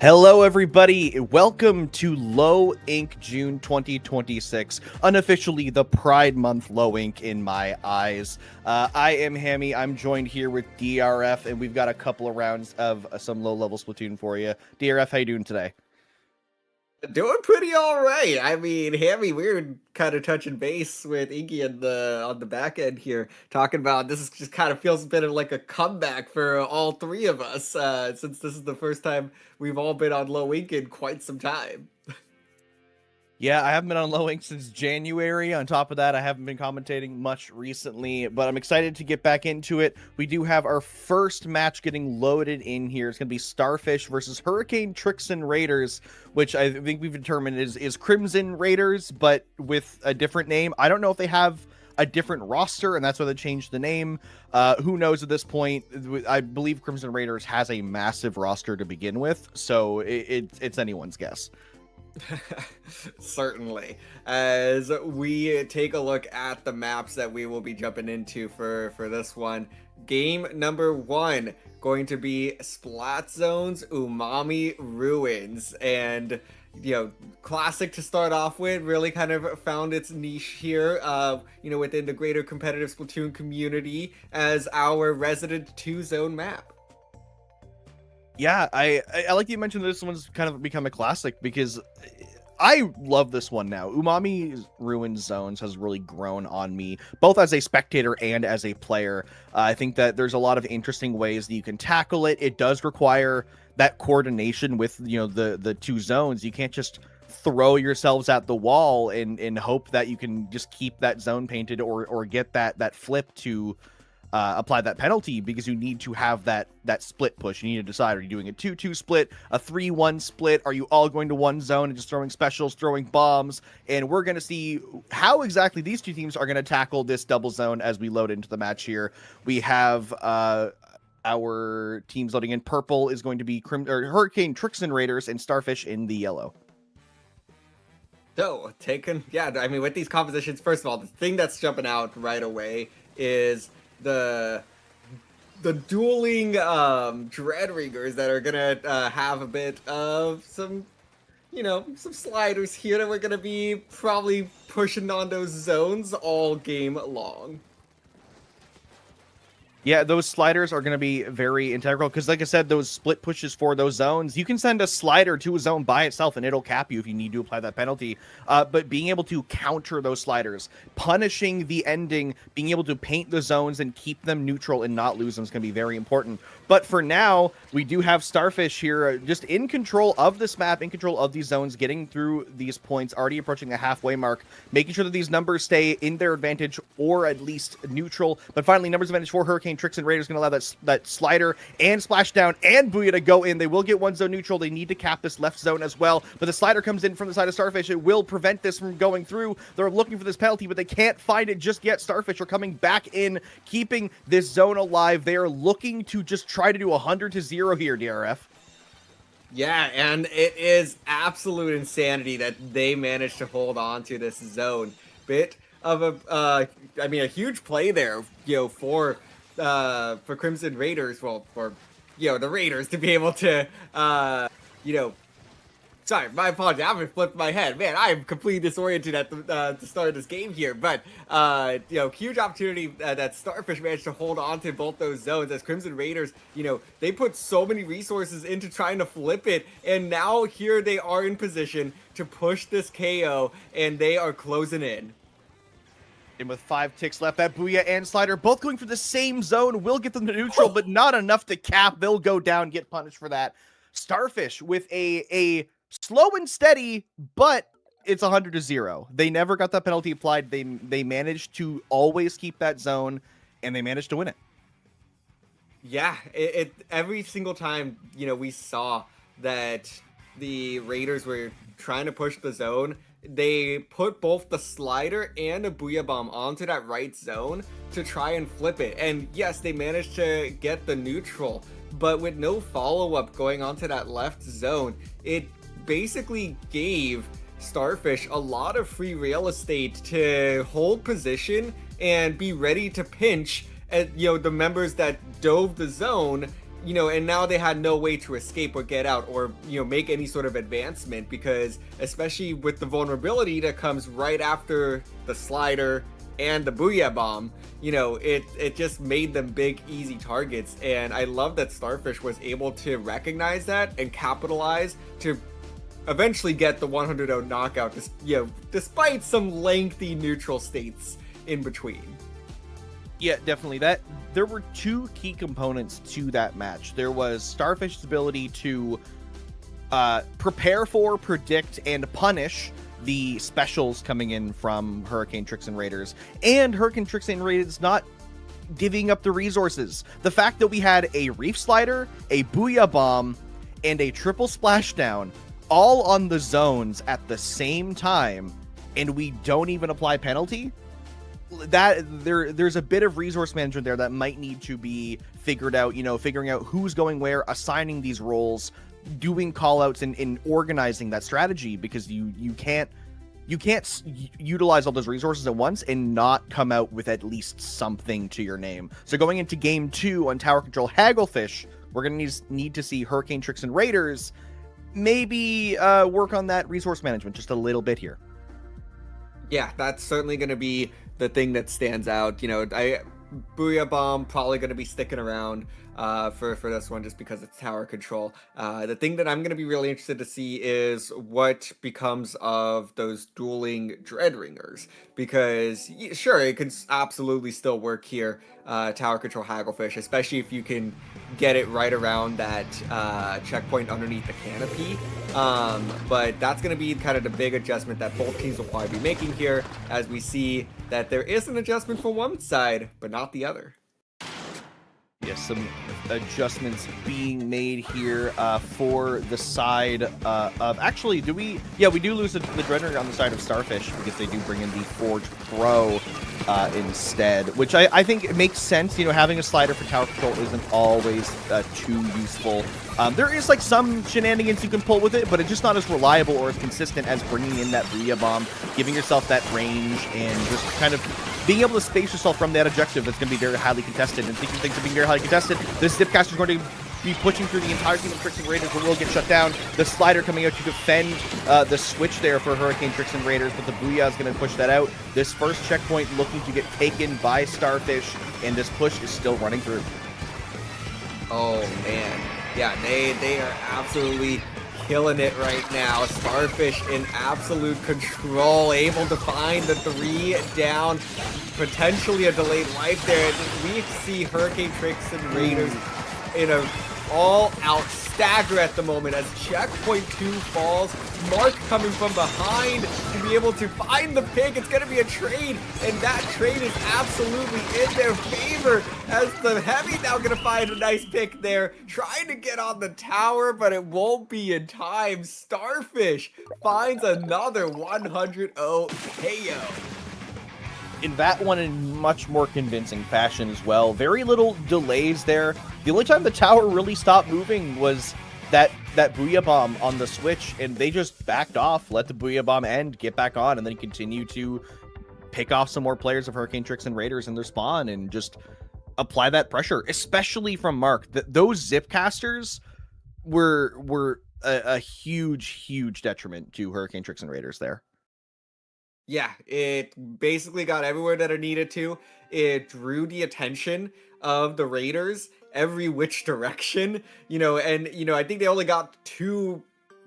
Hello, everybody. Welcome to Low Ink June 2026, unofficially the Pride Month Low Ink in my eyes. I am Hammy. I'm joined here with DRF, and we've got a couple of rounds of some low-level Splatoon for you. DRF, how you doing today? Doing pretty all right. I mean, Hammy, we were kind of touching base with Inky on the back end here, talking about this is just kind of feels a bit of like a comeback for all three of us, since this is the first time we've all been on low ink in quite some time. Yeah, I haven't been on Low Ink since January. On top of that, I haven't been commentating much recently, but I'm excited to get back into it. We do have our first match getting loaded in here. It's going to be Starfish versus Hurricane Trickson Raiders, which I think we've determined is Crimson Raiders, but with a different name. I don't know if they have a different roster, and that's why they changed the name. Who knows at this point? I believe Crimson Raiders has a massive roster to begin with, so it's anyone's guess. Certainly. As we take a look at the maps that we will be jumping into for this one, game number 1 going to be Splat Zone's Umami Ruins, and classic to start off with. Really kind of found its niche here, within the greater competitive Splatoon community as our resident 2-zone map. Yeah, I like that you mentioned this one's kind of become a classic because I love this one now. Umami Ruins Zones has really grown on me, both as a spectator and as a player. I think that there's a lot of interesting ways that you can tackle it. It does require that coordination with, the two zones. You can't just throw yourselves at the wall and hope that you can just keep that zone painted or get that flip to apply that penalty, because you need to have that split push. You need to decide, are you doing a 2-2 split, a 3-1 split? Are you all going to one zone and just throwing specials, throwing bombs? And we're going to see how exactly these two teams are going to tackle this double zone as we load into the match here. We have our teams loading in. Purple is going to be Hurricane Trickson Raiders, and Starfish in the yellow. So, I mean, with these compositions, first of all, the thing that's jumping out right away is the dueling Dreadringers that are gonna have a bit of some sliders here that we're gonna be probably pushing on those zones all game long. Yeah, those sliders are going to be very integral because, like I said, those split pushes for those zones, you can send a slider to a zone by itself and it'll cap you if you need to apply that penalty. But being able to counter those sliders, punishing the ending, being able to paint the zones and keep them neutral and not lose them is going to be very important. But for now, we do have Starfish here just in control of this map, in control of these zones, getting through these points, already approaching the halfway mark, making sure that these numbers stay in their advantage or at least neutral. But finally, numbers advantage for Hurricane Trickson Raiders going to allow that slider and splashdown and booyah to go in. They will get one zone neutral. They need to cap this left zone as well. But the slider comes in from the side of Starfish. It will prevent this from going through. They're looking for this penalty, but they can't find it just yet. Starfish are coming back in, keeping this zone alive. They are looking to just try to do 100-0 here, DRF. Yeah, and it is absolute insanity that they managed to hold on to this zone. Bit of a huge play there, for Crimson Raiders, well, for the Raiders to be able to sorry, my apologies, I haven't flipped my head. Man, I am completely disoriented at the start of this game here. But, huge opportunity that Starfish managed to hold on to both those zones as Crimson Raiders, they put so many resources into trying to flip it. And now here they are in position to push this KO, and they are closing in. And with 5 ticks left, that booyah and slider both going for the same zone will get them to neutral, but not enough to cap. They'll go down, get punished for that. Starfish with a slow and steady, but it's 100-0. They never got that penalty applied. They managed to always keep that zone, and they managed to win it. Yeah, it every single time, we saw that the Raiders were trying to push the zone, they put both the slider and a booyah bomb onto that right zone to try and flip it. And yes, they managed to get the neutral, but with no follow-up going onto that left zone, it basically gave Starfish a lot of free real estate to hold position and be ready to pinch at the members that dove the zone you know, and now they had no way to escape or get out or, you know, make any sort of advancement, because especially with the vulnerability that comes right after the slider and the Booyah Bomb, you know, it just made them big, easy targets. And I love that Starfish was able to recognize that and capitalize to eventually get the 100-0 knockout, you know, despite some lengthy neutral states in between. Yeah, definitely. There were two key components to that match. There was Starfish's ability to prepare for, predict, and punish the specials coming in from Hurricane Trickson Raiders, and Hurricane Trickson Raiders not giving up the resources. The fact that we had a Reef Slider, a Booyah Bomb, and a triple splashdown all on the zones at the same time, and we don't even apply penalty, that there's a bit of resource management there that might need to be figured out, you know, figuring out who's going where, assigning these roles, doing callouts, and organizing that strategy, because you can't utilize all those resources at once and not come out with at least something to your name. So going into game 2 on Tower Control Hagglefish, we're going to need to see Hurricane Trickson Raiders maybe work on that resource management just a little bit here. Yeah, that's certainly going to be the thing that stands out. You know, Booyah Bomb probably going to be sticking around for this one just because it's tower control. The thing that I'm going to be really interested to see is what becomes of those dueling Dread Ringers, because sure, it could absolutely still work here, tower control Hagglefish, especially if you can get it right around that checkpoint underneath the canopy. But that's going to be kind of the big adjustment that both teams will probably be making here, as we see that there is an adjustment for one side, but not the other. Yes, some adjustments being made here for the side of... Actually, we do lose the Dreadnought on the side of Starfish, because they do bring in the Forge Pro instead, which I think it makes sense. You know, having a slider for tower control isn't always too useful. There is like some shenanigans you can pull with it, but it's just not as reliable or as consistent as bringing in that Booyah Bomb, giving yourself that range, and just kind of being able to space yourself from that objective that's going to be very highly contested. And thinking things are being very highly contested, this Zipcaster is going to be pushing through the entire team of Trickson Raiders, but will get shut down. The slider coming out to defend the switch there for Hurricane Trickson Raiders, but the Booyah is going to push that out. This first checkpoint looking to get taken by Starfish, and this push is still running through. Oh man, yeah, they are absolutely killing it right now. Starfish in absolute control, able to find the 3 down, potentially a delayed life there. We see Hurricane Trickson Raiders in a all-out stagger at the moment as checkpoint 2 falls. Mark coming from behind to be able to find the pick. It's going to be a trade, and that trade is absolutely in their favor, as the Heavy now going to find a nice pick there, trying to get on the tower, but it won't be in time. Starfish finds another 100-0 KO. In that one in much more convincing fashion as well. Very little delays there. The only time the tower really stopped moving was that Booyah Bomb on the switch, and they just backed off, let the Booyah Bomb end, get back on, and then continue to pick off some more players of Hurricane Trickson Raiders in their spawn and just apply that pressure, especially from Mark. Those Zipcasters were a huge detriment to Hurricane Trickson Raiders there. Yeah, it basically got everywhere that it needed to. It drew the attention of the Raiders every which direction, you know, and, you know, I think they only got 2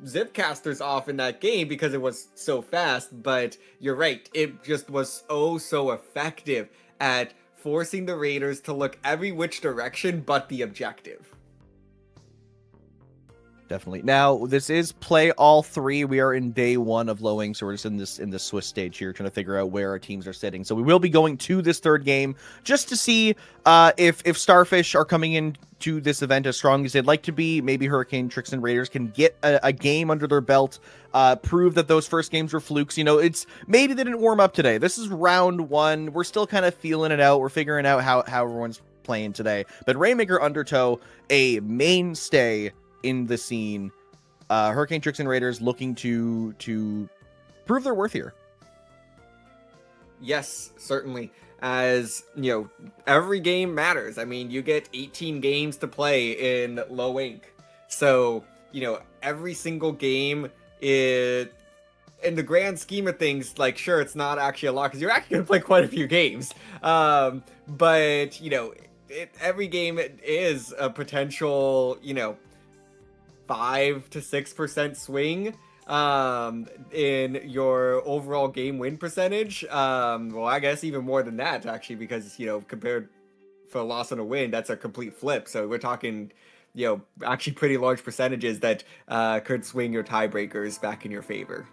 Zipcasters off in that game because it was so fast, but you're right, it just was so effective at forcing the Raiders to look every which direction but the objective. Definitely. Now, this is play all 3. We are in day 1 of Lowing, so we're just in this Swiss stage here, trying to figure out where our teams are sitting. So we will be going to this 3rd game just to see if Starfish are coming into this event as strong as they'd like to be. Maybe Hurricane Trickson Raiders can get a game under their belt, prove that those first games were flukes. You know, it's maybe they didn't warm up today. This is round 1. We're still kind of feeling it out. We're figuring out how everyone's playing today. But Rainmaker Undertow, a mainstay in the scene. Hurricane Trickson Raiders looking to prove their worth here. Yes, certainly. as every game matters. I mean, you get 18 games to play in low ink, so every single game is, in the grand scheme of things, like, sure, it's not actually a lot because you're actually going to play quite a few games. But, every game is a potential, 5 to 6% swing in your overall game win percentage. Well, I guess even more than that, actually, because, compared for a loss and a win, that's a complete flip. So we're talking, actually pretty large percentages that could swing your tiebreakers back in your favor.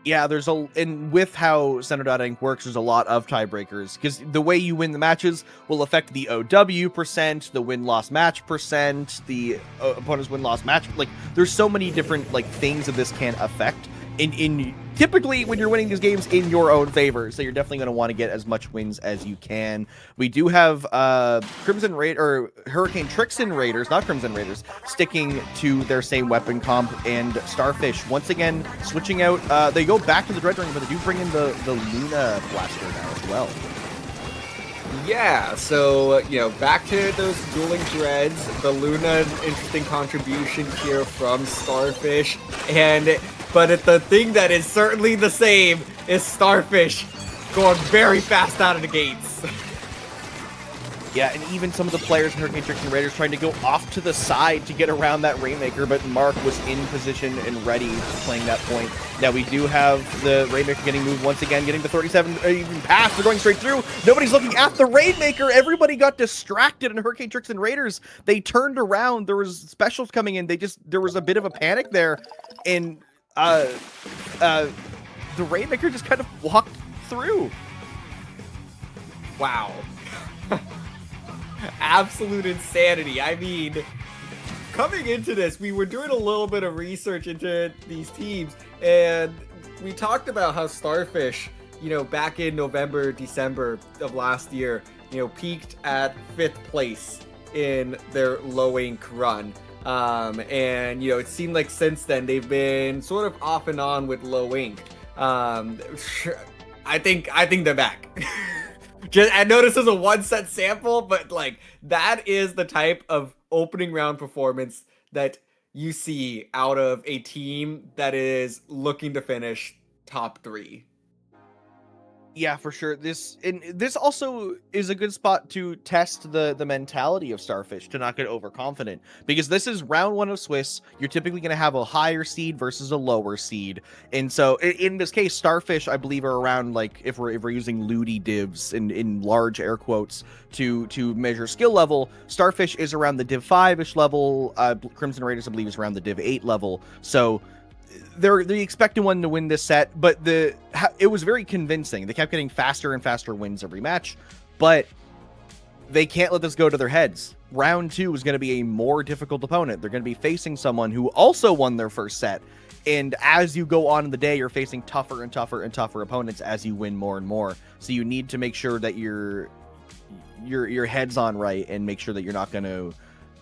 Yeah, and with how Center.Inc works, there's a lot of tiebreakers, because the way you win the matches will affect the OW percent, the win-loss match percent, the opponent's win-loss match. Like, there's so many different, like, things that this can affect in typically when you're winning these games in your own favor. So you're definitely going to want to get as much wins as you can. We do have Crimson Raid or Hurricane Trickson Raiders, not Crimson Raiders, sticking to their same weapon comp, and Starfish once again switching out. They go back to the Dread Ring, but they do bring in the Luna Blaster now as well. Yeah, so, back to those dueling dreads, the Luna, interesting contribution here from Starfish, but the thing that is certainly the same is Starfish going very fast out of the gates. Yeah, and even some of the players in Hurricane Trickson Raiders trying to go off to the side to get around that Rainmaker, but Mark was in position and ready playing that point. Now we do have the Rainmaker getting moved once again, getting to 37, even past, they're going straight through. Nobody's looking at the Rainmaker. Everybody got distracted in Hurricane Trickson Raiders. They turned around. There was specials coming in. There was a bit of a panic there, and the Rainmaker just kind of walked through. Wow. Absolute insanity. I mean, coming into this, we were doing a little bit of research into these teams, and we talked about how Starfish, back in November, December of last year, peaked at 5th place in their low ink run. And it seemed like since then they've been sort of off and on with low ink. I think they're back. I know this is a one-set sample, but like that is the type of opening round performance that you see out of a team that is looking to finish top 3. Yeah, for sure. This also is a good spot to test the mentality of Starfish, to not get overconfident, because this is round 1 of Swiss. You're typically going to have a higher seed versus a lower seed, and so in this case, Starfish, I believe, are around, like, if we're using Ludi divs in large air quotes to measure skill level, Starfish is around the Div 5-ish level. Crimson Raiders, I believe, is around the Div 8 level. So they're the expected one to win this set, but it was very convincing. They kept getting faster and faster wins every match, but they can't let this go to their heads. Round 2 is going to be a more difficult opponent. They're going to be facing someone who also won their first set, and as you go on in the day, you're facing tougher and tougher and tougher opponents as you win more and more. So you need to make sure that your head's on right, and make sure that you're not going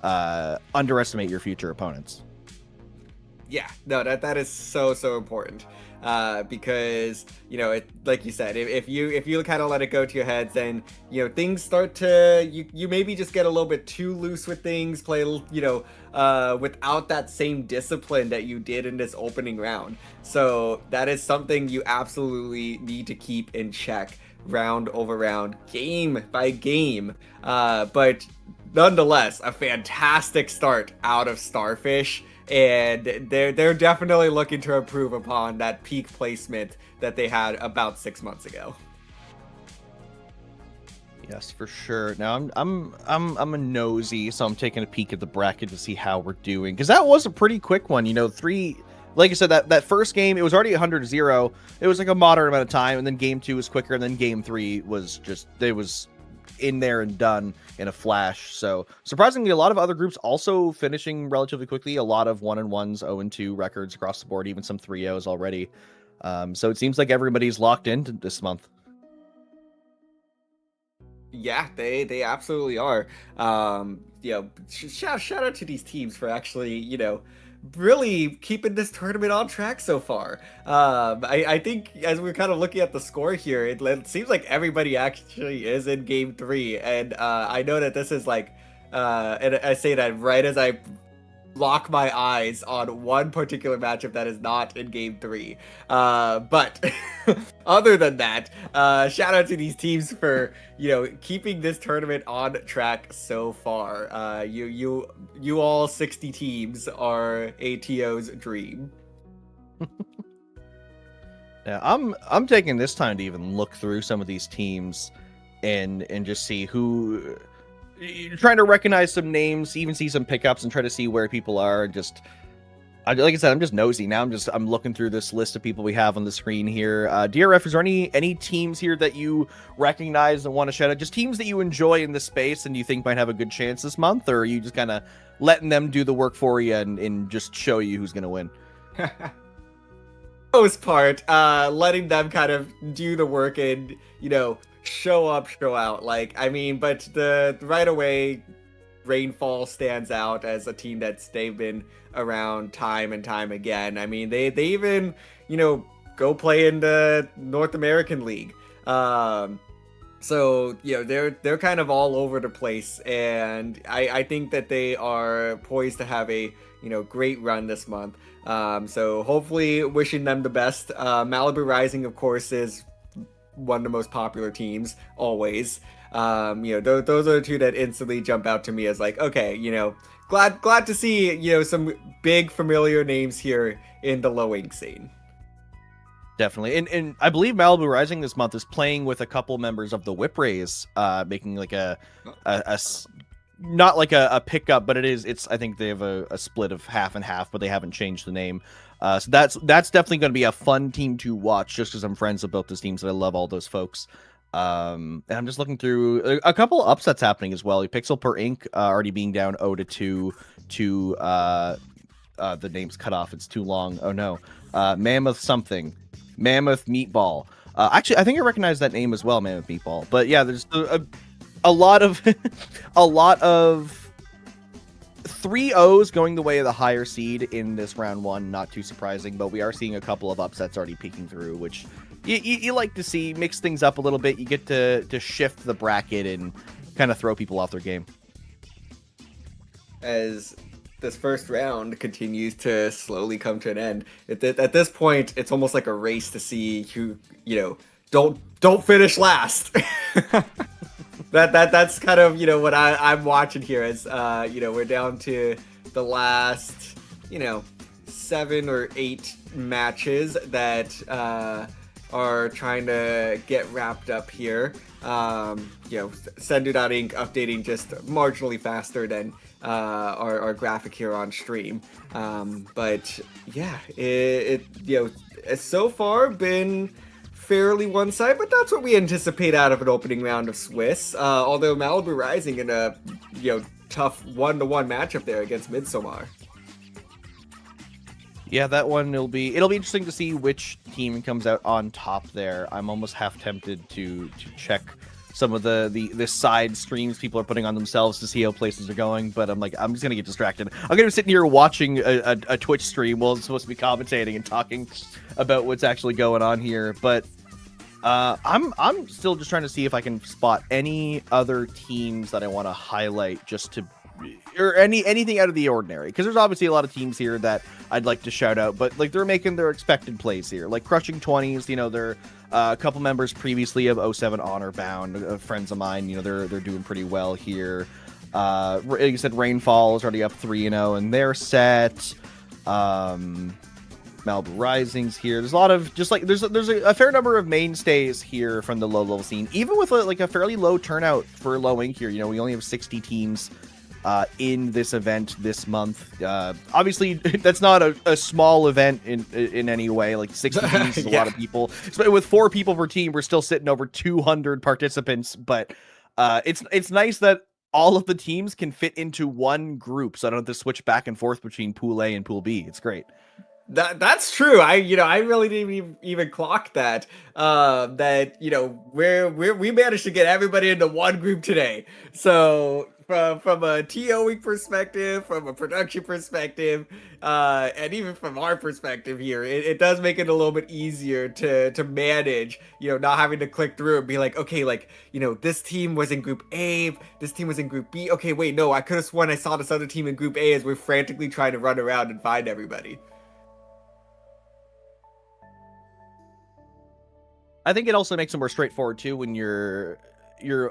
to underestimate your future opponents. Yeah, no, that is so important, because like you said, if you kind of let it go to your heads, then things start to you maybe just get a little bit too loose with things, play without that same discipline that you did in this opening round. So that is something you absolutely need to keep in check, round over round, game by game. But nonetheless, a fantastic start out of Starfish. And they're definitely looking to improve upon that peak placement that they had about 6 months ago. Yes, for sure. Now I'm a nosy, so I'm taking a peek at the bracket to see how we're doing, because that was a pretty quick one. Like I said, that first game, it was already 100-0. It was like a moderate amount of time, and then game 2 was quicker, and then game 3 was just, it was in there and done in a flash. So surprisingly, a lot of other groups also finishing relatively quickly. A lot of 1-1s, 0-2 records across the board, even some 3-0s already. So it seems like everybody's locked into this month. Yeah, they absolutely are. Shout out to these teams for actually, really keeping this tournament on track so far. I think as we're kind of looking at the score here, it seems like everybody actually is in game 3, and I know that this is like, and I say that right as I lock my eyes on one particular matchup that is not in game 3. But other than that, shout out to these teams for, keeping this tournament on track so far. You all 60 teams are ATO's dream. Yeah, I'm taking this time to even look through some of these teams and just see who, trying to recognize some names, even see some pickups, and try to see where people are. Just like I said, I'm just nosy now. I'm looking through this list of people we have on the screen here. DRF, is there any teams here that you recognize and want to shout out? Just teams that you enjoy in the space and you think might have a good chance this month, or are you just kind of letting them do the work for you and just show you who's gonna win? Most part, letting them kind of do the work and, show up, show out. Like, I mean, but the right away, Rainfall stands out as a team they've been around time and time again. I mean, they even, go play in the North American League. So, they're kind of all over the place, and I think that they are poised to have a, great run this month. So hopefully wishing them the best. Malibu Rising, of course, is one of the most popular teams always. Those are the two that instantly jump out to me as like, okay, glad to see, some big familiar names here in the low ink scene. Definitely. And I believe Malibu Rising this month is playing with a couple members of the Whip Rays, making like a not like a pickup, but it's I think they have a split of half and half, but they haven't changed the name. So that's definitely going to be a fun team to watch, just because I'm friends with both those teams and I love all those folks. And I'm just looking through a couple upsets happening as well. Pixel Per Ink already being down 0-2 to the name's cut off. It's too long. Oh no. Mammoth something. Mammoth Meatball. Actually, I think I recognize that name as well, Mammoth Meatball. But yeah, there's a lot of 3-0s going the way of the higher seed in this round 1. Not too surprising, but we are seeing a couple of upsets already peeking through, which you like to see. Mix things up a little bit. You get to shift the bracket and kind of throw people off their game. As this first round continues to slowly come to an end, at this point, it's almost like a race to see who, don't finish last. That's kind of, what I'm watching here as, we're down to the last, 7 or 8 matches that are trying to get wrapped up here. Sendu.Inc. updating just marginally faster than our graphic here on stream. But yeah, it's so far been fairly one side, but that's what we anticipate out of an opening round of Swiss. Although Malibu Rising in a tough 1-1 matchup there against Midsommar. Yeah, that one it'll be interesting to see which team comes out on top there. I'm almost half tempted to check some of the side streams people are putting on themselves to see how places are going, but I'm just gonna get distracted. I'm gonna be sitting here watching a Twitch stream while I'm supposed to be commentating and talking about what's actually going on here. But I'm still just trying to see if I can spot any other teams that I want to highlight, just to, or anything out of the ordinary, because there's obviously a lot of teams here that I'd like to shout out, but like they're making their expected plays here, like Crushing 20s. They're a couple members previously of 07 Honor Bound, friends of mine. They're doing pretty well here. Like you said, Rainfall is already up 3-0 in their set. Malibu Rising's here. There's a lot of there's a fair number of mainstays here from the low level scene, even with a fairly low turnout for low ink here. We only have 60 teams in this event this month. Obviously, that's not a small event in any way. Like 60 teams is a lot of people. So with 4 people per team, we're still sitting over 200 participants. But it's nice that all of the teams can fit into one group, so I don't have to switch back and forth between Pool A and Pool B. It's great. That's true. I really didn't even clock that. We managed to get everybody into one group today. So from a TOing perspective, from a production perspective, and even from our perspective here, it does make it a little bit easier to manage, not having to click through and be like, okay, like, this team was in group A, this team was in group B. Okay, wait, no, I could have sworn I saw this other team in group A as we're frantically trying to run around and find everybody. I think it also makes it more straightforward too when you're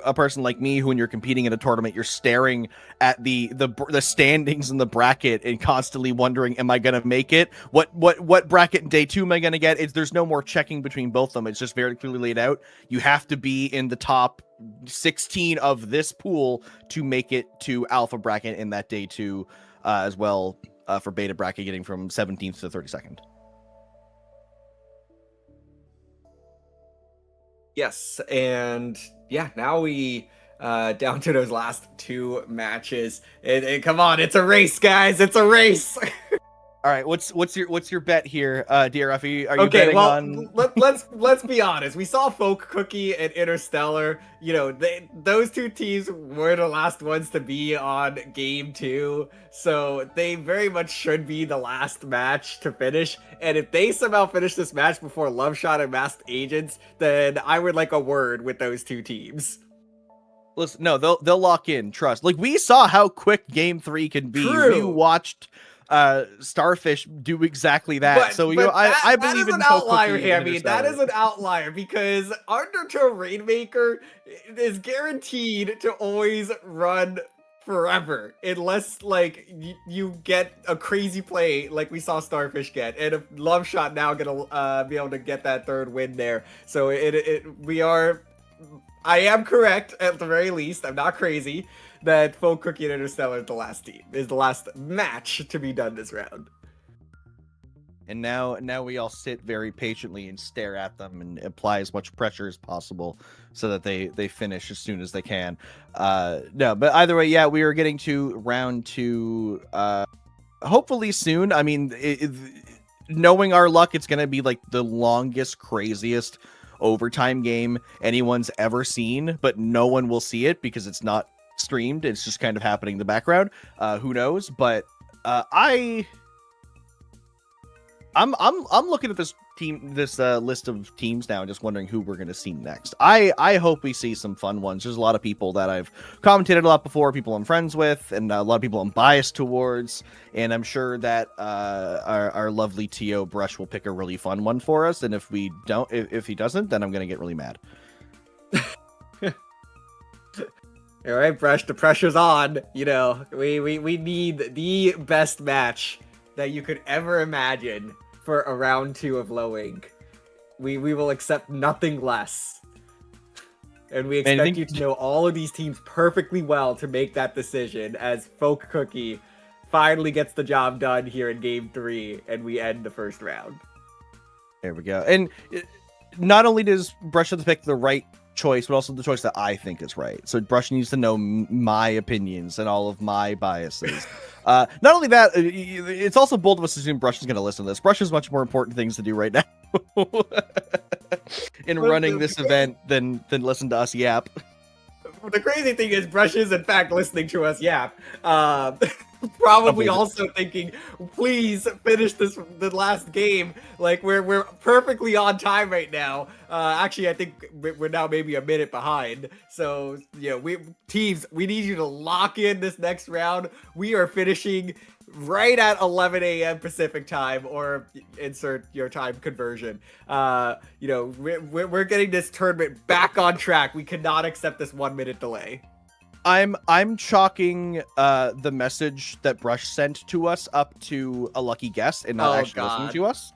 a person like me who, when you're competing in a tournament, you're staring at the standings in the bracket and constantly wondering, am I gonna make it? What bracket in day 2 am I gonna get? There's no more checking between both of them. It's just very clearly laid out. You have to be in the top 16 of this pool to make it to alpha bracket in that day 2 as well, for beta bracket getting from 17th to 32nd. Yes, and yeah, now we down to those last 2 matches. And come on, it's a race, guys! It's a race. All right, what's your bet here, DRF? Are you Okay, betting well, on? let's be honest. We saw Folk Cookie and Interstellar. Those 2 teams were the last ones to be on game 2, so they very much should be the last match to finish. And if they somehow finish this match before Love Shot and Masked Agents, then I would like a word with those 2 teams. Listen, no, they'll lock in. Trust. Like, we saw how quick game 3 can be. True. We watched Starfish do exactly that. I believe in an outlier here. I mean, that is an outlier because Undertow Rainmaker is guaranteed to always run forever unless like you get a crazy play like we saw Starfish get, and if Love Shot now gonna be able to get that 3rd win there. So I am correct at the very least. I'm not crazy that Folk Cookie and Interstellar is the last match to be done this round. And now we all sit very patiently and stare at them and apply as much pressure as possible so that they finish as soon as they can. No, but either way, yeah, we are getting to round 2 hopefully soon. I mean, knowing our luck, it's going to be like the longest, craziest overtime game anyone's ever seen, but no one will see it because it's not streamed. It's just kind of happening in the background. Who knows? But I'm looking at this list of teams now and just wondering who we're going to see next. I hope we see some fun ones. There's a lot of people that I've commentated a lot before, people I'm friends with, and a lot of people I'm biased towards, and I'm sure that our lovely TO Brush will pick a really fun one for us, and if he doesn't, then I'm going to get really mad. All right, Brush, the pressure's on. We need the best match that you could ever imagine for a round 2 of Low Ink. We will accept nothing less. And we expect you to know all of these teams perfectly well to make that decision as Folk Cookie finally gets the job done here in game 3 and we end the first round. There we go. And not only does Brush have to pick the right choice, but also the choice that I think is right. So Brush needs to know my opinions and all of my biases. Not only that, it's also bold of us to assume Brush is going to listen to this. Brush has much more important things to do right now in running this event than listen to us yap. The crazy thing is Brush is in fact listening to us yap. Probably also thinking, please finish the last game. Like we're perfectly on time right now. Actually, I think we're now maybe a minute behind. So we need you to lock in this next round. We are finishing right at 11 a.m. Pacific time, or insert your time conversion. We're getting this tournament back on track. We cannot accept this 1 minute delay. I'm chalking the message that Brush sent to us up to a lucky guess and not actually listening to us.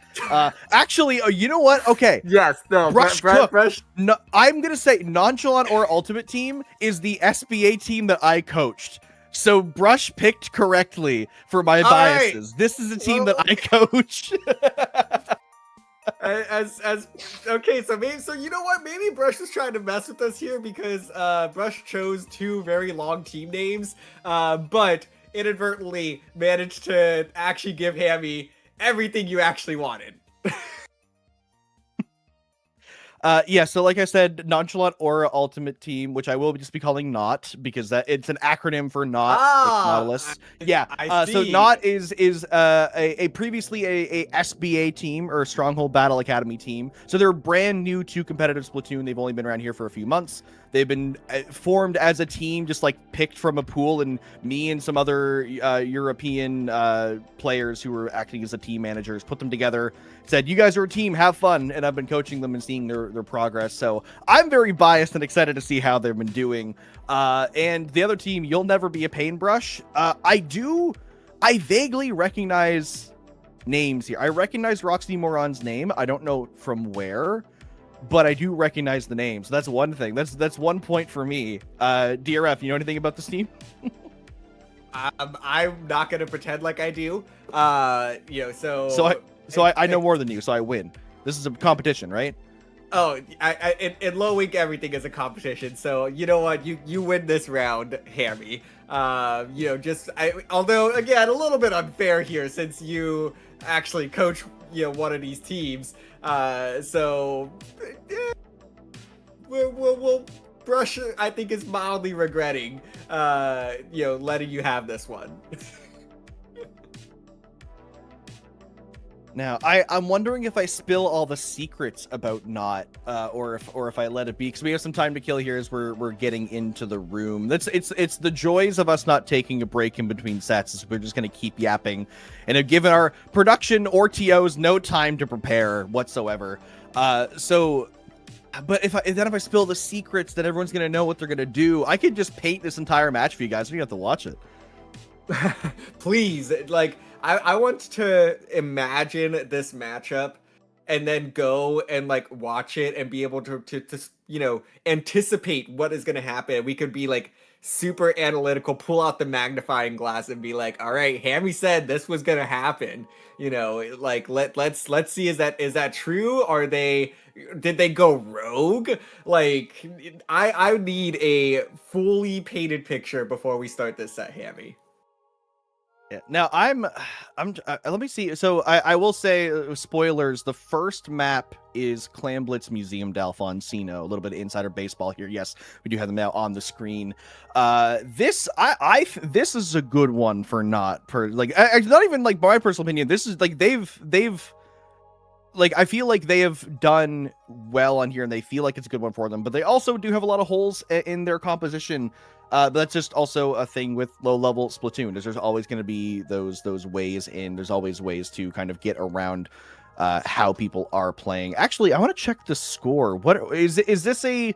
Actually, you know what? Okay. Yes. No. Brush. No, I'm gonna say Nonchalant or Ultimate Team is the SBA team that I coached. So Brush picked correctly for my biases. Right. This is a team that I coach. Okay, so you know what? Maybe Brush was trying to mess with us here because Brush chose 2 very long team names, but inadvertently managed to actually give Hammy everything you actually wanted. Yeah, so like I said, Nonchalant Aura Ultimate Team, which I will just be calling NOT because that it's an acronym for not like Nautilus. Yeah. I So see. NOT is a previously a SBA team or Stronghold Battle Academy team. So they're brand new to competitive Splatoon. They've only been around here for a few months. They've been formed as a team, just like picked from a pool, and me and some other European players who were acting as the team managers put them together, said, you guys are a team, have fun, and I've been coaching them and seeing their progress. So I'm very biased and excited to see how they've been doing. And the other team, You'll Never Be a Paintbrush. I vaguely recognize names here. I recognize Roxy Moron's name. I don't know from where, but I do recognize the name. So that's one thing. That's 1 point for me. DRF, you know anything about this team? I'm not gonna pretend like I do. So I know more than you, so I win. This is a competition, right? Oh, in low week everything is a competition. So you know what, you win this round, Hammy. Although again a little bit unfair here since you actually coach one of these teams. We'll Brush, I think, is mildly regretting letting you have this one. Now, I'm wondering if I spill all the secrets about Not, or if I let it be, because we have some time to kill here as we're getting into the room. It's the joys of us not taking a break in between sets, is we're just gonna keep yapping, and have given our production or TOs no time to prepare whatsoever. But if I spill the secrets, then everyone's gonna know what they're gonna do. I could just paint this entire match for you guys. You have to watch it. Please, like. I want to imagine this matchup and then go and like watch it and be able to anticipate what is going to happen. We could be like super analytical, pull out the magnifying glass and be like, all right, Hammy said this was going to happen. Like let's see, is that true? Did they go rogue? Like I need a fully painted picture before we start this set, Hammy. Yeah. Now let me see. So I will say, spoilers, the first map is Clamblitz Museum d'Alfonsino. A little bit of insider baseball here. Yes, we do have them now on the screen. This is a good one for not even like my personal opinion. This is like they've like, I feel like they have done well on here and they feel like it's a good one for them, but they also do have a lot of holes in their composition. But that's just also a thing with low-level Splatoon. There's always going to be those ways in. There's always ways to kind of get around how people are playing. Actually, I want to check the score. What is this a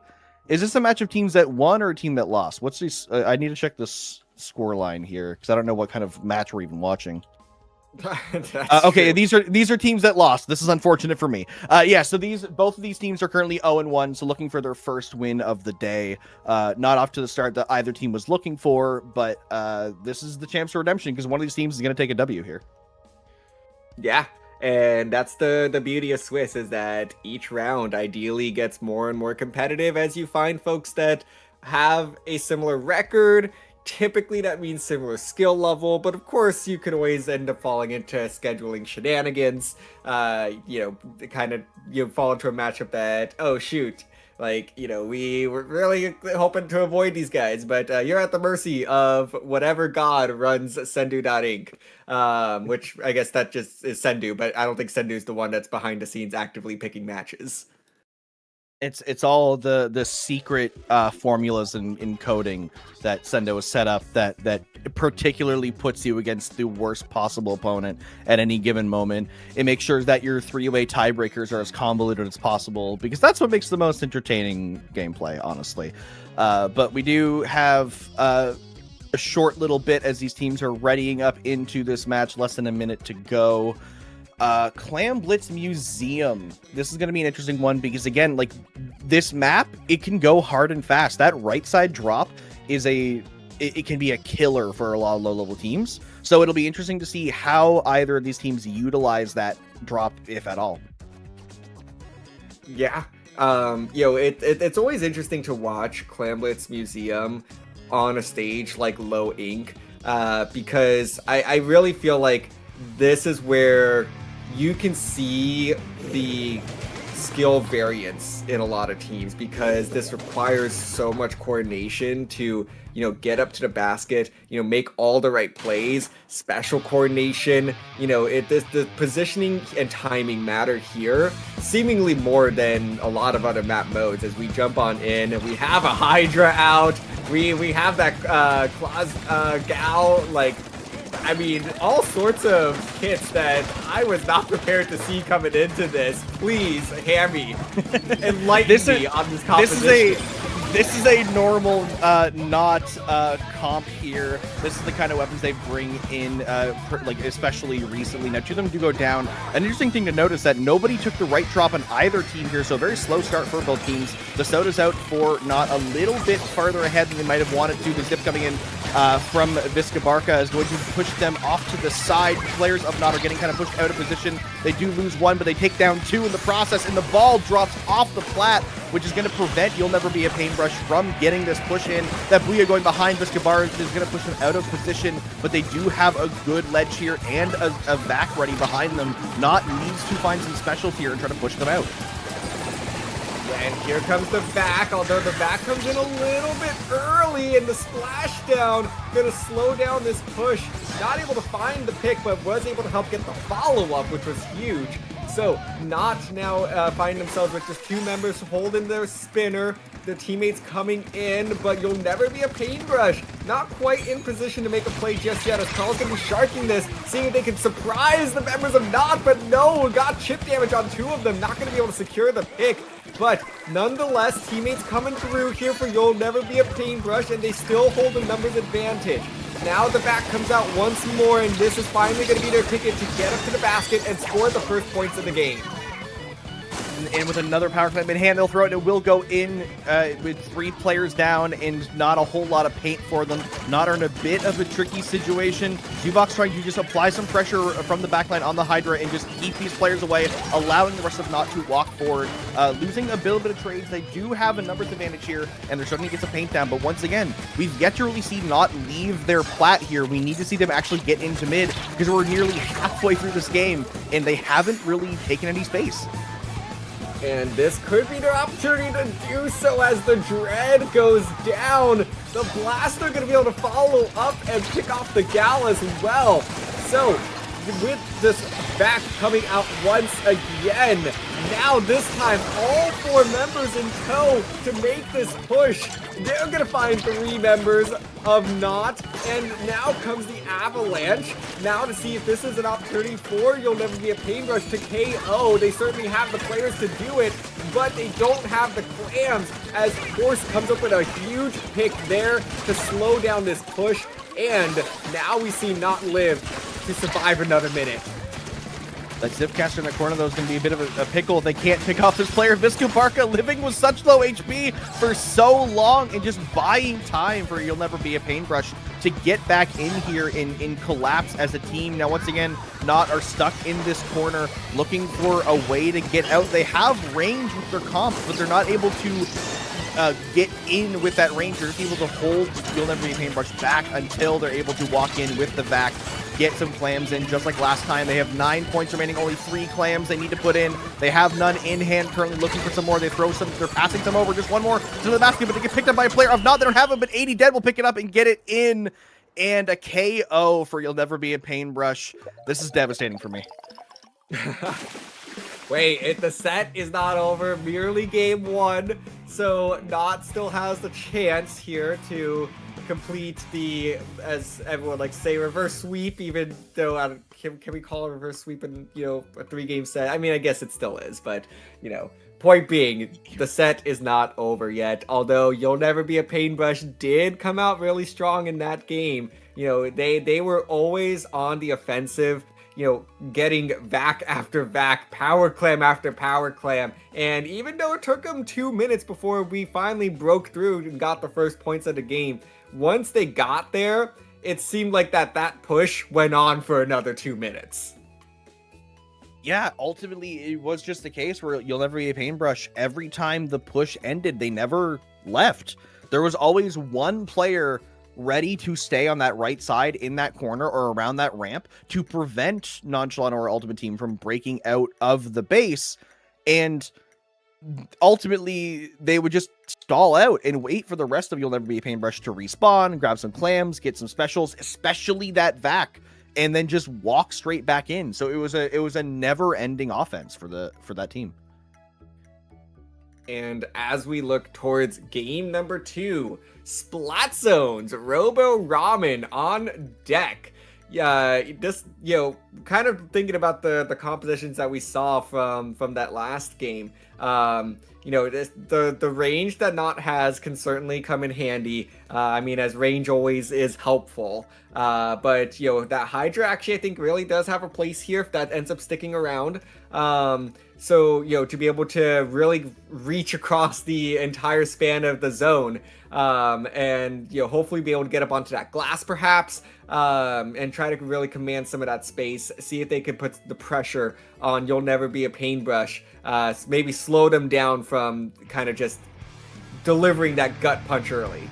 match of teams that won or a team that lost? What's this? I need to check this score line here because I don't know what kind of match we're even watching. Okay, true. these are teams that lost. This is unfortunate for me. Yeah, so both of these teams are currently 0-1, so looking for their first win of the day. Not off to the start that either team was looking for, but this is the chance for redemption because one of these teams is going to take a W here. Yeah, and that's the beauty of Swiss, is that each round ideally gets more and more competitive as you find folks that have a similar record. Typically that means similar skill level, but of course you could always end up falling into scheduling shenanigans. Fall into a matchup that, oh shoot, like, we were really hoping to avoid these guys, but you're at the mercy of whatever god runs Sendu.Inc. Which I guess that just is Sendu, but I don't think Sendu's the one that's behind the scenes actively picking matches. It's all the secret formulas and coding that Sendo has set up that particularly puts you against the worst possible opponent at any given moment. It makes sure that your three-way tiebreakers are as convoluted as possible because that's what makes the most entertaining gameplay, honestly. But we do have a short little bit as these teams are readying up into this match. Less than a minute to go. Clamblitz Museum. This is going to be an interesting one because, again, like this map, it can go hard and fast. That right side drop is it can be a killer for a lot of low-level teams. So it'll be interesting to see how either of these teams utilize that drop, if at all. Yeah. It's always interesting to watch Clamblitz Museum on a stage like Low Inc. Because I really feel like this is where you can see the skill variance in a lot of teams because this requires so much coordination to, you know, get up to the basket, you know, make all the right plays, special coordination, you know, the positioning and timing matter here seemingly more than a lot of other map modes. As we jump on in, we have a Hydra out, we have that Gal, like, I mean, all sorts of kits that I was not prepared to see coming into this. Please, Hammy, enlighten me on this composition. This is a normal, not comp here. This is the kind of weapons they bring in, like especially recently. Now, two of them do go down. An interesting thing to notice that nobody took the right drop on either team here, so a very slow start for both teams. The Soda's out for not a little bit farther ahead than they might have wanted to. The zip coming in from Viscabarca is going to push them off to the side. Players of Not are getting kind of pushed out of position. They do lose one, but they take down two in the process, and the ball drops off the plat, which is going to prevent You'll Never Be a Paintbrush from getting this push in. That Booyah going behind Viscabarca is going to push them out of position, but they do have a good ledge here and a vac ready behind them. Not needs to find some specialty here and try to push them out. And here comes the vac, although the vac comes in a little bit early, and the splashdown gonna slow down this push. Not able to find the pick, but was able to help get the follow-up, which was huge. So, Not now find themselves with just two members holding their spinner. Their teammates coming in, but You'll Never Be a Paintbrush. Not quite in position to make a play just yet, as Carl's gonna be sharking this, seeing if they can surprise the members of Not, but no, got chip damage on two of them. Not gonna be able to secure the pick. But nonetheless, teammates coming through here for You'll Never Be a Paintbrush, and they still hold the numbers advantage. Now the back comes out once more, and this is finally going to be their ticket to get up to the basket and score the first points of the game. And with another power clamp in hand, they'll throw it, and it will go in with 3 players down and not a whole lot of paint for them. Not in a bit of a tricky situation. Zubok's trying to just apply some pressure from the backline on the Hydra and just keep these players away, allowing the rest of Not to walk forward. Losing a little bit of trades. They do have a numbers advantage here, and they're starting to get some paint down. But once again, we've yet to really see Not leave their plat here. We need to see them actually get into mid, because we're nearly halfway through this game, and they haven't really taken any space. And this could be their opportunity to do so as the Dread goes down. The Blaster going to be able to follow up and pick off the Gal as well. So, with this back coming out once again, now this time all 4 members in tow to make this push. They're going to find 3 members of Not, and now comes the Avalanche. Now to see if this is an opportunity for You'll Never Be a Paintbrush to KO. They certainly have the players to do it, but they don't have the clams, as Force comes up with a huge pick there to slow down this push, and now we see Not live to survive another minute. That Zipcaster in the corner, though, is going to be a bit of a pickle if they can't pick off this player. Viscabarca living with such low HP for so long and just buying time for You'll Never Be a Paintbrush to get back in here in collapse as a team. Now, once again, Not are stuck in this corner looking for a way to get out. They have range with their comps, but they're not able to get in with that range. They're just able to hold You'll Never Be a Paintbrush back until they're able to walk in with the vac, get some clams in, just like last time. They have 9 points remaining, only 3 clams they need to put in. They have none in hand, currently looking for some more. They throw some, they're passing some over, just one more to the basket, but they get picked up by a player. If not, they don't have it, but 80 Dead will pick it up and get it in. And a KO for You'll Never Be a Paintbrush. This is devastating for me. Wait, the set is not over, merely game 1, so Not still has the chance here to complete the, as everyone likes to say, reverse sweep, even though, can we call a reverse sweep in, you know, a 3-game set? I mean, I guess it still is, but, you know, point being, the set is not over yet, although You'll Never Be a Paintbrush did come out really strong in that game. You know, they were always on the offensive, you know, getting vac after vac, power clam after power clam. And even though it took them 2 minutes before we finally broke through and got the first points of the game, once they got there, it seemed like that push went on for another 2 minutes. Yeah, ultimately, it was just the case where You'll Never Be a Paintbrush, every time the push ended, they never left. There was always one player ready to stay on that right side in that corner or around that ramp to prevent Nonchalant or Ultimate Team from breaking out of the base. And ultimately they would just stall out and wait for the rest of You'll Never Be a Paintbrush to respawn, grab some clams, get some specials, especially that vac, and then just walk straight back in. So it was a never-ending offense for that team. And as we look towards game number 2, Splat Zones, Robo Ramen on deck. Yeah, just, you know, kind of thinking about the compositions that we saw from that last game. You know, the range that Not has can certainly come in handy. I mean, as range always is helpful. But, you know, that Hydra actually, I think, really does have a place here if that ends up sticking around. So, you know, to be able to really reach across the entire span of the zone, and, you know, hopefully be able to get up onto that glass perhaps, and try to really command some of that space, see if they can put the pressure on You'll Never Be a Paintbrush, maybe slow them down from kind of just delivering that gut punch early.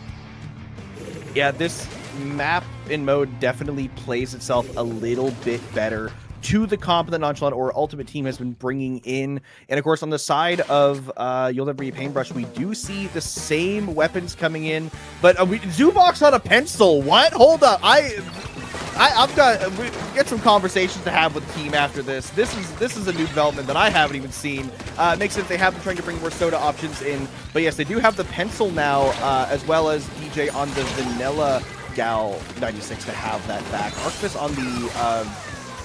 Yeah, this map in mode definitely plays itself a little bit better to the comp that Nonchalant or Ultimate Team has been bringing in. And of course, on the side of You'll Never Be a Paintbrush, we do see the same weapons coming in, but Zubox on a pencil. What? Hold up. I've got we get some conversations to have with the team after this. This is a new development that I haven't even seen. It makes sense they have been trying to bring more soda options in, but yes, they do have the pencil now, as well as DJ on the vanilla Gal 96 to have that back. Arctis on the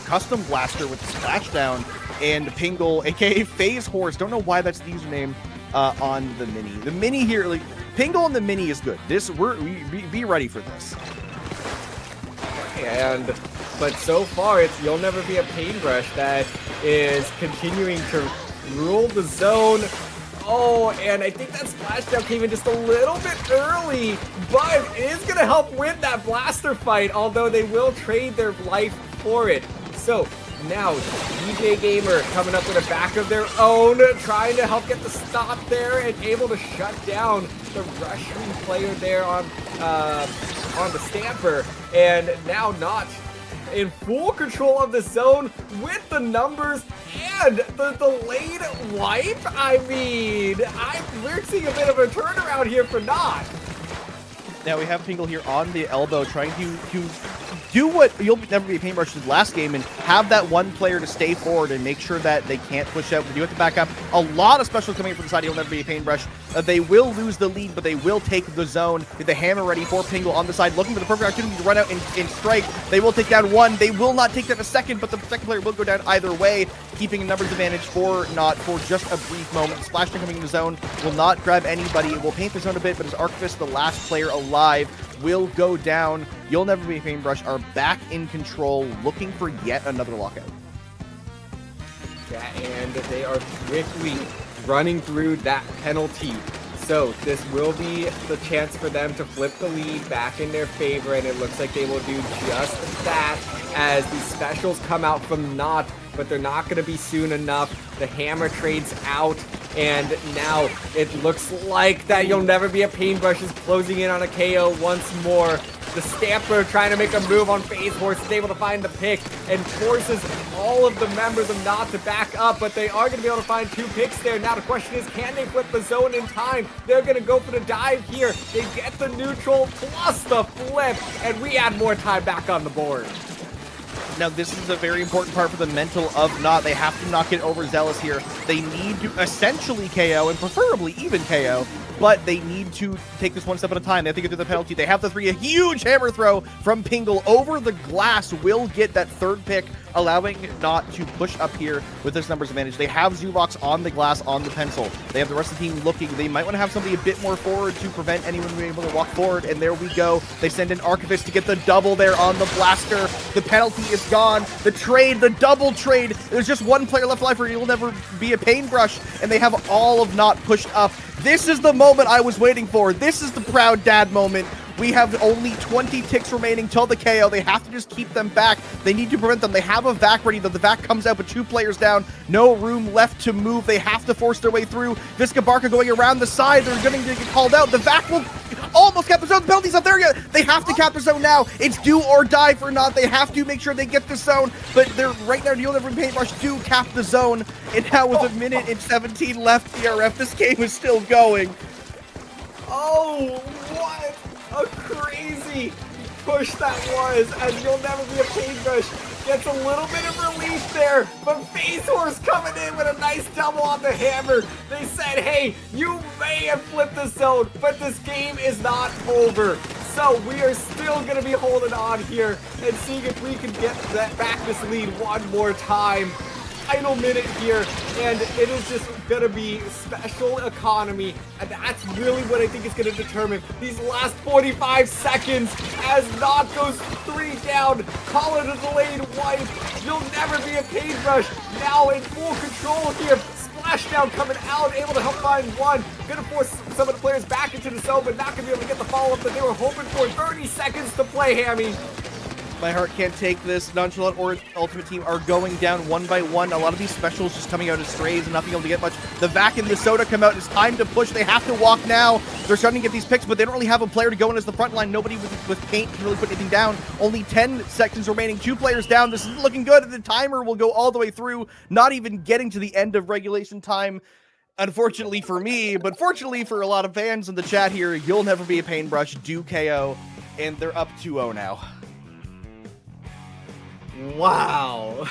custom blaster with the splashdown, and Pingle, aka Phase Horse. Don't know why that's the username on the mini. The mini here, like Pingle and the mini is good. Be ready for this. But so far, it's You'll Never Be a Paintbrush that is continuing to rule the zone. Oh, and I think that splashdown came in just a little bit early, but it is going to help win that blaster fight, although they will trade their life for it. So now DJ Gamer coming up with a back of their own, trying to help get the stop there and able to shut down the Russian player there on the Stamper. And now Not in full control of the zone with the numbers and the delayed wipe. I mean, we're seeing a bit of a turnaround here for Not. Now we have Pingle here on the elbow trying to do what You'll Never Be a Paintbrush did last game and have that one player to stay forward and make sure that they can't push out. They do have to back up. A lot of specials coming from the side of You'll Never Be a Paintbrush. They will lose the lead, but they will take the zone. With the hammer ready for Pingle on the side, looking for the perfect opportunity to run out and strike. They will take down one. They will not take down a second, but the second player will go down either way, keeping a numbers advantage for Not for just a brief moment. Splashdown coming in the zone will not grab anybody. It will paint the zone a bit, but as Arctis, the last player alive, will go down. You'll Never Be a Paintbrush are back in control, looking for yet another lockout. Yeah, and they are quickly running through that penalty. So this will be the chance for them to flip the lead back in their favor, and it looks like they will do just that as the specials come out from Not, but they're not going to be soon enough. The hammer trades out, and now it looks like that You'll Never Be a Paintbrush is closing in on a KO once more. The Stamper trying to make a move on Phase Horse is able to find the pick and forces all of the members of Not to back up, but they are going to be able to find 2 picks there. Now the question is, can they flip the zone in time? They're going to go for the dive here. They get the neutral plus the flip, and we add more time back on the board. Now, this is a very important part for the mental of Not. They have to not get overzealous here. They need to essentially KO, and preferably even KO, but they need to take this one step at a time. They have to get through the penalty. They have the 3. A huge hammer throw from Pingle over the glass will get that 3rd pick, allowing Not to push up here with this numbers advantage. They have Zubox on the glass, on the pencil. They have the rest of the team looking. They might want to have somebody a bit more forward to prevent anyone from being able to walk forward, and there we go. They send in Archivist to get the double there on the blaster. The penalty is gone. The trade, the double trade. There's just one player left alive for You'll Never Be a Paintbrush, and they have all of Not pushed up. This is the moment I was waiting for. This is the proud dad moment. We have only 20 ticks remaining till the KO. They have to just keep them back. They need to prevent them. They have a vac ready, though. The vac comes out with 2 players down. No room left to move. They have to force their way through. Visca Barca going around the side. They're going to get called out. The vac will almost kept the zone. The penalty's not there yet. They have to cap the zone now. It's do or die for Not. They have to make sure they get the zone, but they're right now. You'll Never Be Paintbrush do cap the zone, and now with a minute and 17 left, DRF, this game is still going. Oh, what a crazy push that was, as You'll Never Be a Paintbrush gets a little bit of relief there, but Phase Horse coming in with a nice double on the hammer. They said, hey, you may have flipped the zone, but this game is not over. So we are still going to be holding on here and seeing if we can get that back this lead one more time. Final minute here, and it is just gonna be special economy, and that's really what I think is gonna determine these last 45 seconds as Not goes 3 down. Call it a delayed wipe. You'll Never Be a Paintbrush now in full control here. Splashdown coming out, able to help find one. Gonna force some of the players back into the zone, but not gonna be able to get the follow-up that they were hoping for. 30 seconds to play, Hammy. My heart can't take this. Nonchalant or Ultimate Team are going down one by one. A lot of these specials just coming out as strays and not being able to get much. The Vac and the Soda come out. It's time to push. They have to walk now. They're starting to get these picks, but they don't really have a player to go in as the front line. Nobody with paint can really put anything down. Only 10 seconds remaining. 2 players down. This is looking good. The timer will go all the way through, not even getting to the end of regulation time. Unfortunately for me, but fortunately for a lot of fans in the chat here, You'll Never Be a Paintbrush do KO, and they're up 2-0 now. Wow.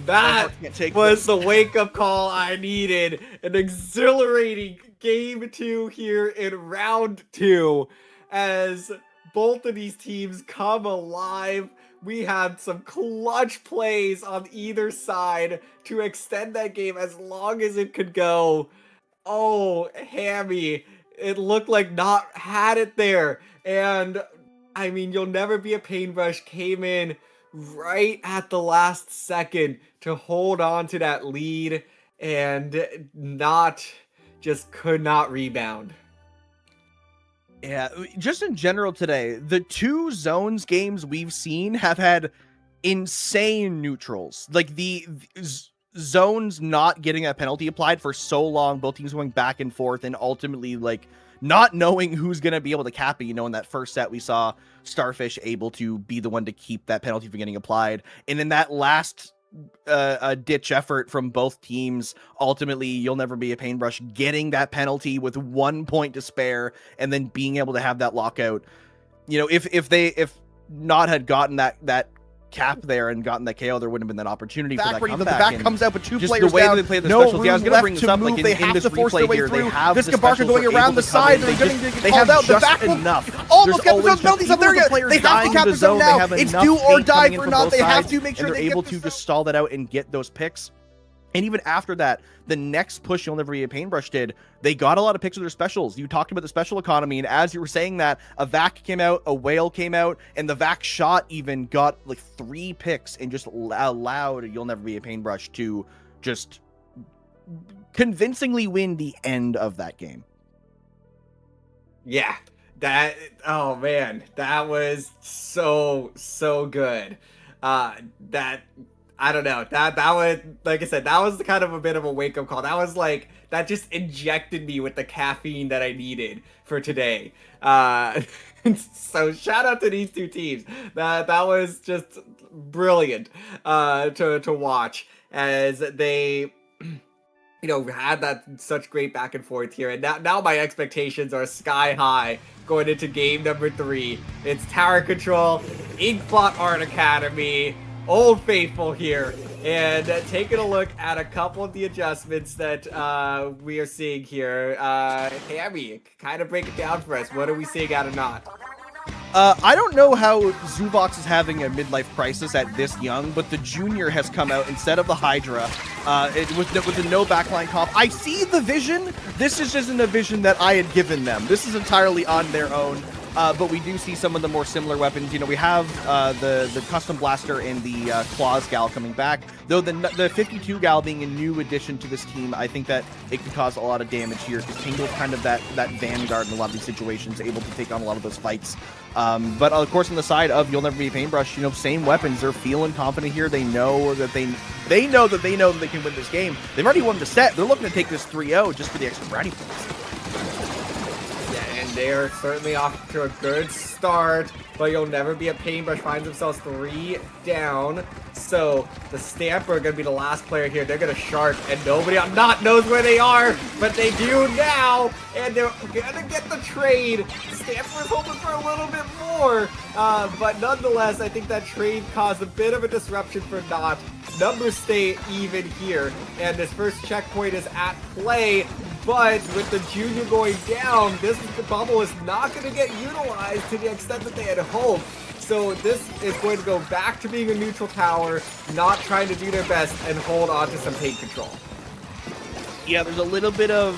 That was the wake-up call I needed. An exhilarating game 2 here in round 2 as both of these teams come alive. We had some clutch plays on either side to extend that game as long as it could go. Oh, Hammy, it looked like Not had it there, and I mean, You'll Never Be a Paintbrush came in right at the last second to hold on to that lead, and Not just could not rebound. Yeah, just in general today, the 2 zones games we've seen have had insane neutrals. Like the zones not getting a penalty applied for so long, both teams going back and forth, and ultimately like not knowing who's going to be able to cap it. You know, in that first set, we saw Starfish able to be the one to keep that penalty from getting applied. And in that last ditch effort from both teams, ultimately, You'll Never Be a Paintbrush getting that penalty with 1 point to spare and then being able to have that lockout. You know, if Not had gotten that cap there and gotten that KO, there wouldn't have been that opportunity for that comeback. The back comes out, but 2 players the way down. They play the specials. Yeah, I was going to bring this up. Like they have to force their way through. This Gabarka going around the side. They're getting they have out. The back enough. Almost kept the zone. Penalties up there yet. They have to cap the zone now. It's do or die for Not. They have to make sure they're able to just stall that out and get those picks. And even after that, the next push You'll Never Be a Paintbrush did, they got a lot of picks of their specials. You talked about the special economy, and as you were saying that, a Vac came out, a Whale came out, and the Vac shot even got like 3 picks and just allowed You'll Never Be a Paintbrush to just convincingly win the end of that game. Yeah, oh man, that was so good. I don't know. That was, like I said, that was kind of a bit of a wake-up call. That was like, that just injected me with the caffeine that I needed for today. So shout out to these 2 teams. That was just brilliant to watch as they, you know, had that such great back and forth here. And now my expectations are sky high going into game number 3. It's Tower Control, Inkplot Art Academy, Old Faithful here, and taking a look at a couple of the adjustments that we are seeing here. Hammy, kind of break it down for us. What are we seeing out of Not? I don't know how Zuvox is having a midlife crisis at this young, but the Junior has come out instead of the Hydra with the no backline comp. I see the vision. This is just a vision that I had given them. This is entirely on their own. But we do see some of the more similar weapons. You know, we have the Custom Blaster and the Claws Gal coming back. Though the 52 Gal being a new addition to this team, I think that it can cause a lot of damage here because Tingle's kind of that vanguard in a lot of these situations, able to take on a lot of those fights. But of course, on the side of You'll Never Be a Paintbrush, you know, same weapons. They're feeling confident here. They know that they know that they can win this game. They've already won the set. They're looking to take this 3-0 just for the extra brownie points. they're certainly off to a good start, but You'll Never Be a Paintbrush finds themselves 3 down. So the Stamper are going to be the last player here. They're going to shark, and nobody on Not knows where they are, but they do now, and they're going to get the trade. Stamper's hoping for a little bit more, but nonetheless, I think that trade caused a bit of a disruption for Not. Numbers stay even here, and this first checkpoint is at play, but with the Junior going down, the bubble is not going to get utilized to the extent that they had hoped. So this is going to go back to being a neutral tower, not trying to do their best and hold on to some paint control. Yeah, there's a little bit of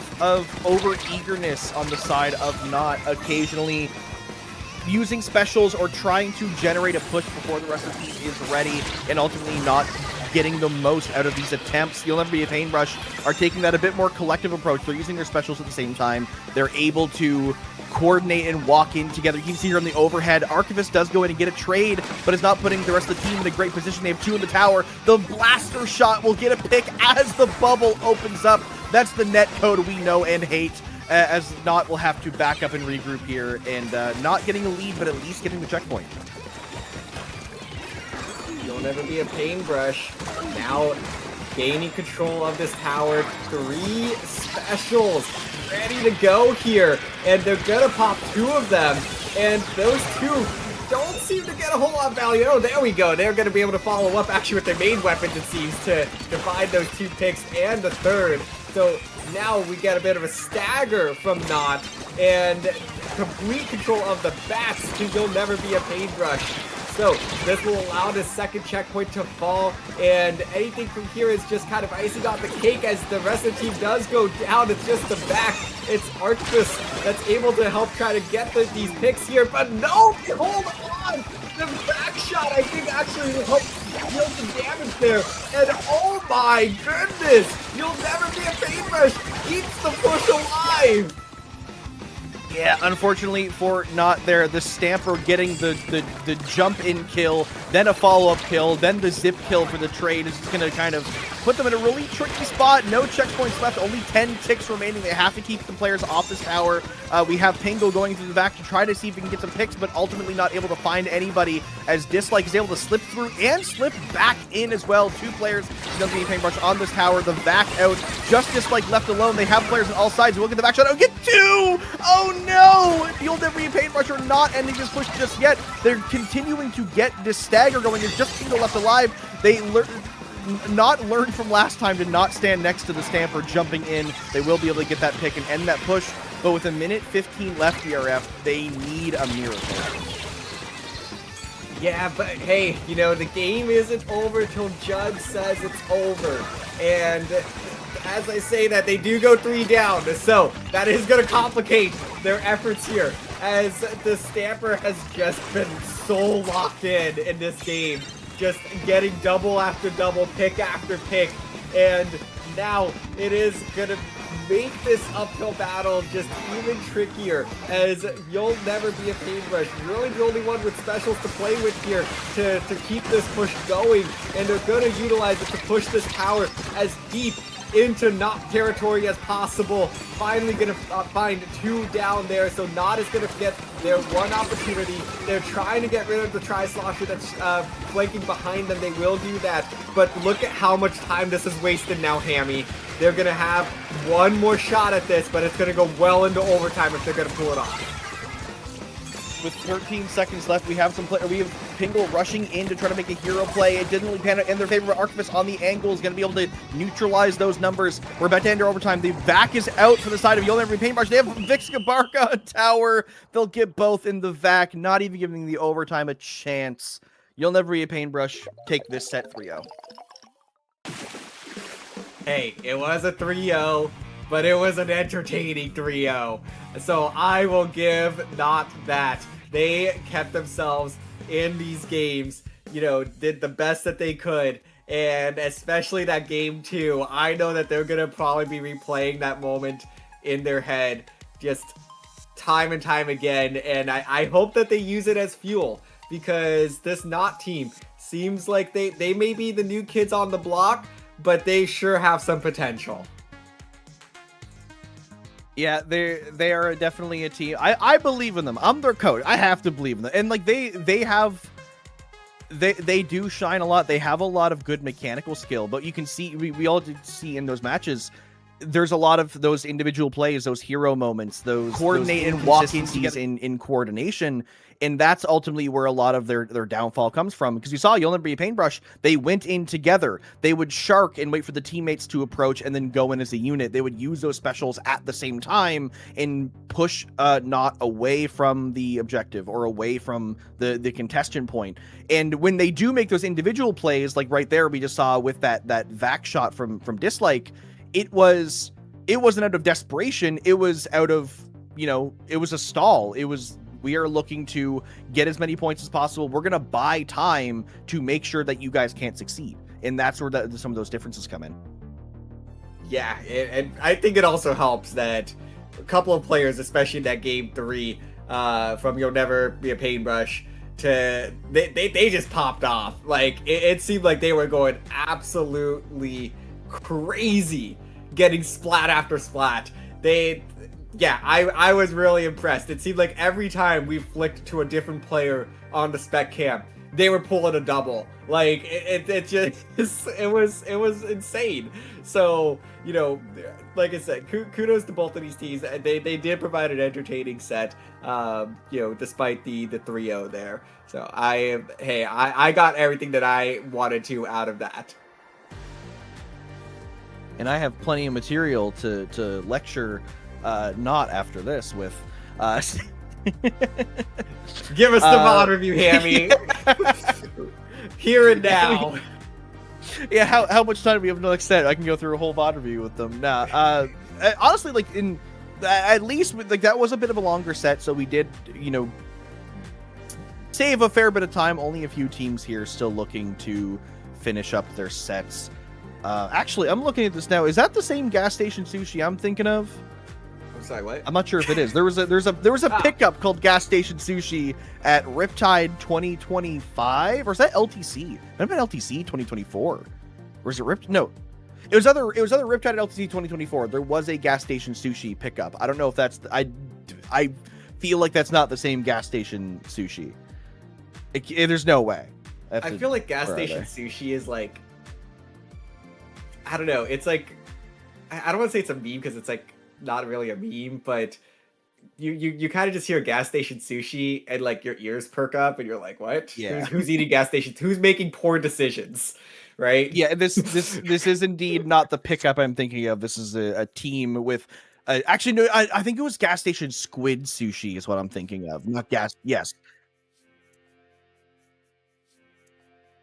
over-eagerness on the side of Not occasionally using specials or trying to generate a push before the rest of the team is ready, and ultimately not getting the most out of these attempts. You'll Never Be a Paintbrush are taking that a bit more collective approach. They're using their specials at the same time. They're able to coordinate and walk in together. You can see here on the overhead, Archivist does go in and get a trade, but it's not putting the rest of the team in a great position. They have 2 in the tower. The blaster shot will get a pick as the bubble opens up. That's the net code we know and hate, as Not will have to back up and regroup here, and not getting a lead, but at least getting the checkpoint. You'll Never Be a Paintbrush now gaining control of this tower. 3 specials ready to go here, and they're gonna pop 2 of them, and those 2 don't seem to get a whole lot of value. Oh, there we go. They're gonna be able to follow up actually with their main weapons, it seems, to divide those 2 picks and the third. So now we get a bit of a stagger from Not, and complete control of the bats to You'll Never Be a Paintbrush. So this will allow this second checkpoint to fall, and anything from here is just kind of icing on the cake as the rest of the team does go down. It's just the back. It's Arctis that's able to help try to get these picks here, but no, hold on! The back shot, I think, actually will help deal some damage there, and oh my goodness! You'll Never Be a Paintbrush keeps the push alive! Yeah, unfortunately for Not there, the Stamper getting the jump-in kill, then a follow-up kill, then the zip kill for the trade is just going to kind of put them in a really tricky spot. No checkpoints left, only 10 ticks remaining. They have to keep the players off this tower. We have Pingo going through the back to try to see if he can get some picks, but ultimately not able to find anybody, as Dislike is able to slip through and slip back in as well. 2 players, You'll Paintbrush on this tower, the vac out, just Dislike left alone. They have players on all sides. We'll get the back shot. Oh, get 2! Oh no! You'll Never Be a Paintbrush are not ending this push just yet. They're continuing to get this stagger going. There's just Pingo left alive. They not learned from last time to not stand next to the Stamper jumping in. They will be able to get that pick and end that push, but with 1:15 left, DRF, they need a miracle. Yeah, but hey, you know, the game isn't over till Judge says it's over, and as I say that, they do go 3 down, so that is going to complicate their efforts here, as the Stamper has just been so locked in this game, just getting double after double, pick after pick, and now it is going to make this uphill battle just even trickier, as You'll Never Be a Paintbrush, really the only one with specials to play with here to keep this push going, and they're going to utilize it to push this tower as deep into Not territory as possible. Finally gonna find 2 down there, so Not is gonna get their one opportunity. They're trying to get rid of the Tri-Slosher that's flanking behind them. They will do that, but look at how much time this is wasted now, Hammy. They're gonna have one more shot at this, but it's gonna go well into overtime if they're gonna pull it off. With 13 seconds left, we have Pingle rushing in to try to make a hero play. It didn't really pan out in their favor. Archivist on the angle is going to be able to neutralize those numbers. We're about to enter overtime. The vac is out for the side of You'll Never Be Paintbrush. They have Vixkabarka tower. They'll get both in the vac, not even giving the overtime a chance. You'll Never Be a Paintbrush. Take this set 3-0. Hey, it was a 3-0. But it was an entertaining 3-0. So I will give Not that. They kept themselves in these games, you know, did the best that they could. And especially that game 2, I know that they're going to probably be replaying that moment in their head just time and time again. And I hope that they use it as fuel, because this Not team seems like they may be the new kids on the block, but they sure have some potential. Yeah, they are definitely a team. I believe in them. I'm their coach. I have to believe in them. And like they do shine a lot. They have a lot of good mechanical skill, but you can see we all did see in those matches there's a lot of those individual plays, those hero moments, those coordinate and walk-ins in coordination, and that's ultimately where a lot of their downfall comes from. Because you saw You'll Never Be a Paintbrush, they went in together. They would shark and wait for the teammates to approach and then go in as a unit. They would use those specials at the same time and push not away from the objective or away from the contestant point. And when they do make those individual plays, like right there we just saw with that vac shot from Dislike, it wasn't out of desperation. It was out of, it was a stall. It was, we are looking to get as many points as possible. We're going to buy time to make sure that you guys can't succeed. And that's where some of those differences come in. Yeah, and I think it also helps that a couple of players, especially in that game 3 from You'll Never Be a Paintbrush, they just popped off. Like, it seemed like they were going absolutely crazy, getting splat after splat. I was really impressed. It seemed like every time we flicked to a different player on the spec cam, they were pulling a double. Like, it just it was insane. So, like I said, kudos to both of these teams. They did provide an entertaining set, despite the 3-0 there. So I got everything that I wanted to out of that. And I have plenty of material to lecture not after this with. Give us the VOD review, Hammy. Here and now. Yeah, how much time do we have to extend? I can go through a whole VOD review with them. Now, honestly, like at least like that was a bit of a longer set, so we did, save a fair bit of time. Only a few teams here still looking to finish up their sets. Actually, I'm looking at this now. Is that the same gas station sushi I'm thinking of? I'm sorry, what? I'm not sure if it is. There was a pickup called Gas Station Sushi at Riptide 2025, or is that LTC? Might have been LTC 2024, or is it Rip? No, it was other Riptide at LTC 2024. There was a Gas Station Sushi pickup. I don't know if that's I feel like that's not the same Gas Station Sushi. There's no way. I feel like Gas Station Sushi is like, I don't know. It's like, I don't want to say it's a meme because it's like not really a meme, but you kind of just hear gas station sushi and like your ears perk up and you're like, what? Yeah. Who's eating gas stations? Who's making poor decisions? Right? Yeah. This is indeed not the pickup I'm thinking of. This is a team with. Actually, no. I think it was Gas Station Squid Sushi is what I'm thinking of. Not gas. Yes.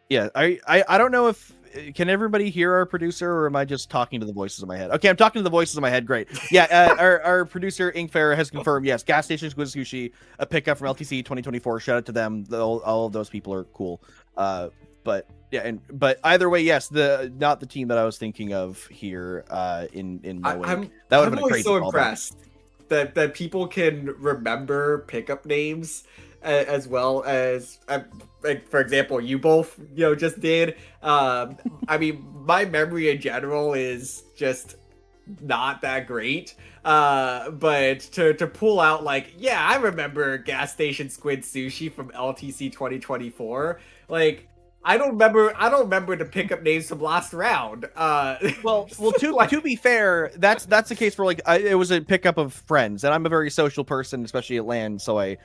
Yeah. I don't know if. Can everybody hear our producer, or am I just talking to the voices in my head? Okay, I'm talking to the voices in my head. Great. Yeah, our producer INKivaari has confirmed. Yes, Gas Station Squid Sushi, a pickup from LTC 2024. Shout out to them. All of those people are cool. But yeah, but either way, yes, not the team that I was thinking of here. In my wake. That would have been a crazy. I'm so impressed that people can remember pickup names as well as. Like, for example, you both, just did. I mean, my memory in general is just not that great. But to pull out, like, yeah, I remember Gas Station Squid Sushi from LTC 2024. Like, I don't remember the pickup names from last round. Well, to be fair, that's the case for, like, it was a pickup of friends, and I'm a very social person, especially at LAN, so I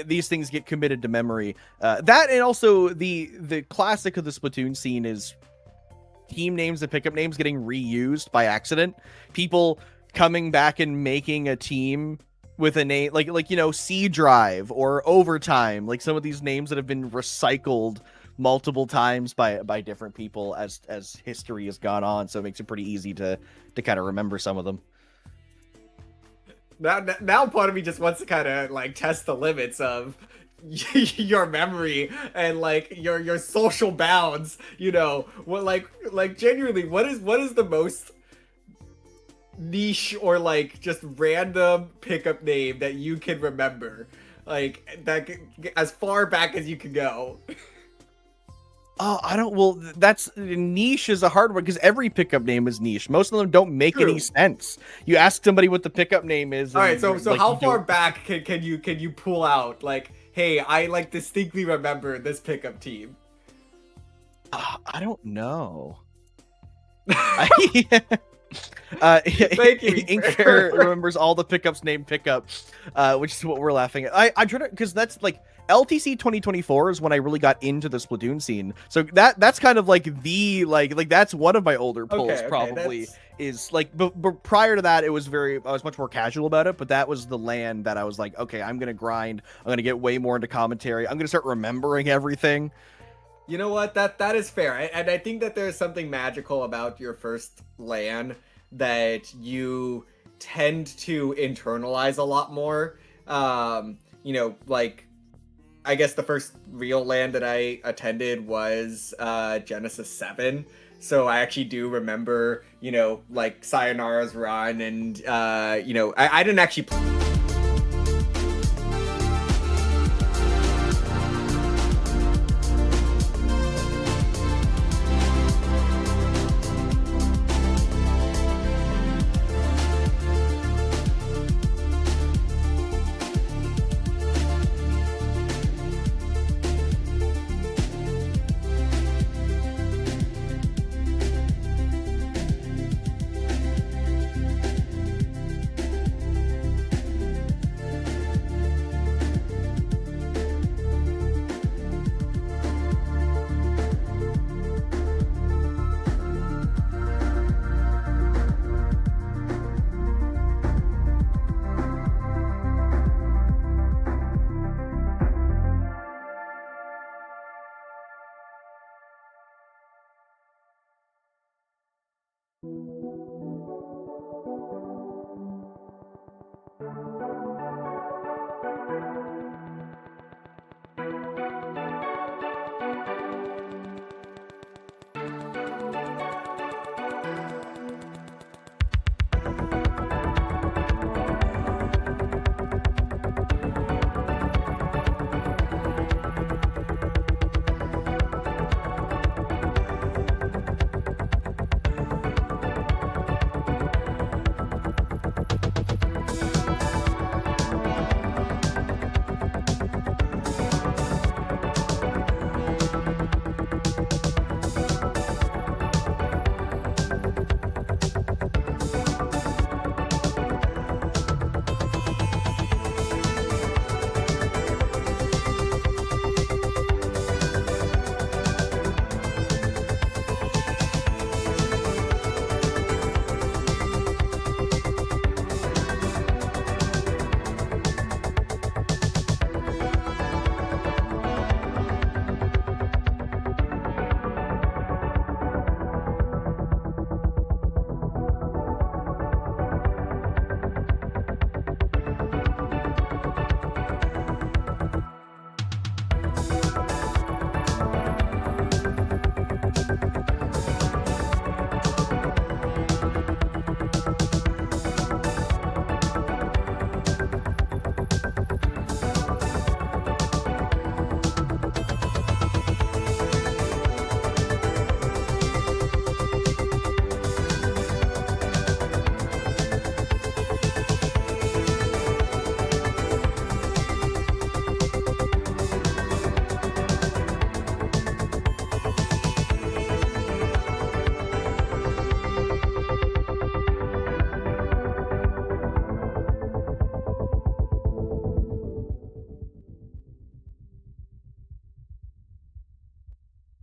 these things get committed to memory. That, and also the classic of the Splatoon scene is team names and pickup names getting reused by accident. People coming back and making a team with a name like C Drive or Overtime, like some of these names that have been recycled multiple times by different people as history has gone on. So it makes it pretty easy to kind of remember some of them. Now part of me just wants to kind of like test the limits of your memory and like your social bounds, what like genuinely what is the most niche or like just random pickup name that you can remember, like that as far back as you can go. Oh, I don't. Well, that's niche is a hard one because every pickup name is niche. Most of them don't make any sense. You ask somebody what the pickup name is. All right, so like, how far back can you pull out? Like, hey, I like distinctly remember this pickup team. I don't know. Thank you. Inkfair remembers all the pickups named pickup, which is what we're laughing at. I try to, because that's like LTC 2024 is when I really got into the Splatoon scene. So that's kind of like the like that's one of my older pulls probably is like. But prior to that, I was much more casual about it. But that was the land that I was like, okay, I'm gonna grind. I'm gonna get way more into commentary. I'm gonna start remembering everything. You know what? That is fair, and I think that there's something magical about your first LAN that you tend to internalize a lot more. You know, like I guess the first real LAN that I attended was Genesis 7. So I actually do remember, you know, like Sayonara's run, and you know, I didn't actually play.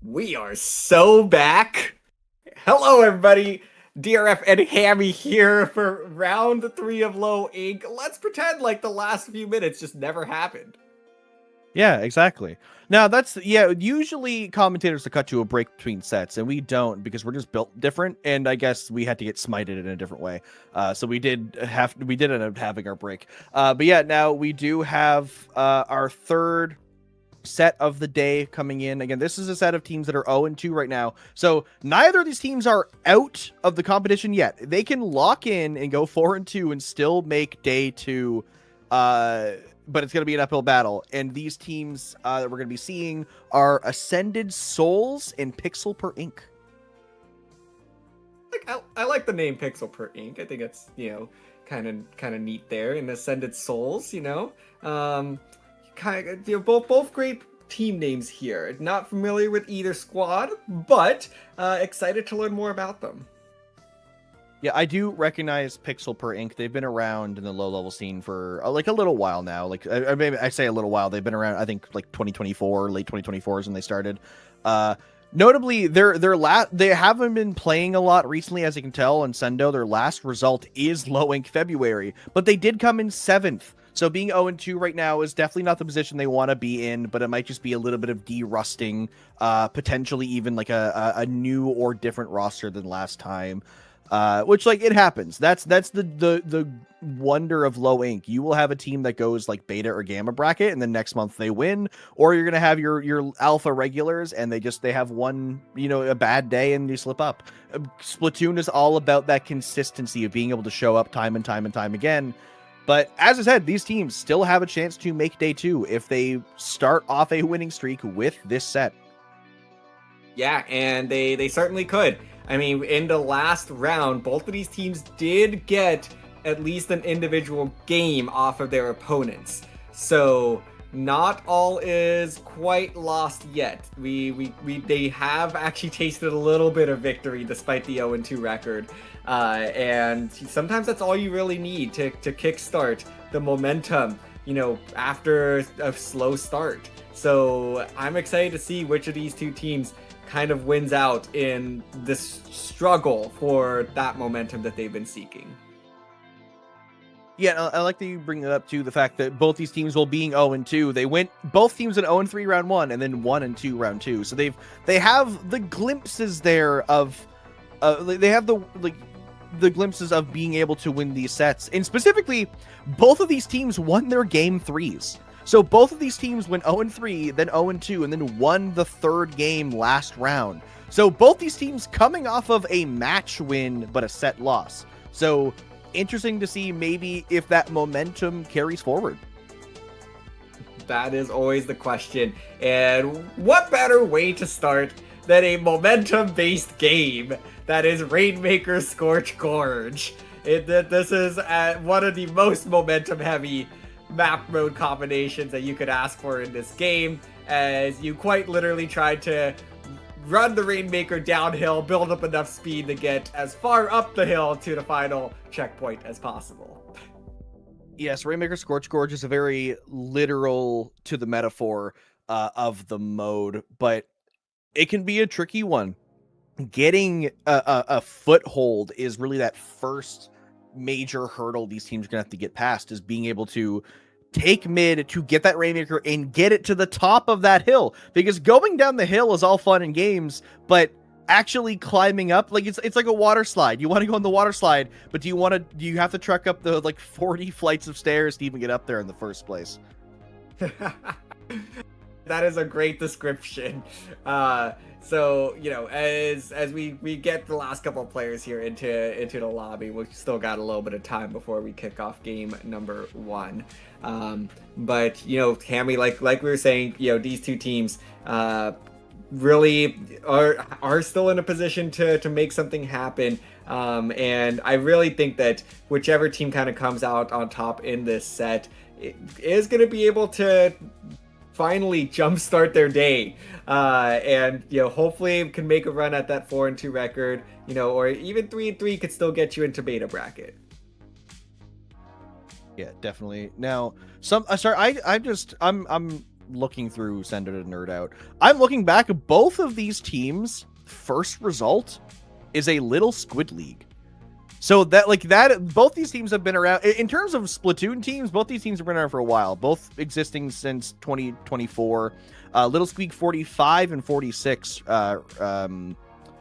We are so back. Hello, everybody. DRF and Hammy here for round 3 of Low Ink. Let's pretend like the last few minutes just never happened. Yeah, exactly. Now that's usually commentators to cut to a break between sets, and we don't because we're just built different. And I guess we had to get smited in a different way. So we did end up having our break. But yeah, now we do have our third set of the day coming in. Again, this is a set of teams that are 0-2 right now. So neither of these teams are out of the competition yet. They can lock in and go 4-2 and still make day 2 but it's going to be an uphill battle. And these teams that we're going to be seeing are Ascended Souls and Pixel Per Ink. I like the name Pixel Per Ink. I think it's, you know, kind of neat there. And Ascended Souls, you know, kind of, you know, both great team names here. Not familiar with either squad, but excited to learn more about them. Yeah, I do recognize Pixel Per Ink. They've been around in the low-level scene for like a little while now. Like maybe I say a little while. They've been around, I think, like 2024, late 2024 is when they started. Notably, they haven't been playing a lot recently, as you can tell. And Sendo, their last result is low ink February, but they did come in 7th. So being 0-2 right now is definitely not the position they want to be in, but it might just be a little bit of de-rusting, potentially even like a new or different roster than last time. Which, like, it happens. That's the wonder of low ink. You will have a team that goes like beta or gamma bracket, and then next month they win, or you're gonna have your alpha regulars, and they have one, you know, a bad day and you slip up. Splatoon is all about that consistency of being able to show up time and time and time again. But as I said, these teams still have a chance to make day 2 if they start off a winning streak with this set. Yeah, and they certainly could. I mean, in the last round, both of these teams did get at least an individual game off of their opponents. So not all is quite lost yet. They have actually tasted a little bit of victory despite the 0-2 record. And sometimes that's all you really need to kickstart the momentum, you know, after a slow start. So I'm excited to see which of these two teams kind of wins out in this struggle for that momentum that they've been seeking. Yeah, I like that you bring that up too. The fact that both these teams, while being 0-2, both teams went 0-3 round 1 and then 1-2 round 2. So they have the glimpses there of, they have the glimpses of being able to win these sets. And specifically, both of these teams won their game 3s. So both of these teams went 0-3, then 0-2, and then won the 3rd game last round. So both these teams coming off of a match win, but a set loss. So interesting to see maybe if that momentum carries forward. That is always the question. And what better way to start than a momentum-based game that is Rainmaker Scorch Gorge? This is one of the most momentum-heavy map mode combinations that you could ask for in this game, as you quite literally tried to run the Rainmaker downhill, build up enough speed to get as far up the hill to the final checkpoint as possible. Yes, Rainmaker Scorch Gorge is a very literal to the metaphor of the mode, but it can be a tricky one. Getting a foothold is really that first major hurdle these teams are gonna have to get past, is being able to take mid to get that Rainmaker and get it to the top of that hill. Because going down the hill is all fun and games, but actually climbing up, like it's like a water slide. You want to go on the water slide, but do you have to trek up the like 40 flights of stairs to even get up there in the first place? That is a great description. So, you know, as we get the last couple of players here into the lobby, we've still got a little bit of time before we kick off game number 1. But, you know, Hammy, like we were saying, you know, these two teams really are still in a position to make something happen. And I really think that whichever team kind of comes out on top in this set is going to be able to finally jumpstart their day, and, you know, hopefully can make a run at that 4-2 record, you know, or even 3-3 could still get you into beta bracket. Yeah, definitely. Now, I'm looking through Sender to Nerd Out. I'm looking back at both of these teams' first result is a Little Squid League. So both these teams have been around. In terms of Splatoon teams, both these teams have been around for a while, both existing since 2024. Little Squeak 45 and 46,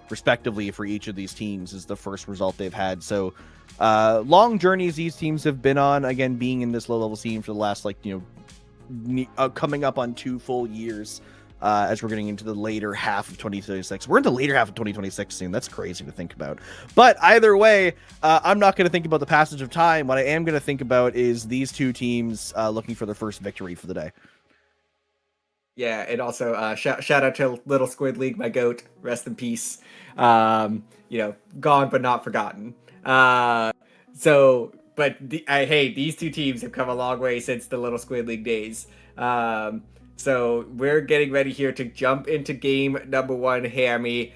respectively, for each of these teams is the first result they've had. So long journeys these teams have been on, again, being in this low-level scene for the last, like, you know, coming up on 2 full years. as we're getting into the later half of 2026. We're in the later half of 2026 soon. That's crazy to think about. But either way, I'm not going to think about the passage of time. What I am going to think about is these two teams looking for their first victory for the day. Yeah, and also shout out to Little Squid League, my goat. Rest in peace. You know, gone but not forgotten. Hey, these two teams have come a long way since the Little Squid League days. So we're getting ready here to jump into game number 1, Hammy.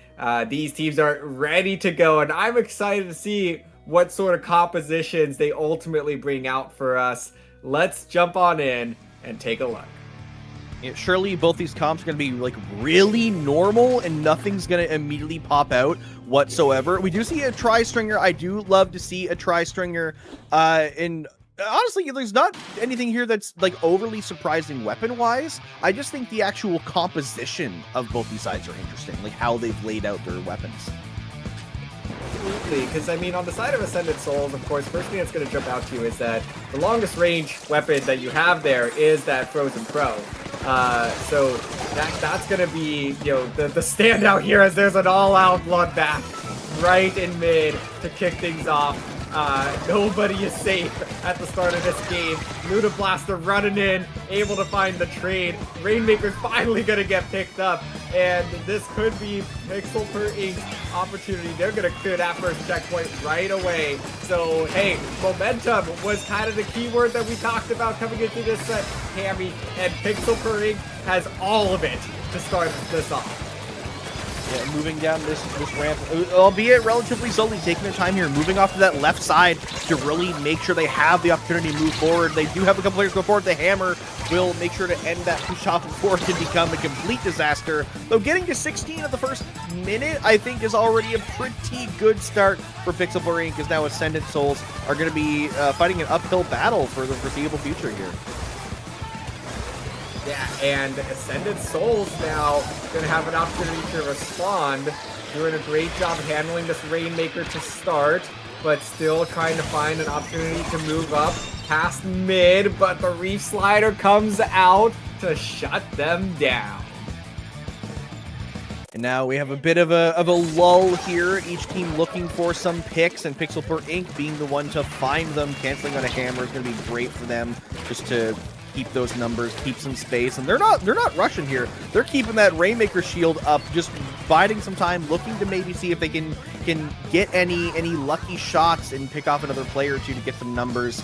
These teams are ready to go, and I'm excited to see what sort of compositions they ultimately bring out for us. Let's jump on in and take a look. Yeah, surely both these comps are going to be like really normal and nothing's going to immediately pop out whatsoever. We do see a tri-stringer. I do love to see a tri-stringer. And honestly, there's not anything here that's like overly surprising weapon-wise. I just think the actual composition of both these sides are interesting, like how they've laid out their weapons. Absolutely, because I mean, on the side of Ascended Souls, of course, first thing that's going to jump out to you is that the longest range weapon that you have there is that Frozen Pro. So that's going to be, you know, the standout here, as there's an all-out bloodbath right in mid to kick things off. Nobody is safe at the start of this game. Luda Blaster running in, able to find the trade. Rainmaker's finally gonna get picked up, and this could be Pixel Per Ink opportunity. They're gonna clear that first checkpoint right away. So hey, momentum was kind of the keyword that we talked about coming into this set, Hammy, and Pixel Per Ink has all of it to start this off. Yeah, moving down this ramp, albeit relatively slowly, taking their time here, moving off to that left side to really make sure they have the opportunity to move forward. They do have a couple players go forward. The hammer will make sure to end that push off before it can become a complete disaster. Though getting to 16 at the first minute, I think, is already a pretty good start for Pixel Per Ink, because now Ascendant Souls are going to be fighting an uphill battle for the foreseeable future here. Yeah, and Ascended Souls now going to have an opportunity to respond. Doing a great job handling this Rainmaker to start, but still trying to find an opportunity to move up past mid, but the Reef Slider comes out to shut them down. And now we have a bit of a lull here. Each team looking for some picks, and Pixel Per Ink being the one to find them. Canceling on a hammer is going to be great for them, just to keep those numbers, keep some space. And they're not rushing here. They're keeping that Rainmaker shield up, just biding some time, looking to maybe see if they can get any lucky shots and pick off another player or two to get some numbers.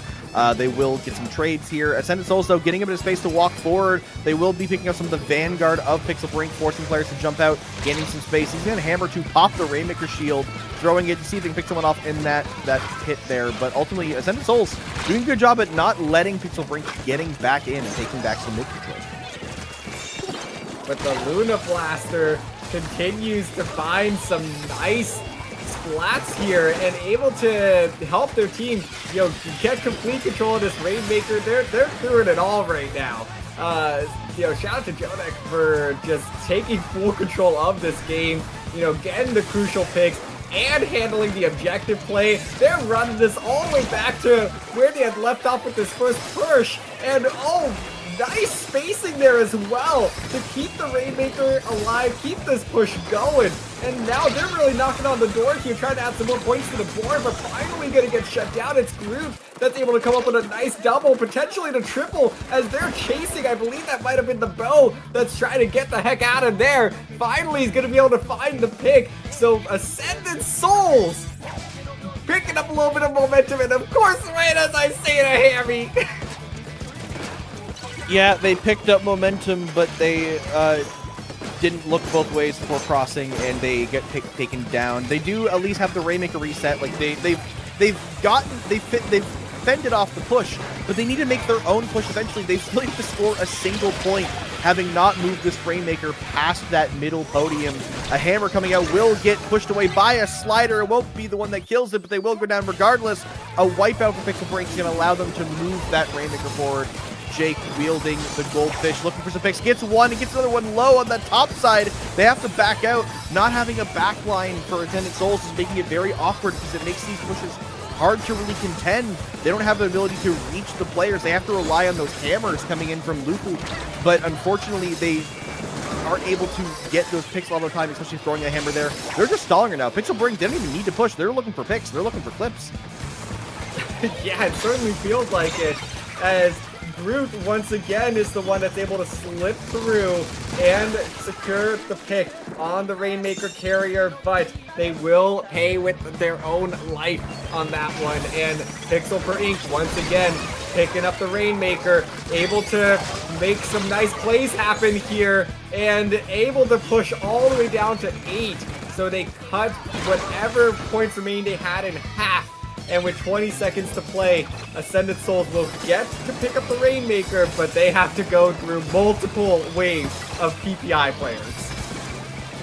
They will get some trades here. Ascendant Souls, though, getting a bit of space to walk forward. They will be picking up some of the vanguard of Pixel Per Ink, forcing players to jump out, gaining some space. He's going to hammer to pop the Rainmaker shield, throwing it to see if they can pick someone off in that hit there. But ultimately, Ascendant Souls doing a good job at not letting Pixel Per Ink getting back in and taking back some mid control. But the Luna Blaster continues to find some nice splats here and able to help their team, you know, get complete control of this Rainmaker. They're doing it all right now. You know, shout out to Jonek for just taking full control of this game, you know, getting the crucial picks and handling the objective play. They're running this all the way back to where they had left off with this first push, and oh, nice spacing there as well to keep the Rainmaker alive, keep this push going. And now they're really knocking on the door here, trying to add some more points to the board, but finally gonna get shut down. It's Groove that's able to come up with a nice double, potentially to triple, as they're chasing. I believe that might have been the Bow that's trying to get the heck out of there. Finally, he's gonna be able to find the pick. So Ascendant Souls picking up a little bit of momentum, and of course, right as I say it, a Hammy. Yeah, they picked up momentum, but they didn't look both ways before crossing, and they get taken down. They do at least have the Rainmaker reset. Like they've fended off the push, but they need to make their own push eventually. They still need to score a single point, having not moved this Rainmaker past that middle podium. A hammer coming out will get pushed away by a slider. It won't be the one that kills it, but they will go down regardless. A wipeout for Pixel Per Ink is going to allow them to move that Rainmaker forward. Jake wielding the goldfish, looking for some picks, gets one and gets another one low on the top side. They have to back out. Not having a backline for Ascendant Souls is making it very awkward, because it makes these pushes hard to really contend. They don't have the ability to reach the players. They have to rely on those hammers coming in from Lupu, but unfortunately they aren't able to get those picks a lot of the time, especially throwing a hammer there. They're just stalling her now. Pixel Brink didn't even need to push. They're looking for picks. They're looking for clips. Yeah, it certainly feels like it, as Groot once again is the one that's able to slip through and secure the pick on the Rainmaker carrier, but they will pay with their own life on that one. And Pixel Per Ink once again picking up the Rainmaker, able to make some nice plays happen here and able to push all the way down to 8. So they cut whatever points remaining they had in half. And with 20 seconds to play, Ascended Souls will get to pick up the Rainmaker, but they have to go through multiple waves of PPI players.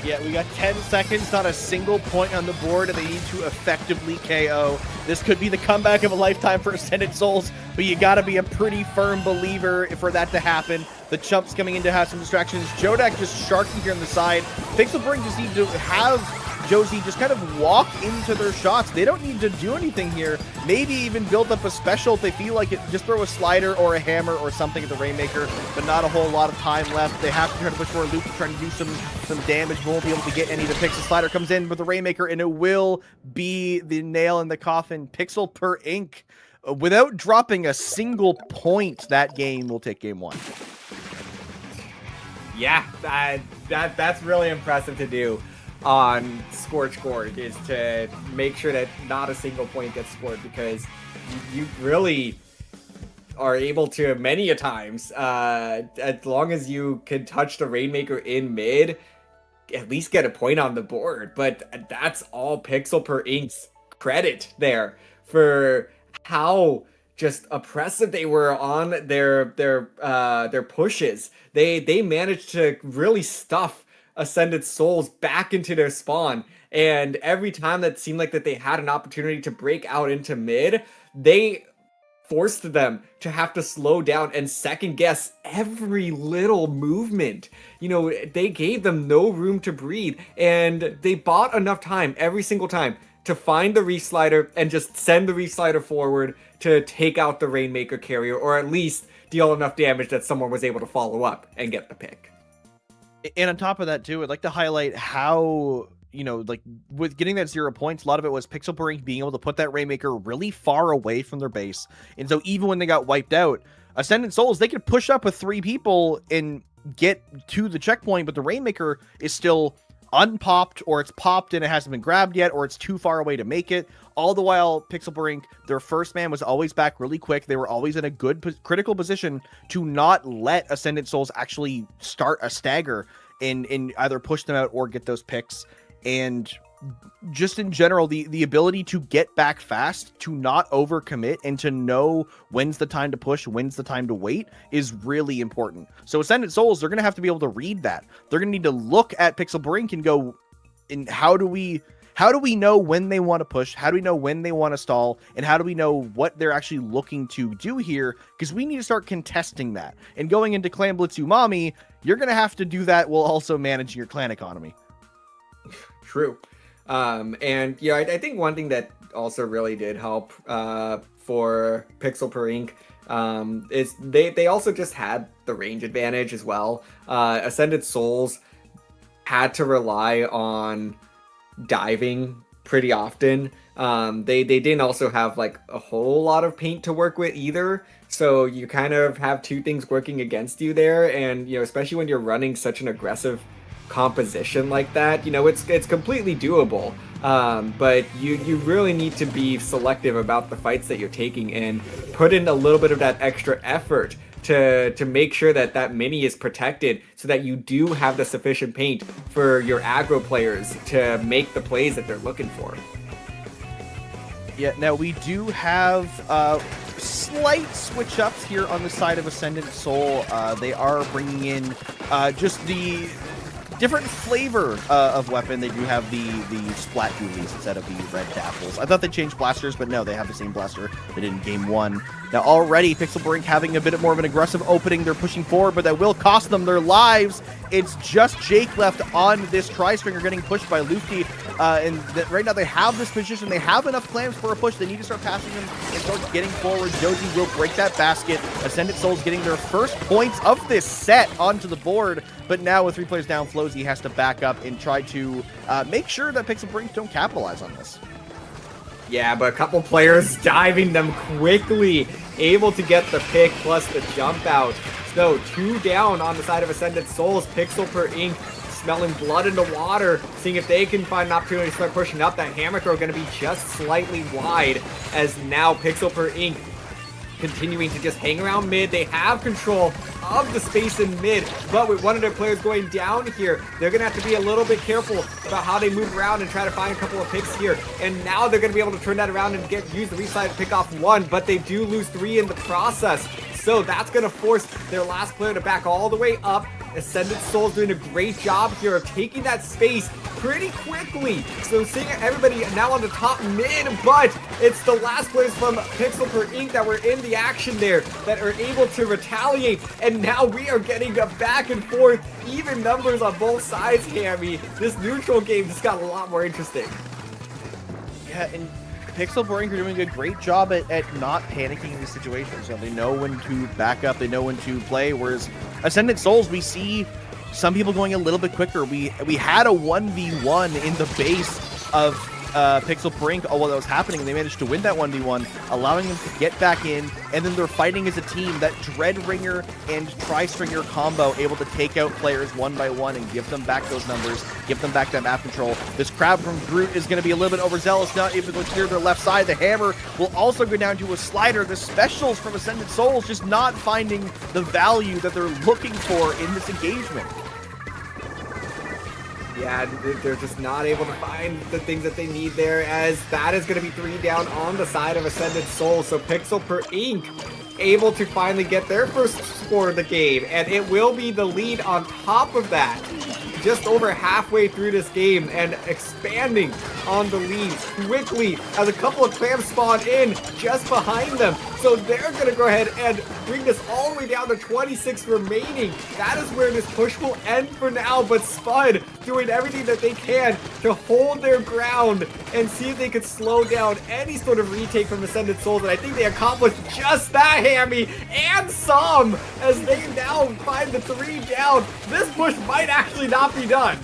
Yeah, we got 10 seconds, not a single point on the board, and they need to effectively KO. This could be the comeback of a lifetime for Ascended Souls, but you gotta be a pretty firm believer for that to happen. The Chump's coming in to have some distractions. Jodak just sharking here on the side. Pixel Brink just need to have Josie just kind of walk into their shots. They don't need to do anything here. Maybe even build up a special if they feel like it. Just throw a slider or a hammer or something at the Rainmaker, but not a whole lot of time left. They have to try to push for a loop, trying to do some damage. Won't be able to get any of the picks. The slider comes in with the Rainmaker, and it will be the nail in the coffin. Pixel Per Ink, without dropping a single point, that game will take game 1. Yeah, that's really impressive to do on Scorch Gorge, is to make sure that not a single point gets scored, because you really are able to many a times, as long as you can touch the Rainmaker in mid, at least get a point on the board. But that's all Pixel Per Ink's credit there for how just oppressive they were on their pushes. They managed to really stuff Ascended Souls back into their spawn, and every time that seemed like that they had an opportunity to break out into mid, they forced them to have to slow down and second guess every little movement. You know, they gave them no room to breathe, and they bought enough time every single time to find the Reef Slider and just send the Reef Slider forward to take out the Rainmaker carrier, or at least deal enough damage that someone was able to follow up and get the pick. And on top of that, too, I'd like to highlight how, you know, like with getting that 0 points, a lot of it was Pixel Per Ink being able to put that Rainmaker really far away from their base. And so even when they got wiped out, Ascendant Souls, they could push up with 3 people and get to the checkpoint, but the Rainmaker is still unpopped, or it's popped and it hasn't been grabbed yet, or it's too far away to make it. All the while, Pixel Per Ink, their first man was always back really quick. They were always in a good critical position to not let Ascendant Souls actually start a stagger and either push them out or get those picks. And just in general, the ability to get back fast, to not overcommit, and to know when's the time to push, when's the time to wait, is really important. So Ascendant Souls, they're going to have to be able to read that. They're going to need to look at Pixel Per Ink and go, and how do we know when they want to push? How do we know when they want to stall? And how do we know what they're actually looking to do here? Because we need to start contesting that. And going into Clan Blitz Umami, you're going to have to do that while also managing your clan economy. True. And yeah, I think one thing that also really did help for Pixel Per Ink is they also just had the range advantage as well. Ascended Souls had to rely on diving pretty often. They didn't also have like a whole lot of paint to work with either, so you kind of have two things working against you there. And you know, especially when you're running such an aggressive composition like that, you know, it's completely doable, but you really need to be selective about the fights that you're taking and put in a little bit of that extra effort to make sure that that mini is protected, so that you do have the sufficient paint for your aggro players to make the plays that they're looking for. Yeah, now we do have slight switch ups here on the side of Ascendant Soul. They are bringing in just the different flavor of weapon. They do have the splat dualies instead of the red daffles. I thought they changed blasters, but no, they have the same blaster they did in game 1. Now already Pixel Per Ink having a bit more of an aggressive opening. They're pushing forward, but that will cost them their lives. It's just Jake left on this tri-stringer getting pushed by Lufty. And right now they have this position. They have enough clams for a push. They need to start passing them and start getting forward. Joji will break that basket. Ascended Souls getting their first points of this set onto the board. But now with 3 players down, Flozy has to back up and try to make sure that Pixel Brink don't capitalize on this. Yeah, but a couple players diving them quickly, able to get the pick plus the jump out. So 2 down on the side of Ascended Souls. Pixel per Ink smelling blood in the water, seeing if they can find an opportunity to start pushing up. That hammer throw going to be just slightly wide, as now Pixel per Ink continuing to just hang around mid. They have control of the space in mid, but with one of their players going down here, they're going to have to be a little bit careful about how they move around and try to find a couple of picks here. And now they're going to be able to turn that around and use the reside to pick off 1, but they do lose 3 in the process. So that's going to force their last player to back all the way up. Ascended Souls doing a great job here of taking that space pretty quickly. So seeing everybody now on the top mid, but it's the last players from Pixel per Ink that were in the action there that are able to retaliate. And now we are getting a back and forth, even numbers on both sides, Hammy. This neutral game just got a lot more interesting. Yeah, and Pixel Brink are doing a great job at not panicking in these situations. So they know when to back up, they know when to play, whereas Ascended Souls, we see some people going a little bit quicker. We had a 1v1 in the base of Pixel Brink while that was happening, and they managed to win that 1v1, allowing them to get back in, and then they're fighting as a team. That Dreadringer and Tri-Stringer combo able to take out players one by one and give them back those numbers, give them back that map control. This crowd from Groot is going to be a little bit overzealous, not able to clear their left side. The hammer will also go down to a slider. The specials from Ascended Souls just not finding the value that they're looking for in this engagement. Yeah, they're just not able to find the things that they need there, as that is going to be 3 down on the side of Ascended Souls. So Pixel per Ink able to finally get their first score of the game, and it will be the lead on top of that. Just over halfway through this game and expanding on the lead quickly as a couple of clams spawn in just behind them. So they're going to go ahead and bring this all the way down to 26 remaining. That is where this push will end for now, but Spud doing everything that they can to hold their ground and see if they could slow down any sort of retake from Ascended Souls, and I think they accomplished just that, Hammy, and some, as they now find the 3 down. This push might actually not be done.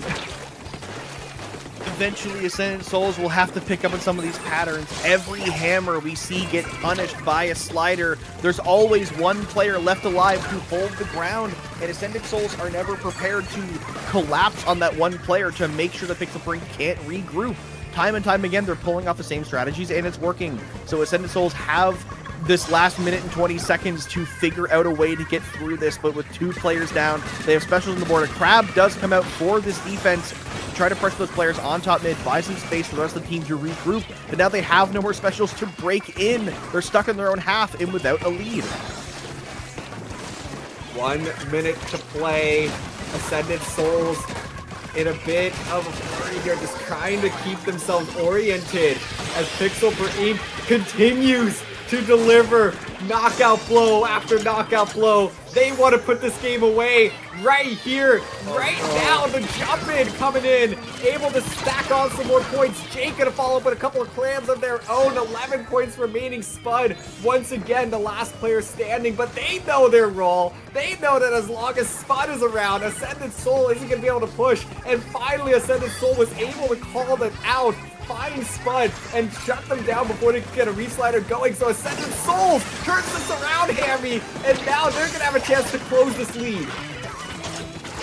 Eventually, Ascended Souls will have to pick up on some of these patterns. Every hammer we see get punished by a slider. There's always one player left alive to hold the ground, and Ascended Souls are never prepared to collapse on that one player to make sure that Pixel Brink can't regroup. Time and time again, they're pulling off the same strategies, and it's working. So Ascended Souls have this last minute and 20 seconds to figure out a way to get through this, but with 2 players down, they have specials on the board. A Crab does come out for this defense to try to pressure those players on top mid, buy some space for the rest of the team to regroup, but now they have no more specials to break in. They're stuck in their own half and without a lead. 1 minute to play. Ascended Souls in a bit of a flurry here, just trying to keep themselves oriented as Pixel per Ink continues to deliver knockout blow after knockout blow. They want to put this game away right here, right now. The jump in coming in, able to stack on some more points. Jake gonna follow up with a couple of clams of their own. 11 points remaining. Spud, once again, the last player standing, but they know their role. They know that as long as Spud is around, Ascended Soul isn't gonna be able to push. And finally, Ascended Soul was able to call them out, find Spud, and shut them down before they could get a reslider going. So Ascended Souls turns this around, Hammy, and now they're gonna have a chance to close this lead.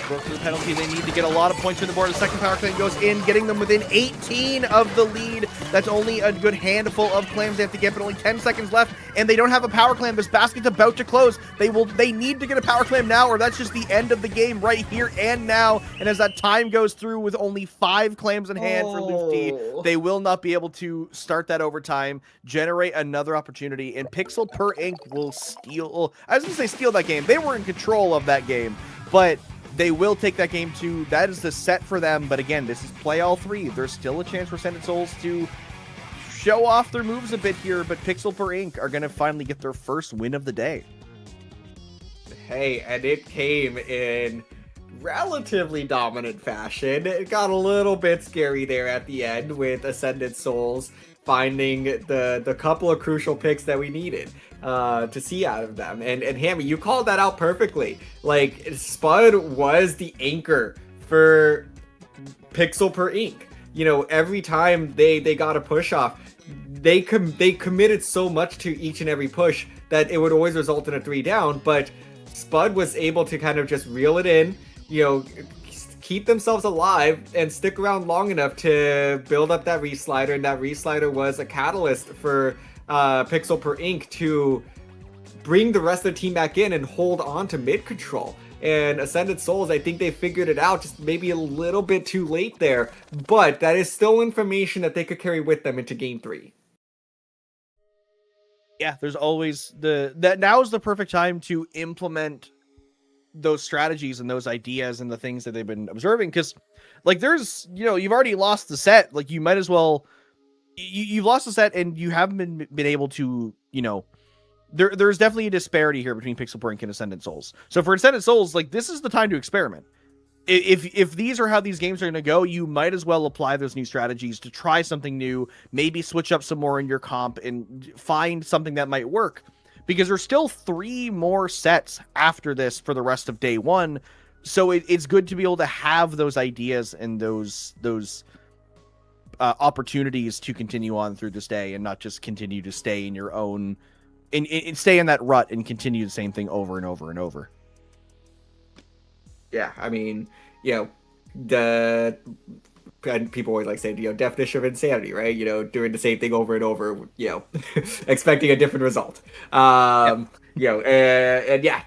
Go through the penalty. They need to get a lot of points on the board. The second power clam goes in, getting them within 18 of the lead. That's only a good handful of clams they have to get, but only 10 seconds left, and they don't have a power clam. This basket's about to close. They need to get a power clam now, or that's just the end of the game right here and now. And as that time goes through with only 5 clams in hand for Lufty, they will not be able to start that overtime, generate another opportunity, and Pixel per Ink will steal. I was going to say steal that game. They were in control of that game, but they will take that game too. That is the set for them. But again, this is play all 3. There's still a chance for Ascended Souls to show off their moves a bit here, but Pixel per Ink are going to finally get their first win of the day. Hey, and it came in relatively dominant fashion. It got a little bit scary there at the end with Ascended Souls finding the couple of crucial picks that we needed to see out of them. And Hammy, you called that out perfectly. Like, Spud was the anchor for pixel per ink. You know, every time they got a push off, they committed so much to each and every push that it would always result in a 3 down, but Spud was able to kind of just reel it in, you know, keep themselves alive and stick around long enough to build up that reslider, and that reslider was a catalyst for Pixel per Ink to bring the rest of the team back in and hold on to mid control. And Ascended Souls, I think they figured it out just maybe a little bit too late there, but that is still information that they could carry with them into game 3. Yeah, there's always that now is the perfect time to implement those strategies and those ideas and the things that they've been observing, because like there's, you know, you've already lost the set, like you might as well, you've lost the set and you haven't been able to, you know, there's definitely a disparity here between Pixel per Ink and Ascended Souls. So for Ascended Souls, like this is the time to experiment. If these are how these games are going to go, you might as well apply those new strategies to try something new, maybe switch up some more in your comp and find something that might work, because there's still 3 more sets after this for the rest of day 1. So it's good to be able to have those ideas and those opportunities to continue on through this day and not just continue to stay in your own and stay in that rut and continue the same thing over and over and over. Yeah, I mean, you know, and people always like saying, you know, definition of insanity, right? You know, doing the same thing over and over, you know, expecting a different result. You know, and yeah,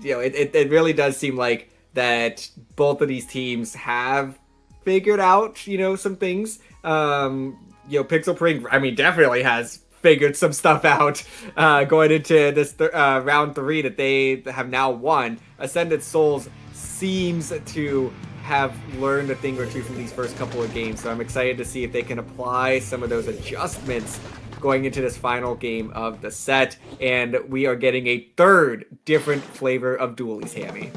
you know, it really does seem like that both of these teams have figured out, you know, some things. You know, Pixel per Ink, I mean, definitely has figured some stuff out going into this round 3 that they have now won. Ascended Souls seems to have learned a thing or two from these first couple of games, so I'm excited to see if they can apply some of those adjustments going into this final game of the set. And we are getting a 3rd different flavor of dualies, Hammy.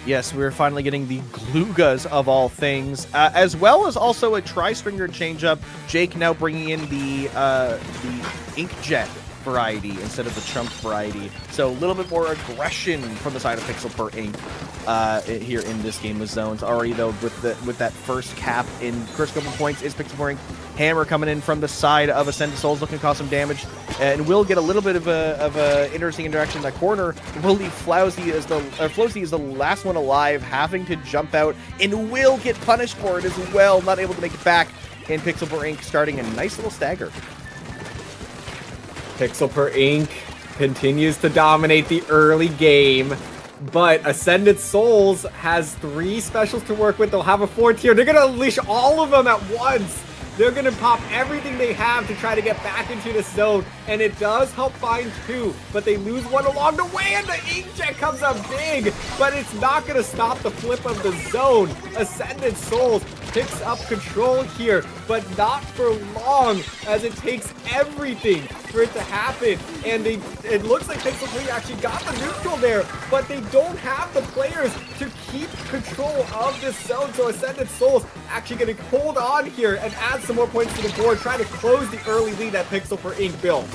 Yes, we're finally getting the Glugas of all things, as well as also a tri-stringer changeup. Jake now bringing in the Inkjet variety instead of the Chump variety. So a little bit more aggression from the side of Pixel per Ink here in this game with zones. Already though, with that first cap in critical points is Pixel per Ink. Hammer coming in from the side of Ascended Souls, looking to cause some damage, and will get a little bit of a interesting interaction in that corner. Will leave Flowsy as the last one alive, having to jump out, and will get punished for it as well, not able to make it back. And Pixel per Ink starting a nice little stagger. Pixel per Ink continues to dominate the early game, but Ascended Souls has 3 specials to work with. They'll have a 4th here. They're going to unleash all of them at once. They're going to pop everything they have to try to get back into the zone, and it does help find 2, but they lose 1 along the way, and the Inkjet comes up big, but it's not going to stop the flip of the zone. Ascended Souls picks up control here, but not for long, as it takes everything for it to happen. And it looks like Pixel 3 actually got the neutral there, but they don't have the players to keep control of this zone. So Ascended Souls actually going to hold on here and add some more points to the board, trying to close the early lead that Pixel per Ink built.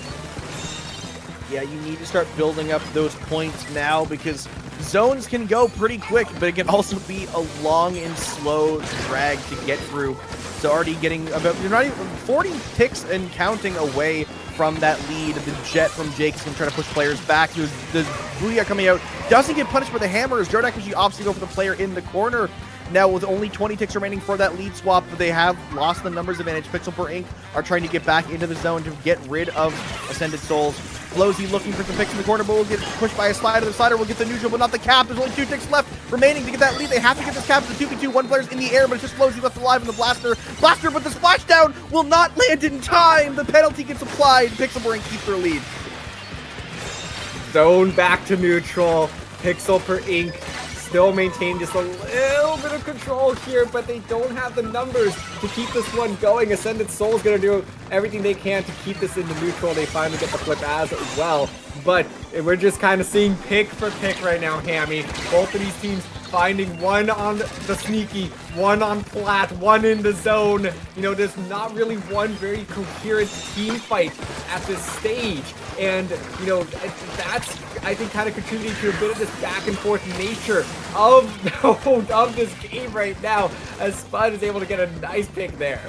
Yeah, you need to start building up those points now, because zones can go pretty quick, but it can also be a long and slow drag to get through. So already getting about, you're not even 40 ticks and counting away from that lead. The jet from Jake's going to try to push players back. The Booyah coming out doesn't get punished by the hammer, as Jordak actually opts to go for the player in the corner. Now with only 20 ticks remaining for that lead swap, they have lost the numbers advantage. Pixel per Ink are trying to get back into the zone to get rid of Ascended Souls. Flowsy looking for some picks in the corner, but will get pushed by a slider. The slider will get the neutral, but not the cap. There's only 2 ticks left remaining to get that lead. They have to get this cap. It's a 2v2. 1 player's in the air, but it's just Flowsy left alive in the blaster. Blaster, but the splashdown will not land in time. The penalty gets applied. Pixel per Ink keeps their lead. Zone back to neutral. Pixel per Ink still maintain just a little bit of control here, but they don't have the numbers to keep this one going. Ascended Soul is going to do everything they can to keep this into neutral. They finally get the flip as well. But we're just kind of seeing pick for pick right now, Hammy. Both of these teams finding one on the sneaky, one on plat, one in the zone. You know, there's not really one very coherent team fight at this stage. And, you know, that's, I think, kind of contributing to a bit of this back and forth nature of this game right now, as Spud is able to get a nice pick there.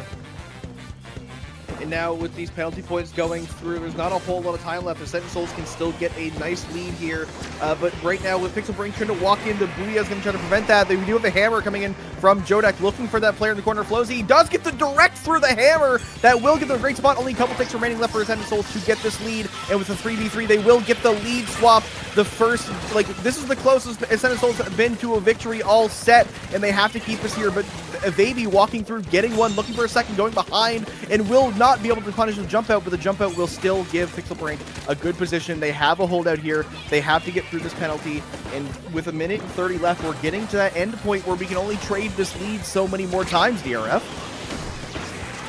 And now with these penalty points going through, there's not a whole lot of time left. Ascendant Souls can still get a nice lead here. But right now with Pixel Brink trying to walk into, Booya's going to try to prevent that. They do have the hammer coming in from Jodak, looking for that player in the corner. Flozy, he does get the direct through the hammer. That will get the great spot. Only a couple ticks remaining left for Ascendant Souls to get this lead. And with the 3v3, they will get the lead swap. The first, like, this is the closest Ascendant Souls have been to a victory all set. And they have to keep this here. But Avaby walking through, getting one, looking for a second, going behind, and will not be able to punish the jump out, but the jump out will still give Pixel Brink a good position. They have a holdout here. They have to get through this penalty, and with 1 minute and 30 left, we're getting to that end point where we can only trade this lead so many more times, DRF.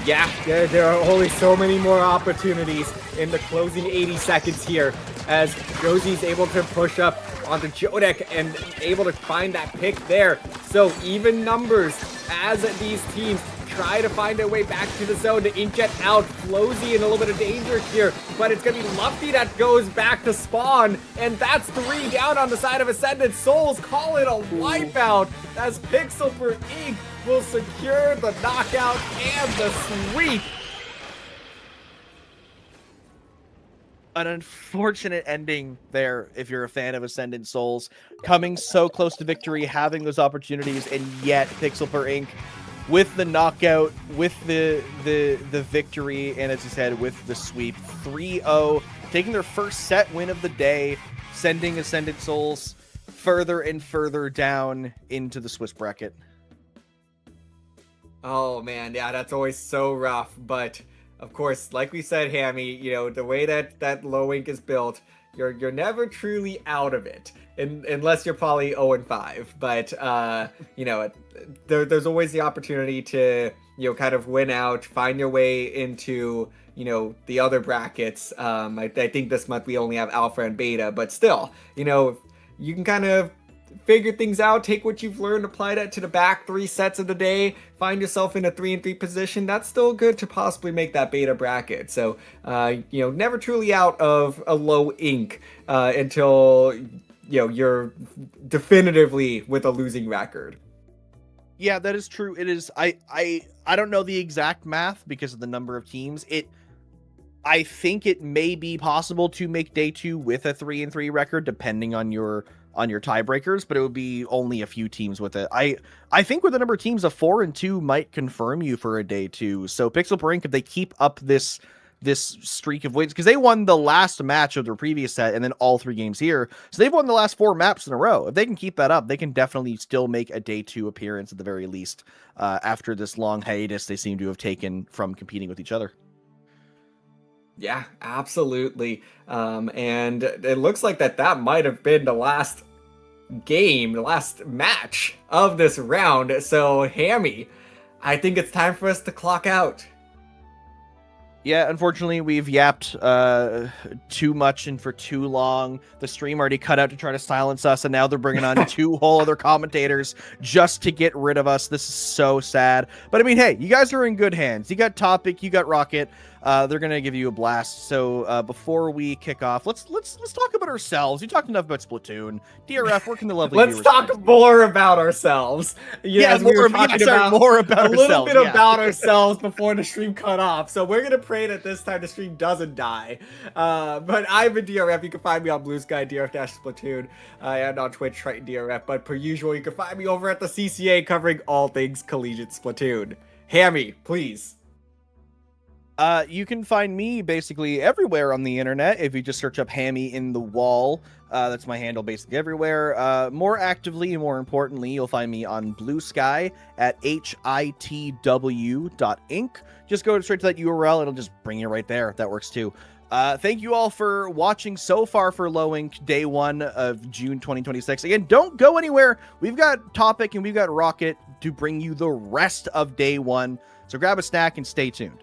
Yeah, there are only so many more opportunities in the closing 80 seconds here, as Josie's able to push up onto Jodek and able to find that pick there. So even numbers as these teams try to find their way back to the zone. The Inkjet out, Flozy in a little bit of danger here, but it's going to be Luffy that goes back to spawn, and that's 3 down on the side of Ascended Souls. Call it a wipeout as Pixel for Ink will secure the knockout and the sweep. An unfortunate ending there if you're a fan of Ascendant Souls. Coming so close to victory, having those opportunities, and yet Pixel for Ink with the knockout, with the victory, and as you said, with the sweep. 3-0, taking their first set win of the day, sending Ascendant Souls further and further down into the Swiss bracket. Oh man, yeah, that's always so rough, but of course, like we said, Hammy, you know, the way that low ink is built, you're never truly out of it, unless you're probably 0-5. But you know, there's always the opportunity to, you know, kind of win out, find your way into, you know, the other brackets. I think this month we only have alpha and beta, but still, you know, you can kind of figure things out, take what you've learned, apply that to the back 3 sets of the day, find yourself in a 3-3 position. That's still good to possibly make that beta bracket. So, you know, never truly out of a low ink until, you know, you're definitively with a losing record. Yeah, that is true. It is. I don't know the exact math because of the number of teams. I think it may be possible to make day 2 with a 3-3 record, depending on your tiebreakers, but it would be only a few teams with it. I think with the number of teams, a 4-2 might confirm you for a day 2. So Pixel Brink, if they keep up this streak of wins, because they won the last match of their previous set and then all 3 games here, so they've won the last 4 maps in a row. If they can keep that up, they can definitely still make a day 2 appearance at the very least, after this long hiatus they seem to have taken from competing with each other. Yeah, absolutely. And it looks like that might have been the last game, the last match of this round. So, Hammy, I think it's time for us to clock out. Yeah, unfortunately, we've yapped too much and for too long. The stream already cut out to try to silence us, and now they're bringing on 2 whole other commentators just to get rid of us. This is so sad. But, I mean, hey, you guys are in good hands. You got Topic, you got Rocket. They're gonna give you a blast. So before we kick off, let's talk about ourselves. You talked enough about Splatoon. DRF, where can the lovely let's talk more about ourselves. Yeah, more about a little bit yeah. about ourselves before the stream cut off. So we're gonna pray that this time the stream doesn't die. But I'm a DRF. You can find me on Blue Sky DRF-Splatoon and on Twitch Triton DRF. But per usual, you can find me over at the CCA covering all things collegiate Splatoon. Hammy, please. You can find me basically everywhere on the internet if you just search up Hammy in the Wall. That's my handle basically everywhere. More actively and more importantly, you'll find me on Blue Sky at hitw.inc. Just go straight to that URL. It'll just bring you right there. That works too. Thank you all for watching so far for Low Ink Day 1 of June 2026. Again, don't go anywhere. We've got Topic and we've got Rocket to bring you the rest of day one. So grab a snack and stay tuned.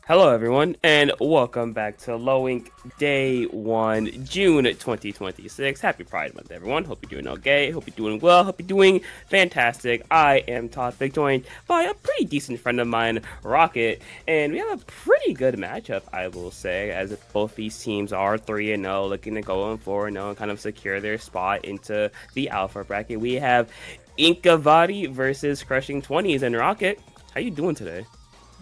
Hello, everyone, and welcome back to Low Ink Day 1, June 2026. Happy Pride Month, everyone. Hope you're doing okay. Hope you're doing well. Hope you're doing fantastic. I am Topic, joined by a pretty decent friend of mine, Rocket, and we have a pretty good matchup, I will say, as both these teams are 3-0, looking to go on 4-0 and kind of secure their spot into the Alpha bracket. We have INKivaari versus Crushing 20s, and Rocket, how you doing today?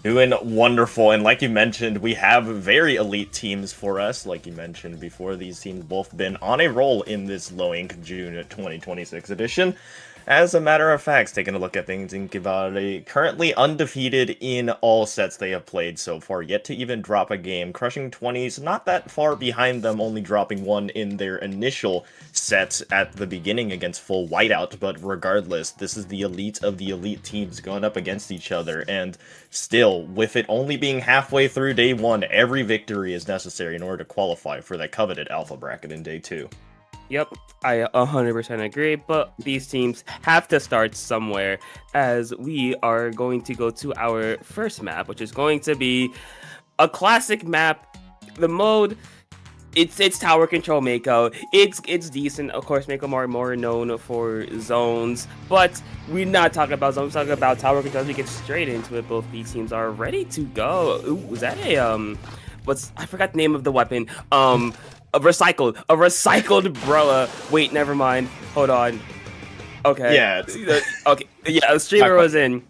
Doing wonderful, and like you mentioned, we have very elite teams for us. Like you mentioned before, these teams both been on a roll in this Low Ink June 2026 edition. As a matter of fact, taking a look at things, INKivaari currently undefeated in all sets they have played so far, yet to even drop a game. Crushing 20s not that far behind them, only dropping one in their initial set at the beginning against full whiteout, but regardless, this is the elite of the elite teams going up against each other, and still, with it only being halfway through day 1, every victory is necessary in order to qualify for that coveted alpha bracket in day 2. Yep, I 100% agree, but these teams have to start somewhere, as we are going to go to our first map, which is going to be a classic map. The mode, it's tower control Mako. It's decent. Of course, Mako more known for zones, but we're not talking about zones. We're talking about tower control. As we get straight into it, both these teams are ready to go. Ooh, was that a I forgot the name of the weapon. A recycled umbrella. Wait, never mind. Hold on. Okay. Yeah. Okay. Yeah, a streamer was in.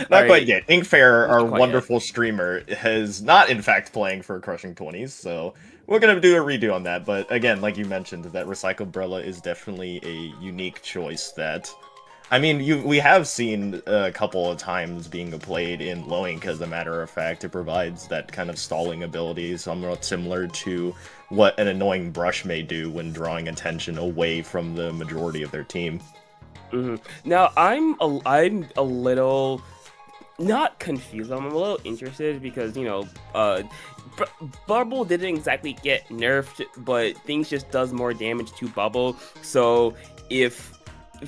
Not quite yet. INKfair, our quite wonderful streamer, is not in fact playing for Crushing 20s, so we're gonna do a redo on that. But again, like you mentioned, that Recycle Umbrella is definitely a unique choice that, I mean, we have seen a couple of times being played in Low Ink, as a matter of fact. It provides that kind of stalling ability, somewhat similar to what an annoying brush may do when drawing attention away from the majority of their team. Now, I'm a little not confused. I'm a little interested because, you know, Bubble didn't exactly get nerfed, but things just does more damage to Bubble. So if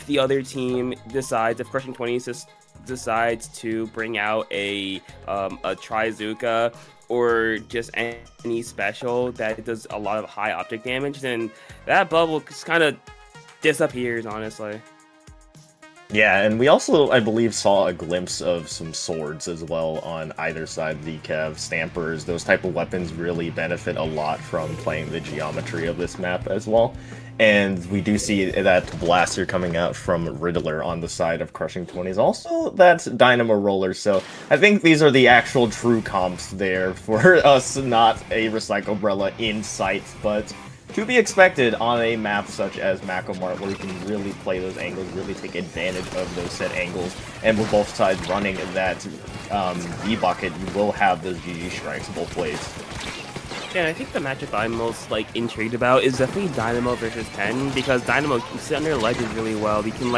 the other team decides, if Crushing 20s decides to bring out a Trizuka or just any special that does a lot of high object damage, then that Bubble just kind of disappears, honestly. Yeah, and we also, I believe, saw a glimpse of some swords as well on either side. The Kev, Stampers, those type of weapons really benefit a lot from playing the geometry of this map as well. And we do see that blaster coming out from Riddler on the side of Crushing 20s. Also, that's Dynamo Roller, so I think these are the actual true comps there for us, not a Recycle Umbrella in sight, but to be expected on a map such as Macomart, where you can really play those angles, really take advantage of those set angles, and with both sides running that B-bucket, you will have those GG strikes both ways. Yeah, I think the matchup I'm most intrigued about is definitely Dynamo versus Pen, because Dynamo can sit under ledges really well. You can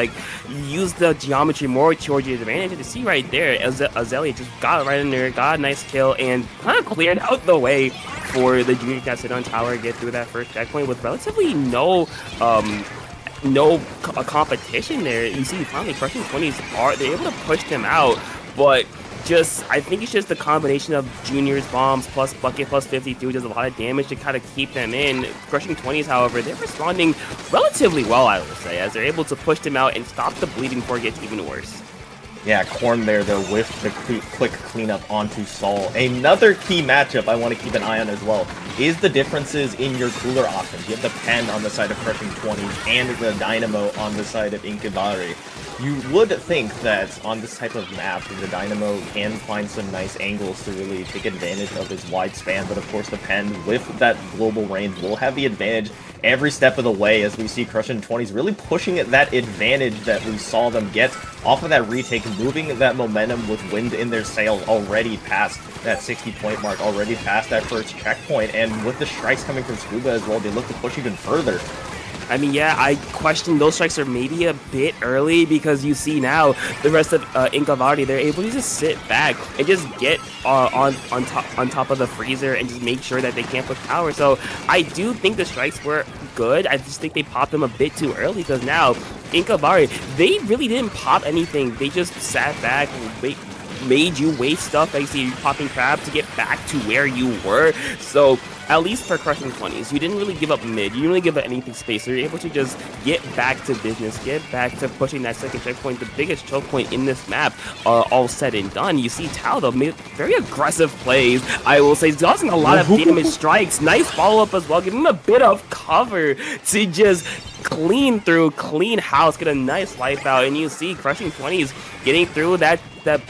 use the geometry more towards your advantage. And to see right there, Azalea just got right in there, got a nice kill, and kind of cleared out the way for the Junior to sit on tower and get through that first checkpoint with relatively no competition there. You see, finally, Crushing 20s they're able to push them out, but I think it's just the combination of Junior's bombs plus Bucket plus 52 does a lot of damage to kind of keep them in. Crushing 20s, however, they're responding relatively well, I will say, as they're able to push them out and stop the bleeding before it gets even worse. Yeah, Corn there, though, with the quick cleanup onto Sol. Another key matchup I want to keep an eye on as well is the differences in your cooler options. You have the Pen on the side of Crushing 20s and the Dynamo on the side of INKivaari. You would think that on this type of map, the Dynamo can find some nice angles to really take advantage of its wide span, but of course the Pen, with that global range, will have the advantage every step of the way, as we see Crushing 20s really pushing that advantage that we saw them get off of that retake, moving that momentum with wind in their sails already past that 60-point mark, already past that first checkpoint, and with the strikes coming from Scuba as well, they look to push even further. I mean, yeah, I question those strikes are maybe a bit early, because you see now the rest of INKivaari, they're able to just sit back and just get on top of the freezer and just make sure that they can't push power. So I do think the strikes were good. I just think they popped them a bit too early, because now INKivaari, they really didn't pop anything. They just sat back, made you waste stuff, like you popping crab, to get back to where you were. So at least for Crushing 20s, you didn't really give up mid, you didn't really give up anything space, so you're able to just get back to business, get back to pushing that second checkpoint, the biggest choke point in this map, all said and done. You see Tao, though, made very aggressive plays, I will say, causing a lot of damage strikes, nice follow-up as well, giving him a bit of cover to just clean through, clean house, get a nice life out, and you see Crushing 20s getting through that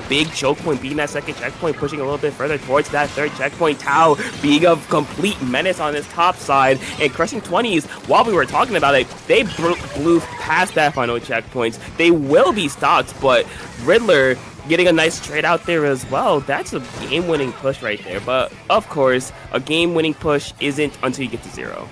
big choke point, beating that second checkpoint, pushing a little bit further towards that third checkpoint. Tao being a complete menace on his top side, and Crushing 20s, while we were talking about it, they blew past that final checkpoint. They will be stopped, but Riddler getting a nice trade out there as well. That's a game-winning push right there, but of course, a game-winning push isn't until you get to 0.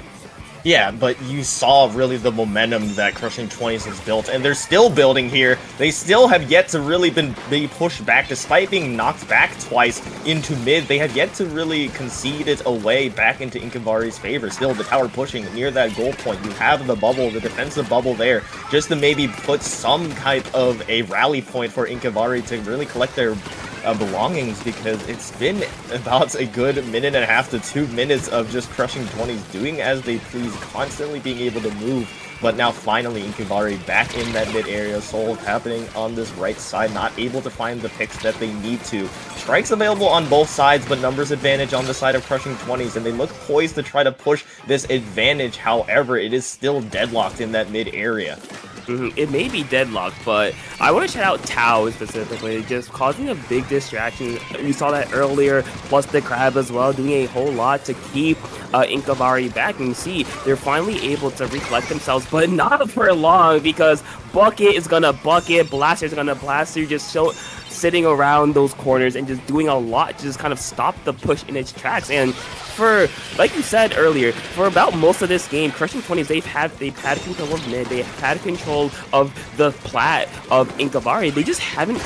Yeah, but you saw really the momentum that Crushing 20s has built, and they're still building here. They still have yet to really be pushed back, despite being knocked back twice into mid. They have yet to really concede it away back into INKivaari's favor. Still, the tower pushing near that goal point. You have the bubble, the defensive bubble there, just to maybe put some type of a rally point for INKivaari to really collect their belongings, because it's been about a good minute and a half to 2 minutes of just Crushing 20s doing as they please, constantly being able to move. But now finally INKivaari back in that mid area, Soul happening on this right side, not able to find the picks that they need to. Strikes available on both sides, but numbers advantage on the side of Crushing 20s, and they look poised to try to push this advantage. However, it is still deadlocked in that mid area. It may be deadlocked, but I want to shout out Tao specifically, just causing a big distraction. We saw that earlier, plus the crab as well, doing a whole lot to keep INKivaari back. And you see, they're finally able to recollect themselves, but not for long, because Bucket is gonna bucket, Blaster is gonna blaster, just sitting around those corners and just doing a lot to just kind of stop the push in its tracks. And for, like you said earlier, for about most of this game, Crushing 20s, they've had control of mid, they've had control of the plat of INKivaari. They just haven't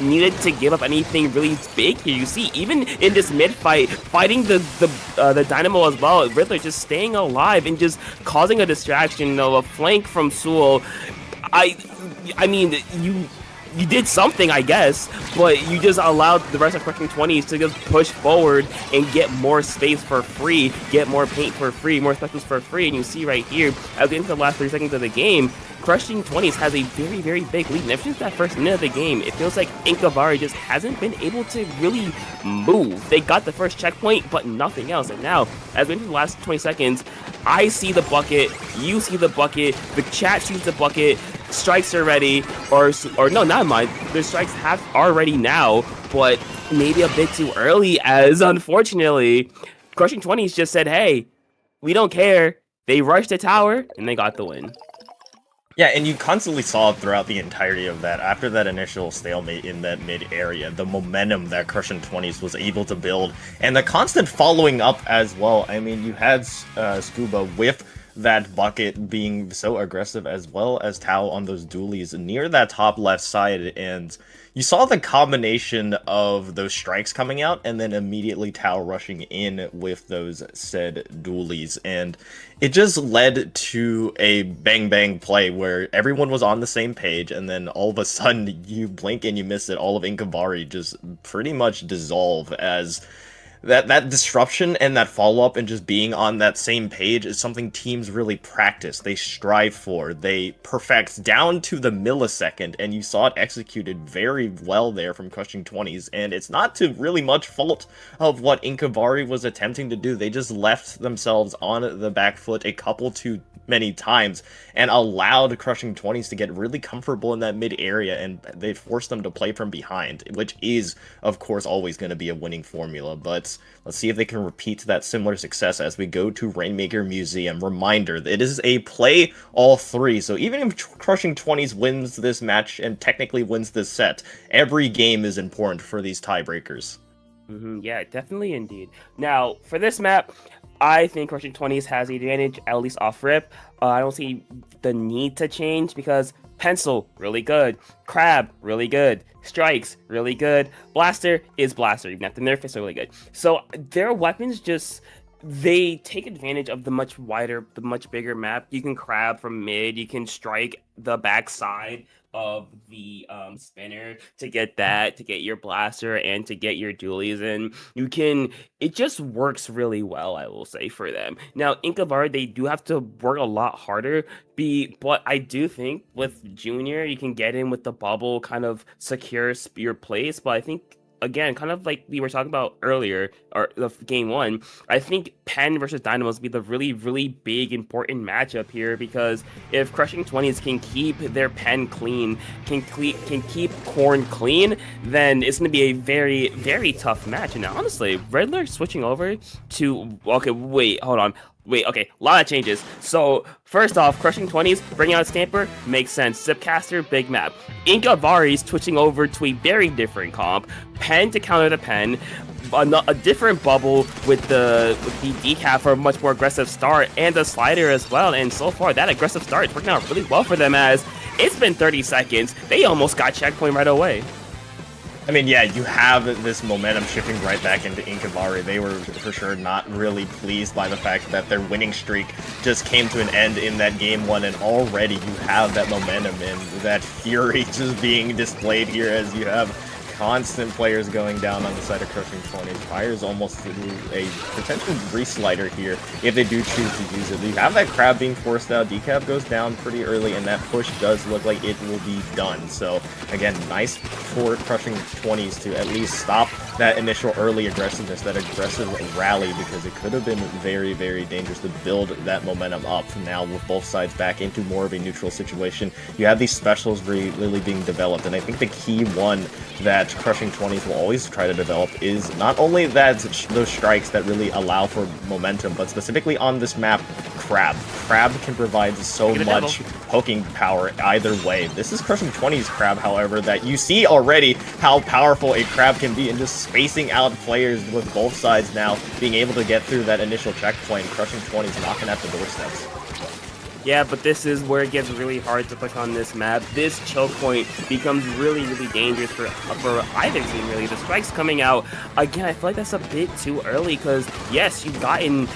needed to give up anything really big here. You see, even in this mid fight, fighting the Dynamo as well, Riddler just staying alive and just causing a distraction, a flank from Sewell. I mean, you did something, I guess, but you just allowed the rest of Crushing 20s to just push forward and get more space for free, get more paint for free, more specials for free. And you see right here, at the end of the last 3 seconds of the game, Crushing 20s has a very, very big lead. And ever since that first minute of the game, it feels like INKivaari just hasn't been able to really move. They got the first checkpoint, but nothing else. And now, as we enter the last 20 seconds, I see the bucket, you see the bucket, the chat sees the bucket, strikes are ready, or no, not mine. The strikes are ready now, but maybe a bit too early, as unfortunately, Crushing 20s just said, hey, we don't care. They rushed the tower, and they got the win. Yeah, and you constantly saw throughout the entirety of that, after that initial stalemate in that mid area, the momentum that Crushing 20s was able to build, and the constant following up as well. I mean, you had Scuba with that bucket being so aggressive, as well as Tao on those dualies near that top left side, and you saw the combination of those strikes coming out and then immediately Tao rushing in with those said dualies, and it just led to a bang bang play where everyone was on the same page, and then all of a sudden you blink and you miss it, all of INKivaari just pretty much dissolve, as that disruption and that follow-up and just being on that same page is something teams really practice, they strive for, they perfect down to the millisecond, and you saw it executed very well there from Crushing 20s, and it's not to really much fault of what INKivaari was attempting to do. They just left themselves on the back foot a couple too many times and allowed Crushing 20s to get really comfortable in that mid area, and they forced them to play from behind, which is, of course, always going to be a winning formula. But let's see if they can repeat that similar success as we go to Rainmaker Museum. Reminder, it is a play all 3, so even if Crushing 20s wins this match and technically wins this set, every game is important for these tiebreakers. Yeah, definitely indeed. Now, for this map, I think Crushing 20s has the advantage, at least off rip. I don't see the need to change, because Pencil, really good. Crab, really good. Strikes, really good. Blaster is Blaster, even after nerf, it's really good. So their weapons just they take advantage of the much bigger map. You can crab from mid, you can strike the backside of the spinner to get your blaster and to get your dualies in. It just works really well, I will say, for them. Now, INKivaari, they do have to work a lot harder, but I do think with Junior, you can get in with the bubble, kind of secure your place, but I think again, kind of like we were talking about earlier, or the game one, I think Penn versus Dynamos will be the really, really big, important matchup here, because if Crushing 20s can keep their Penn clean, can keep Corn clean, then it's going to be a very, very tough match. And honestly, Riddler switching over to... Okay, wait, hold on. Okay, a lot of changes. So, first off, Crushing 20s, bringing out Stamper, makes sense. Zipcaster, big map. INKivaari's switching over to a very different comp. Penn to counter the Penn. A different bubble with the decap for a much more aggressive start, and the slider as well. And so far, that aggressive start is working out really well for them, as it's been 30 seconds. They almost got checkpoint right away. I mean, yeah, you have this momentum shifting right back into INKivaari. They were for sure not really pleased by the fact that their winning streak just came to an end in that game one, and already you have that momentum and that fury just being displayed here as you have constant players going down on the side of Crushing 20s. Fire's almost to a potential reslider here if they do choose to use it. You have that crab being forced out. Decap goes down pretty early, and that push does look like it will be done. So again, nice for Crushing 20s to at least stop that initial early aggressiveness, that aggressive rally, because it could have been very, very dangerous to build that momentum up. Now with both sides back into more of a neutral situation, you have these specials really being developed, and I think the key one that Crushing 20s will always try to develop is not only that those strikes that really allow for momentum, but specifically on this map, Crab. Crab can provide so much poking power either way. This is Crushing 20's Crab, however, that you see already how powerful a Crab can be in just spacing out players with both sides now being able to get through that initial checkpoint. Crushing 20's knocking at the doorsteps. Yeah, but this is where it gets really hard to push on this map. This choke point becomes really, really dangerous for either team, really. The strikes coming out, again, I feel like that's a bit too early, because, yes, you've gotten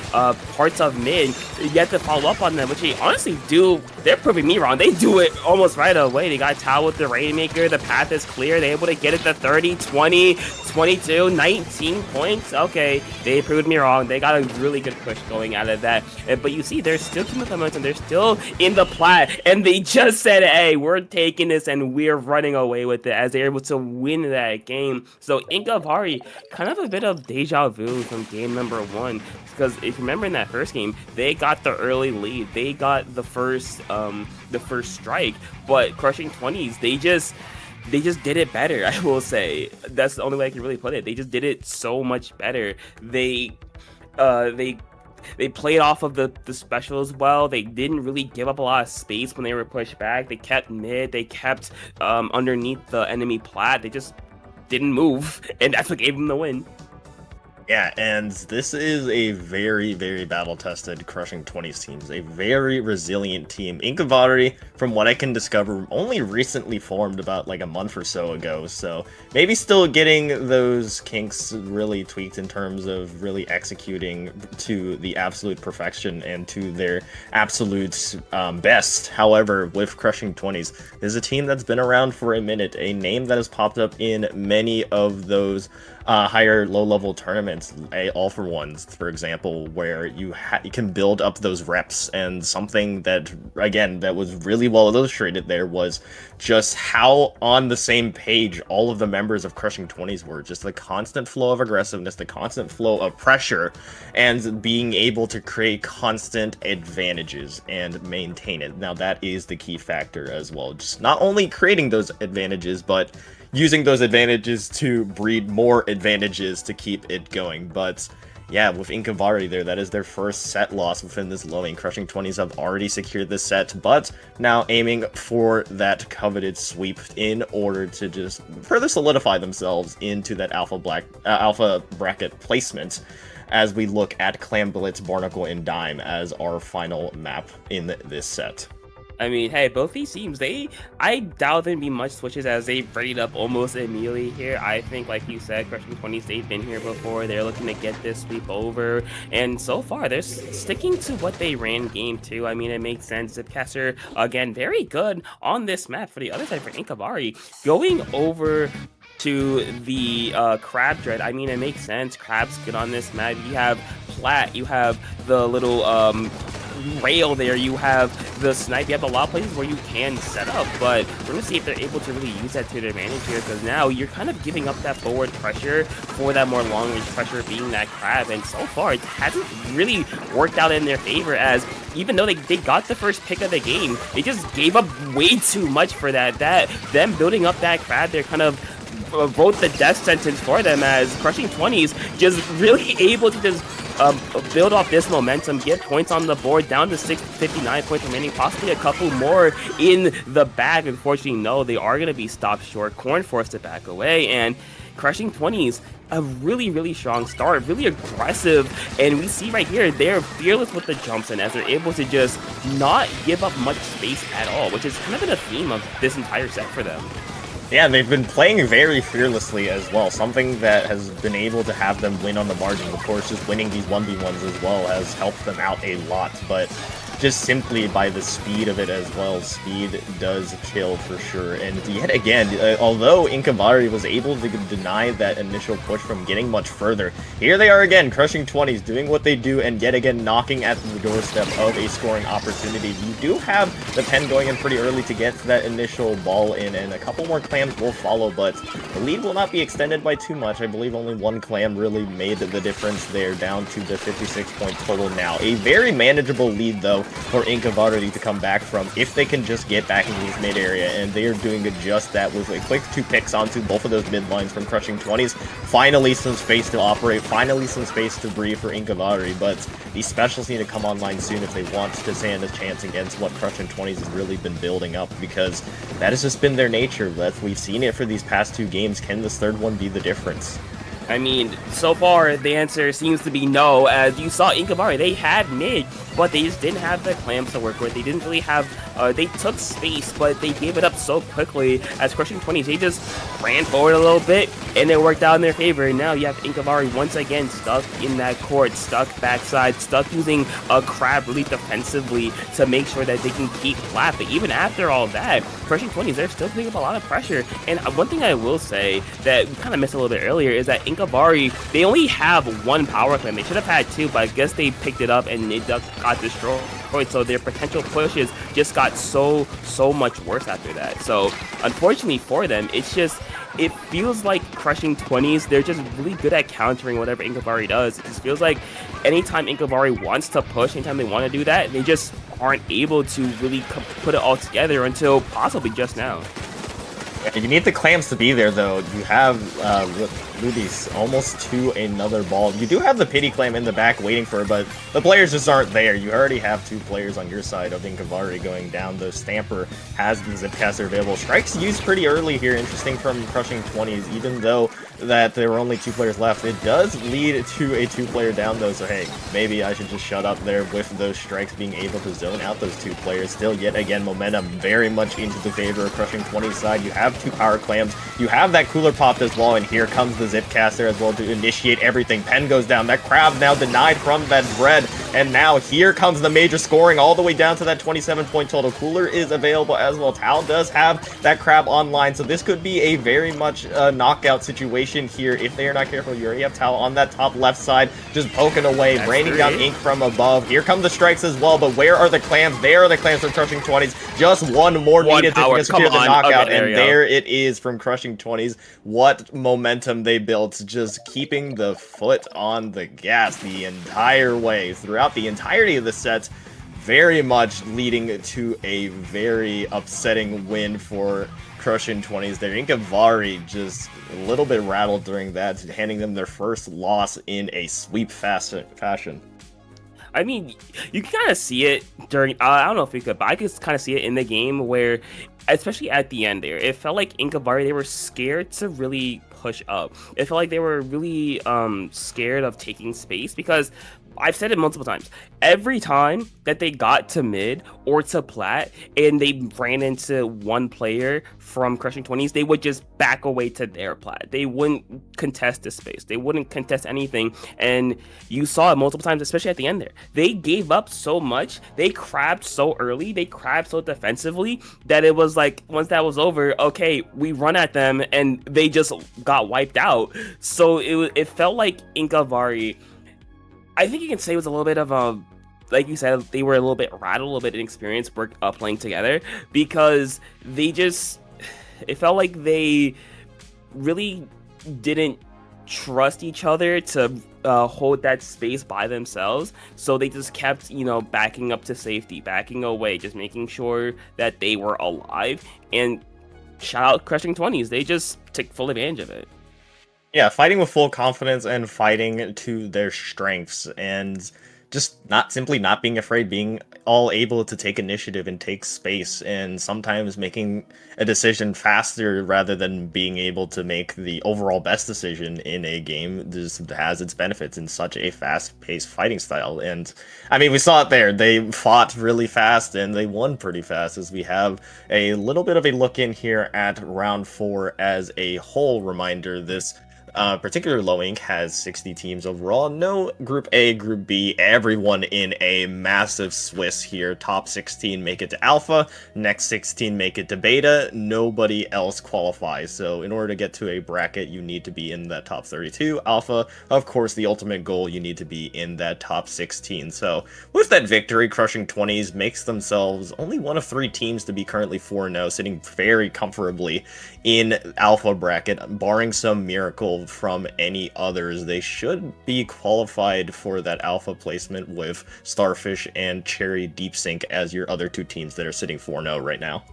parts of mid, you have to follow up on them, which they honestly do. They're proving me wrong. They do it almost right away. They got Tao with the Rainmaker. The path is clear. They're able to get it to 30, 20, 22, 19 points. Okay, they proved me wrong. They got a really good push going out of that. But you see, there's still too much momentum. They're still in the plat, and they just said, hey, we're taking this and we're running away with it, as they're able to win that game. So INKivaari, kind of a bit of deja vu from game number one, because if you remember in that first game, they got the early lead, they got the first strike, but Crushing 20s, they just did it better, I will say. That's the only way I can really put it. They just did it so much better. They played off of the special as well. They didn't really give up a lot of space when they were pushed back. They kept mid. They kept underneath the enemy plat. They just didn't move, and that's what gave them the win. Yeah, and this is a very, very battle-tested Crushing 20s team. A very resilient team. INKivaari, from what I can discover, only recently formed about like a month or so ago, so maybe still getting those kinks really tweaked in terms of really executing to the absolute perfection and to their absolute best. However, with Crushing 20s, this is a team that's been around for a minute, a name that has popped up in many of those higher low-level tournaments, all for ones, for example, where you can build up those reps. And something that, again, that was really well illustrated there was just how on the same page all of the members of Crushing 20s were. Just the constant flow of aggressiveness, the constant flow of pressure, and being able to create constant advantages and maintain it. Now, that is the key factor as well. Just not only creating those advantages, but using those advantages to breed more advantages to keep it going. But yeah, with INKivaari there, that is their first set loss within this lobby. Crushing 20s have already secured this set, but now aiming for that coveted sweep in order to just further solidify themselves into that alpha bracket placement, as we look at Clam Blitz, Barnacle, and Dime as our final map in this set. I mean, hey, both these teams, I doubt there'd be much switches as they readied up almost immediately here. I think, like you said, Crushing 20s, they've been here before. They're looking to get this sweep over. And so far, they're sticking to what they ran game two. I mean, it makes sense. Zipcaster, again, very good on this map. For the other side, for INKivaari, going over to the Crab Dread, I mean, it makes sense. Crab's good on this map. You have Plat, you have the little rail there, you have the snipe, you have a lot of places where you can set up, but we're gonna see if they're able to really use that to their advantage here, because now you're kind of giving up that forward pressure for that more long range pressure being that Crab, and so far it hasn't really worked out in their favor, as even though they got the first pick of the game, they just gave up way too much for that them building up that Crab, they're kind of wrote the death sentence for them, as Crushing 20s just really able to just build off this momentum, get points on the board, down to 659 points remaining, possibly a couple more in the bag. Unfortunately, no, they are going to be stopped short. Corn forced to back away, and Crushing 20s, a really, really strong start, really aggressive, and we see right here, they're fearless with the jumps, and as they're able to just not give up much space at all, which is kind of been a theme of this entire set for them. Yeah, they've been playing very fearlessly as well, something that has been able to have them win on the margins. Of course, just winning these 1v1s as well has helped them out a lot, but just simply by the speed of it as well, speed does kill for sure. And yet again, although INKivaari was able to deny that initial push from getting much further, here they are again, Crushing 20s, doing what they do, and yet again knocking at the doorstep of a scoring opportunity. You do have the pen going in pretty early to get that initial ball in, and a couple more clams will follow, but the lead will not be extended by too much. I believe only one clam really made the difference there, down to the 56-point total now. A very manageable lead, though, for INKivaari to come back from if they can just get back into this mid area, and they are doing just that with a quick 2 picks onto both of those mid lines from Crushing 20s. Finally some space to operate, finally some space to breathe for INKivaari, but these specials need to come online soon if they want to stand a chance against what Crushing 20s has really been building up, because that has just been their nature. We've seen it for these past 2 games. Can this third one be the difference? I mean, so far, the answer seems to be no, as you saw INKivaari, they had mid, but they just didn't have the clams to work with. They didn't really have, they took space, but they gave it up so quickly, as Crushing 20s, they just ran forward a little bit, and it worked out in their favor. And now you have INKivaari once again stuck in that court, stuck backside, stuck using a Crab really defensively to make sure that they can keep flat. But even after all that, Crushing 20s, they're still putting up a lot of pressure. And one thing I will say that we kind of missed a little bit earlier is that INKivaari, they only have 1 power clam. They should have had 2, but I guess they picked it up and it got destroyed. So their potential pushes just got so much worse after that. So unfortunately for them, it's just, it feels like Crushing 20s, they're just really good at countering whatever INKivaari does. It just feels like anytime INKivaari wants to push, anytime they want to do that, they just aren't able to really put it all together until possibly just now. You need the clams to be there, though. You have Ruby's almost to another ball. You do have the pity clam in the back waiting for it, but the players just aren't there. You already have 2 players on your side of INKivaari going down. The Stamper has the Zipcaster available. Strikes used pretty early here. Interesting from Crushing 20s, even though that there were only 2 players left. It does lead to a 2-player down, though, so hey, maybe I should just shut up there with those strikes being able to zone out those 2 players. Still, yet again, momentum very much into the favor of Crushing 20's side. You have 2 power clams. You have that cooler popped as well, and here comes the Zipcaster as well to initiate everything. Pen goes down. That Crab now denied from that Dread, and now here comes the major scoring all the way down to that 27-point total. Cooler is available as well. Tal does have that Crab online, so this could be a very much knockout situation here if they are not careful. You already have Tal on that top left side, just poking away, raining down ink from above. Here come the strikes as well, but where are the clams? There are the clams from Crushing 20s. Just one more needed to secure the knockout, and there it is from Crushing 20s. What momentum they built, just keeping the foot on the gas the entire way throughout the entirety of the set, very much leading to a very upsetting win for Crushing 20s there. INKivaari just a little bit rattled during that, handing them their first loss in a sweep fashion. I mean, you can kind of see it during, I don't know if you could, but I could kind of see it in the game where, especially at the end there, it felt like INKivaari, they were scared to really push up. It felt like they were really scared of taking space, because I've said it multiple times. Every time that they got to mid or to plat and they ran into one player from Crushing 20s, they would just back away to their plat. They wouldn't contest the space. They wouldn't contest anything. And you saw it multiple times, especially at the end there. They gave up so much. They crabbed so early. They crabbed so defensively that it was like, once that was over, okay, we run at them and they just got wiped out. So it felt like INKivaari, I think you can say it was a little bit of a, like you said, they were a little bit rattled, a little bit inexperienced playing together, because they just, it felt like they really didn't trust each other to hold that space by themselves. So they just kept, backing up to safety, backing away, just making sure that they were alive. And shout out Crushing 20s, they just took full advantage of it. Yeah, fighting with full confidence and fighting to their strengths, and just simply not being afraid, being all able to take initiative and take space, and sometimes making a decision faster rather than being able to make the overall best decision in a game. This has its benefits in such a fast-paced fighting style. And I mean, we saw it there. They fought really fast and they won pretty fast, as we have a little bit of a look in here at round 4 as a whole. Reminder, this particular low ink has 60 teams overall. No Group A, Group B, everyone in a massive Swiss here. Top 16 make it to Alpha, next 16 make it to Beta, nobody else qualifies. So in order to get to a bracket, you need to be in that top 32. Alpha, of course, the ultimate goal, you need to be in that top 16. So with that victory, Crushing 20s makes themselves only one of 3 teams to be currently 4-0, sitting very comfortably in Alpha bracket, barring some miracle from any others. They should be qualified for that Alpha placement with Starfish and Cherry Deep Sink as your other 2 teams that are sitting 4-0 right now.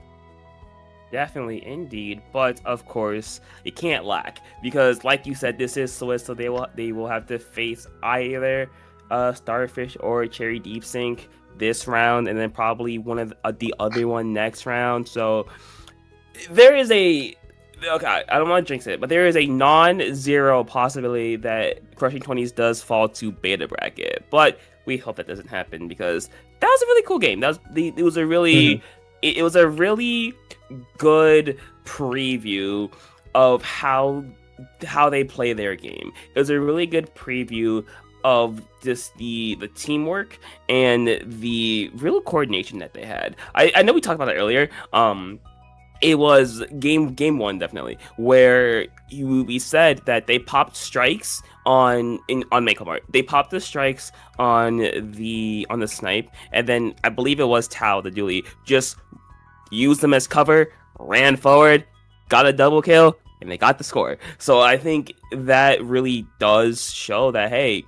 Definitely, indeed, but of course it can't lack, because like you said, this is Swiss, so they will have to face either Starfish or Cherry Deep Sink this round, and then probably one of the other one next round. So there is a, okay, I don't want to jinx it, but there is a non-zero possibility that Crushing 20s does fall to Beta bracket, but we hope that doesn't happen, because that was a really cool game. It was a really good preview of how they play their game. It was a really good preview of just the teamwork and the real coordination that they had. I know we talked about it earlier. It was game 1 definitely, where we said that they popped strikes on Makeup Art. They popped the strikes on the snipe, and then I believe it was Tao, the dually, just used them as cover, ran forward, got a double kill, and they got the score. So I think that really does show that, hey,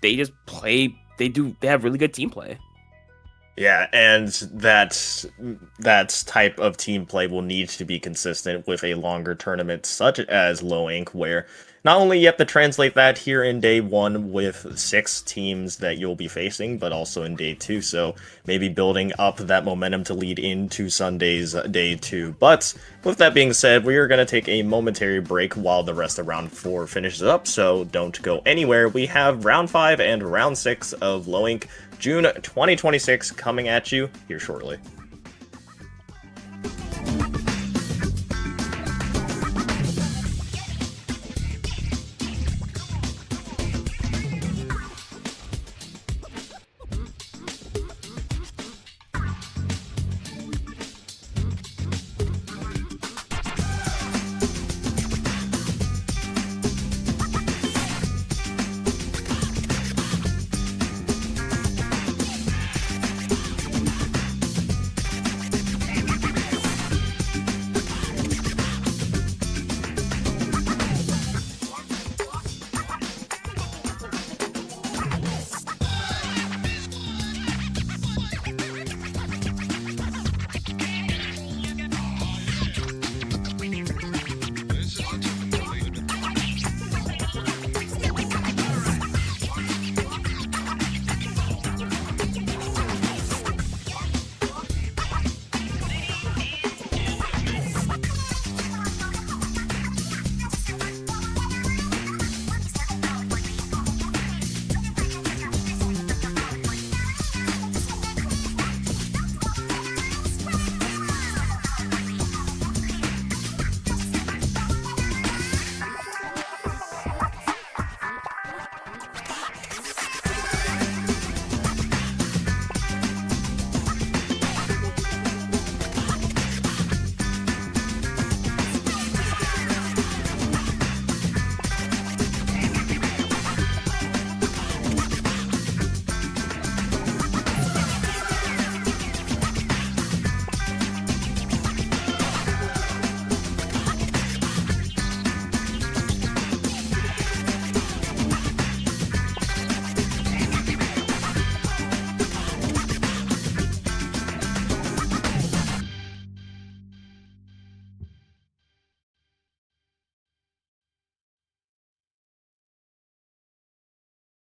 they just play, they have really good team play. Yeah, and that type of team play will need to be consistent with a longer tournament such as Low Ink, where not only you have to translate that here in day 1 with 6 teams that you'll be facing, but also in day 2. So maybe building up that momentum to lead into Sunday's day 2. But with that being said, we are going to take a momentary break while the rest of round 4 finishes up. So don't go anywhere. We have round 5 and round 6 of Low Ink June 2026 coming at you here shortly.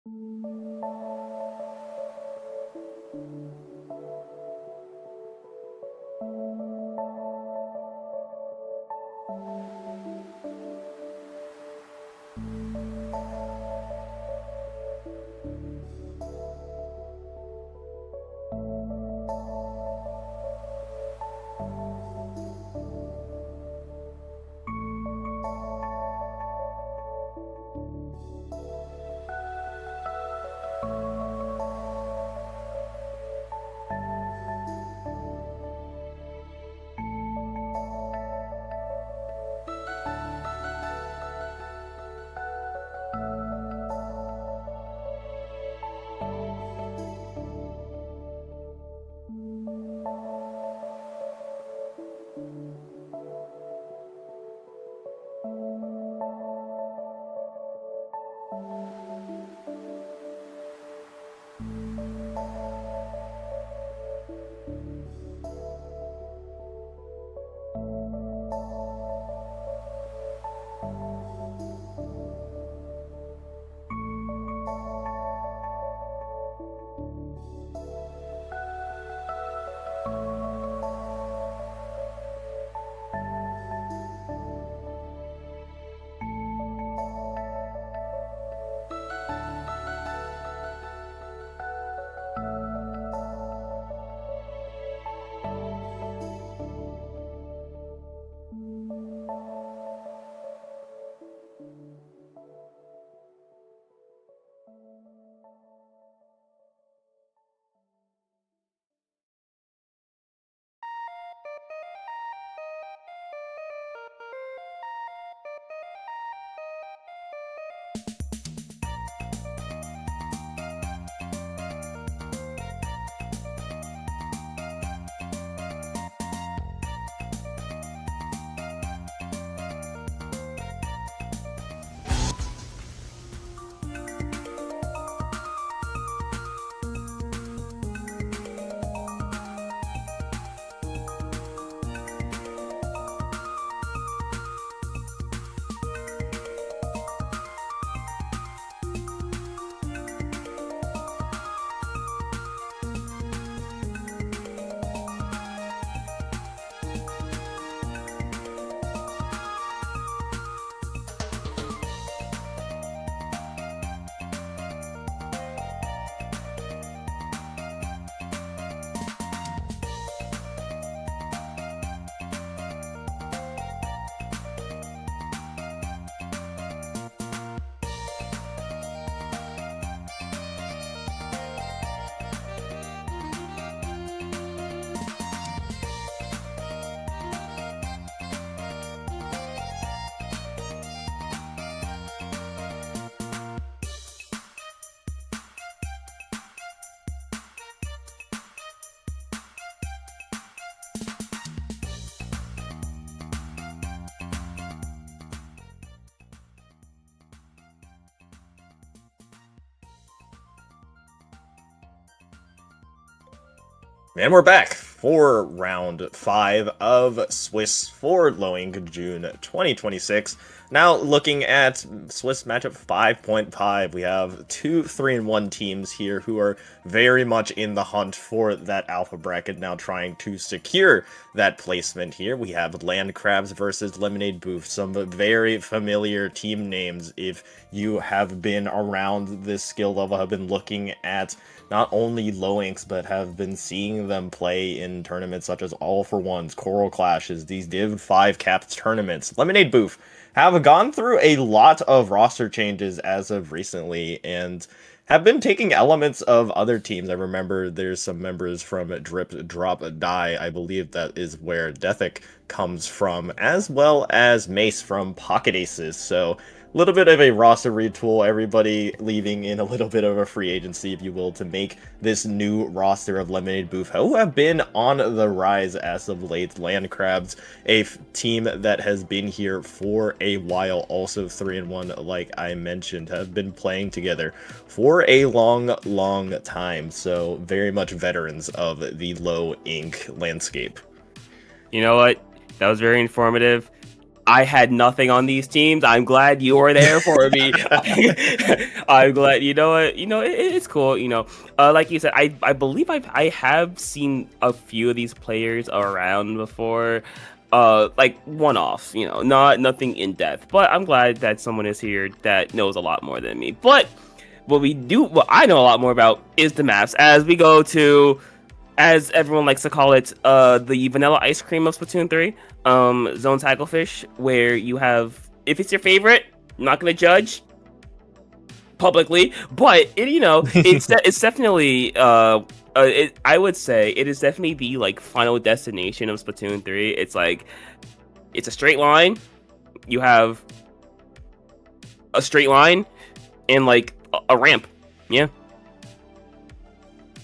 And we're back for round 5 of Swiss for Lowing June 2026. Now looking at Swiss matchup 5.5, we have two 3-1 teams here who are very much in the hunt for that alpha bracket, now trying to secure that placement here. We have Land Crabs versus Lemonade Booth, some very familiar team names if you have been around this skill level, have been looking at not only low inks, but have been seeing them play in tournaments such as All for Ones, Coral Clashes, these Div 5 capped tournaments. Lemonade Booth have gone through a lot of roster changes as of recently, and have been taking elements of other teams. I remember there's some members from Drip, Drop, Die. I believe that is where Dethic comes from, as well as Mace from Pocket Aces. So a little bit of a roster retool, everybody leaving in a little bit of a free agency, if you will, to make this new roster of Lemonade Booth, who have been on the rise as of late. Land Crabs, a team that has been here for a while, also 3-1, like I mentioned, have been playing together for a long time, so very much veterans of the low ink landscape. You know what? That was very informative. I had nothing on these teams. I'm glad you were there for me. I'm glad. You know what? It's cool. Like you said, I believe I have seen a few of these players around before. Like one-offs, nothing in depth. But I'm glad that someone is here that knows a lot more than me. But what I know a lot more about is the maps as we go to, as everyone likes to call it, the vanilla ice cream of Splatoon 3, Zone Tacklefish, where you have, if it's your favorite, I'm not gonna judge publicly, but it's definitely I would say it is definitely the like final destination of Splatoon 3. It's like it's a straight line. You have a straight line and like a ramp. Yeah.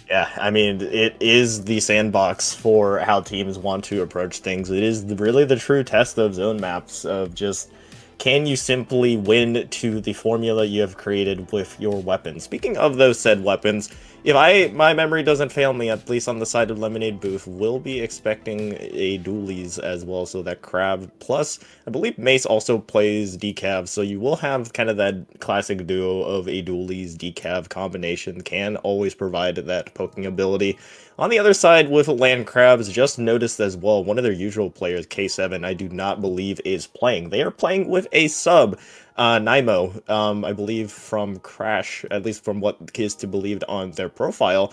Yeah, I mean, it is the sandbox for how teams want to approach things. It is really the true test of zone maps, of just, can you simply win to the formula you have created with your weapons? Speaking of those said weapons, if my memory doesn't fail me, at least on the side of Lemonade booth, we'll be expecting a dualies as well, so that Crab, plus I believe Mace also plays decav, so you will have kind of that classic duo of a dualies decav combination, can always provide that poking ability. On the other side, with Land Crabs, just noticed as well, one of their usual players, K7, I do not believe is playing. They are playing with a sub, Naimo, I believe from Crash, at least from what is to believed on their profile,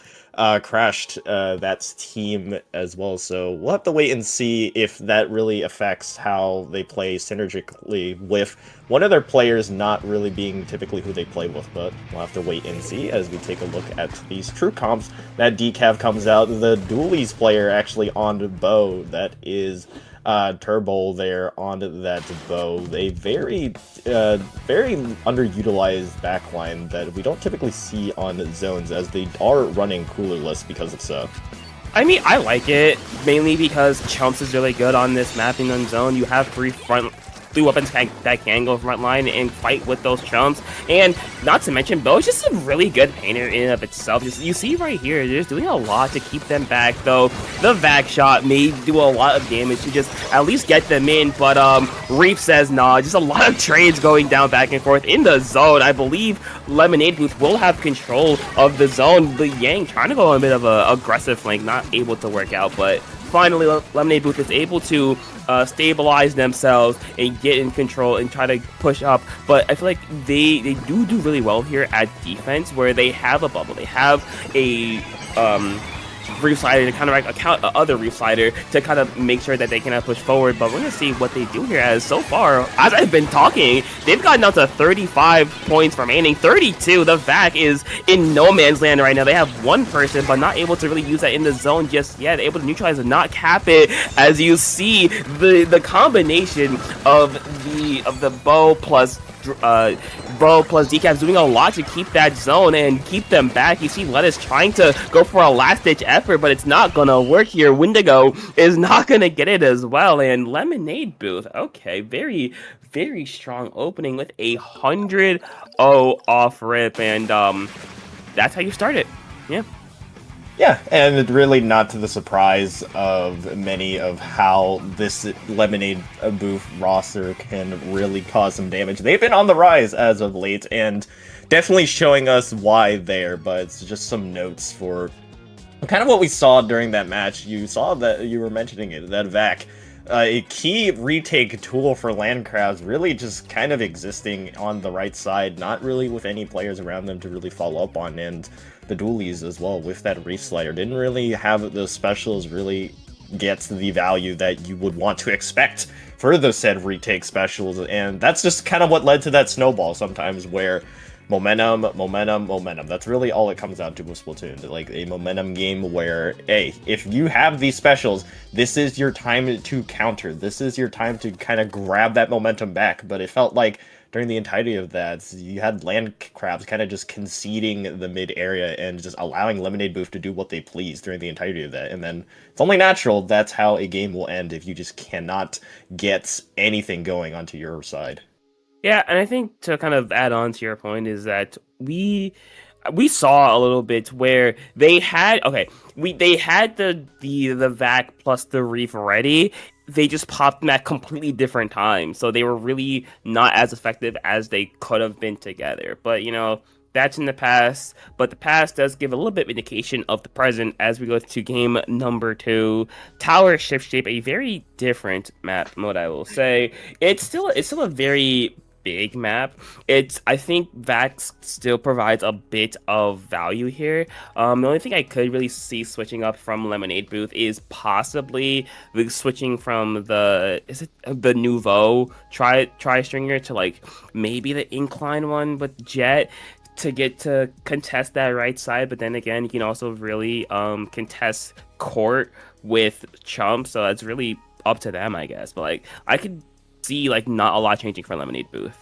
crashed that team as well. So we'll have to wait and see if that really affects how they play synergically with one of their players not really being typically who they play with, but we'll have to wait and see as we take a look at these true comps. That decav comes out, the dualies player actually on the bow, that is Turbo there on that bow. A very underutilized backline that we don't typically see on zones, as they are running coolerless because of so. I mean, I like it, mainly because Chumps is really good on this mapping on zone. You have three weapons that can go front line and fight with those Chumps, and not to mention Bo is just a really good painter in and of itself. You see right here, they're just doing a lot to keep them back, though the vac shot may do a lot of damage to just at least get them in, but Reef says nah, just a lot of trades going down back and forth in the zone. I believe Lemonade Booth will have control of the zone. The Yang trying to go on a bit of a aggressive flank, not able to work out, but finally Lemonade Booth is able to stabilize themselves and get in control and try to push up. But I feel like they do really well here at defense, where they have a bubble, they have a reef slider to kind of like account other reef slider to kind of make sure that they can push forward. But we're gonna see what they do here, as so far as I've been talking, they've gotten down to 35 points remaining. 32. The vac is in no man's land right now. They have one person, but not able to really use that in the zone just yet. Able to neutralize and not cap it. As you see, the combination of the bow plus decaf doing a lot to keep that zone and keep them back. You see Lettuce trying to go for a last-ditch effort, but it's not gonna work here. Wendigo is not gonna get it as well, and Lemonade Booth, okay, very, very strong opening with 100-0 off rip, and that's how you start it. Yeah. Yeah, and really not to the surprise of many of how this Lemonade Booth roster can really cause some damage. They've been on the rise as of late, and definitely showing us why there, but it's just some notes for kind of what we saw during that match. You saw that, you were mentioning it, that vac. A key retake tool for Land Crabs, really just kind of existing on the right side, not really with any players around them to really follow up on, and the dualies as well with that reef slider didn't really have the specials really get the value that you would want to expect for the said retake specials, and that's just kind of what led to that snowball sometimes, where momentum, that's really all it comes down to with Splatoon. Like a momentum game where, hey, if you have these specials, this is your time to counter, this is your time to kind of grab that momentum back. But it felt like during the entirety of that, you had Land Crabs kind of just conceding the mid area and just allowing Lemonade Booth to do what they please during the entirety of that. And then it's only natural that's how a game will end, if you just cannot get anything going onto your side. Yeah, and I think to kind of add on to your point is that we saw a little bit where they had they had the vac plus the reef ready, they just popped them at completely different times. So they were really not as effective as they could have been together. But, you know, that's in the past. But the past does give a little bit of indication of the present as we go to game number 2. Tower Shift Shape, a very different map mode, I will say. It's still a very big map. I think Vax still provides a bit of value here. The only thing I could really see switching up from Lemonade Booth is possibly switching from the Nouveau tri-stringer to like maybe the incline one with Jet to get to contest that right side. But then again, you can also really contest court with Chump, so that's really up to them, I guess. But like I could see like not a lot changing for Lemonade Booth.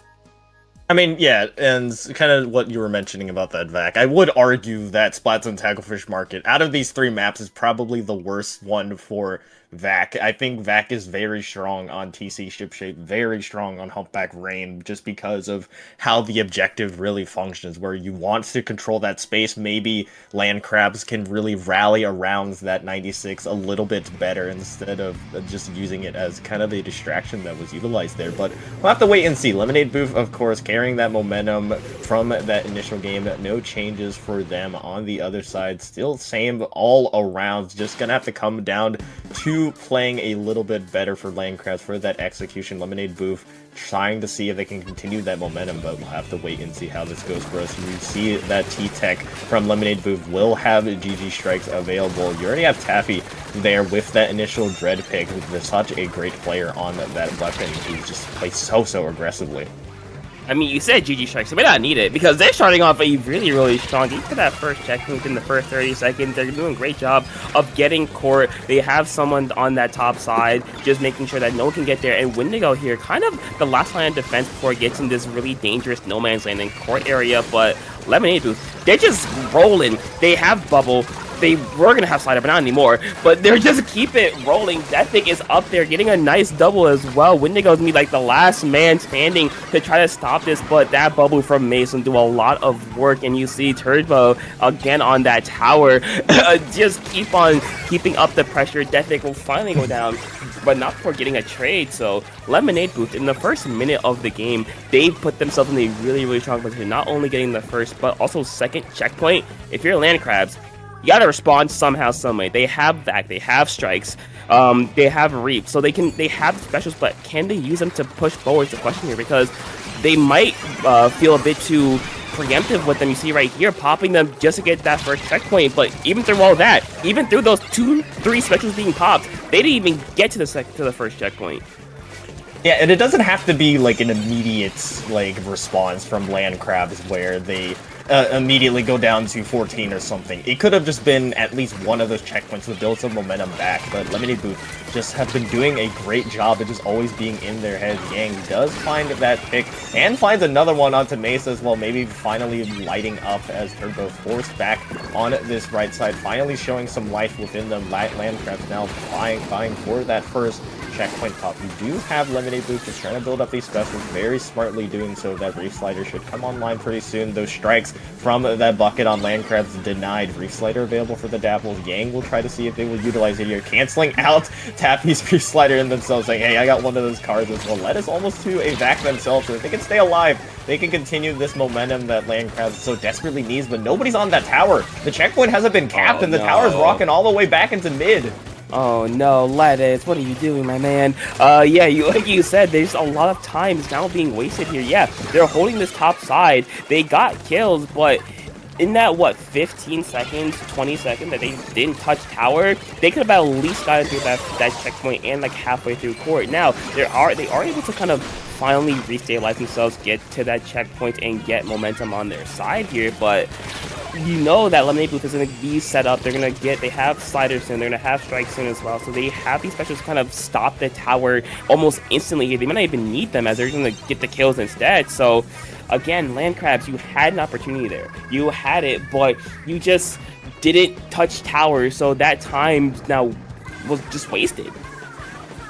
I mean, yeah, and kind of what you were mentioning about that Vac. I would argue that Splatoon Tacklefish Market, out of these 3 maps, is probably the worst one for Vac. I think Vac is very strong on TC Ship Shape, very strong on Humpback Rain, just because of how the objective really functions, where you want to control that space. Maybe Land Crabs can really rally around that 96 a little bit better instead of just using it as kind of a distraction that was utilized there. But we'll have to wait and see. Lemonade Booth, of course, carrying that momentum from that initial game. No changes for them on the other side. Still same all around. Just gonna have to come down to playing a little bit better for Landcrabs for that execution. Lemonade Booth trying to see if they can continue that momentum, but we'll have to wait and see how this goes for us. You see that T-Tech from Lemonade Booth will have GG strikes available. You already have Taffy there with that initial Dread pick, with such a great player on that weapon who just plays so aggressively. I mean, you said GG strikes, so we don't need it because they're starting off a really strong. Get to that first check within the first 30 seconds. They're doing a great job of getting court. They have someone on that top side, just making sure that no one can get there. And Wendigo here, kind of the last line of defense before it gets in this really dangerous no man's land in court area. But Lemonade Booth, they're just rolling. They have bubble. They were going to have slider, but not anymore. But they're just keep it rolling. That thing is up there, getting a nice double as well. Wendigo's going to be like the last man standing to try to stop this, but that bubble from Mason do a lot of work. And you see Turbo again on that tower. Just keep on keeping up the pressure. Deathwick will finally go down, but not before getting a trade. So Lemonade Booth, in the first minute of the game, they put themselves in a really strong position, not only getting the first, but also second checkpoint. If you're Land Crabs, you gotta respond somehow, someway. They have Vac, they have strikes, they have Reap, so they have specials, but can they use them to push forward? Is the question here, because they might feel a bit too preemptive with them. You see right here, popping them just to get that first checkpoint. But even through all that, even through those 2-3 specials being popped, they didn't even get to the first checkpoint. Yeah, and it doesn't have to be like an immediate like response from Land Crabs where they immediately go down to 14 or something. It could have just been at least one of those checkpoints to build some momentum back, but Lemonade Booth just have been doing a great job of just always being in their heads. Yang does find that pick and finds another one onto Mesa as well, maybe finally lighting up as Turbo forced back on this right side, finally showing some life within them. Landcrabs now vying for that first checkpoint pop. We do have Lemonade Booth just trying to build up these specials, very smartly doing so. That Reef Slider should come online pretty soon. Those strikes from that bucket on Landcrabs denied. Reef Slider available for the Dapples. Yang will try to see if they will utilize it here, canceling out Taffy's Reef Slider in themselves, saying, hey, I got one of those cards as well. Led us almost to a Vac themselves, so if they can stay alive, they can continue this momentum that Landcrabs so desperately needs, but nobody's on that tower. The checkpoint hasn't been capped, and the tower's rocking all the way back into mid. Oh no, Lettuce, what are you doing, my man? Yeah, like you said, there's a lot of time is now being wasted here. Yeah, they're holding this top side. They got kills, but in that, 15 seconds, 20 seconds that they didn't touch tower, they could have at least gotten through that checkpoint and like halfway through court. Now, they are able to kind of finally restabilize themselves, get to that checkpoint, and get momentum on their side here, but you know that Lemonade Booth is going to be set up. They have sliders soon, they're going to have strikes soon as well, so they have these specials kind of stop the tower almost instantly here. They might not even need them as they're going to get the kills instead. So again, Land Crabs, you had an opportunity there. You had it, but you just didn't touch tower, so that time now was just wasted.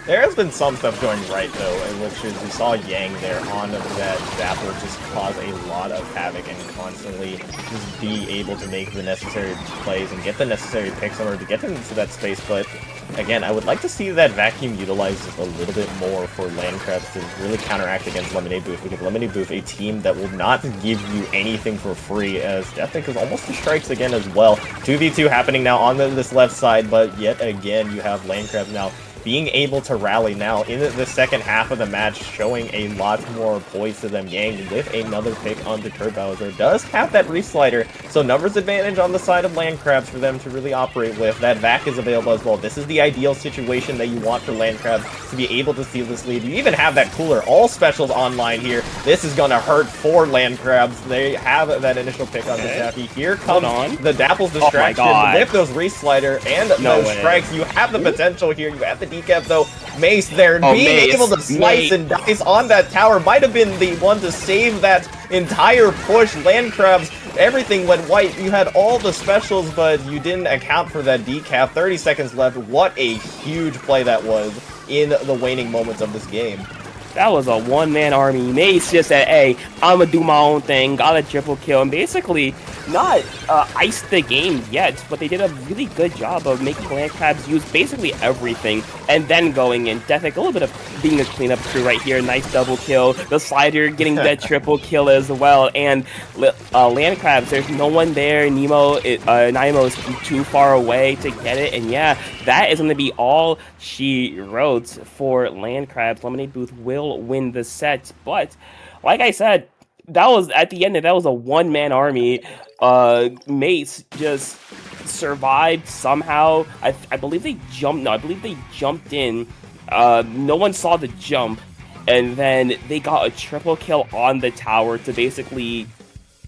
There has been some stuff going right, though, which is we saw Yang there on that Dapple just cause a lot of havoc and constantly just be able to make the necessary plays and get the necessary picks in order to get them into that space, but again, I would like to see that vacuum utilized a little bit more for Landcrabs to really counteract against Lemonade Booth, because Lemonade Booth, a team that will not give you anything for free, as Deathwick is almost to strikes again as well. 2v2 happening now on this left side, but yet again, you have Landcrabs now being able to rally now in the second half of the match, showing a lot more poise to them. Yang with another pick onto Kurt Bowser does have that reslider, so numbers advantage on the side of Landcrabs for them to really operate with. That vac is available as well. This is the ideal situation that you want for Landcrabs to be able to steal this lead. You even have that cooler, all specials online here. This is gonna hurt for Landcrabs. They have that initial pick on the Taffy. Here comes the Dapple's distraction with those reslider and those strikes. You have the potential here. You have the decap though. Mace there, being able to slice and dice on that tower might have been the one to save that entire push. Landcrabs, everything went white. You had all the specials, but you didn't account for that decap. 30 seconds left. What a huge play that was in the waning moments of this game. That was a one-man army. Mace just said, hey, I'm gonna do my own thing, got a triple kill, and basically not iced the game yet, but they did a really good job of making Landcrabs use basically everything, and then going in. Deathwick, a little bit of being a cleanup crew right here. Nice double kill. The slider getting that triple kill as well, and Landcrabs, there's no one there. Nemo is too far away to get it, and yeah, that is going to be all she wrote for Landcrabs. Lemonade Booth will win the set, but like I said, that was at the end. That was a one-man army. Mace just survived somehow. I believe they jumped. No, I believe they jumped in. No one saw the jump, and then they got a triple kill on the tower to basically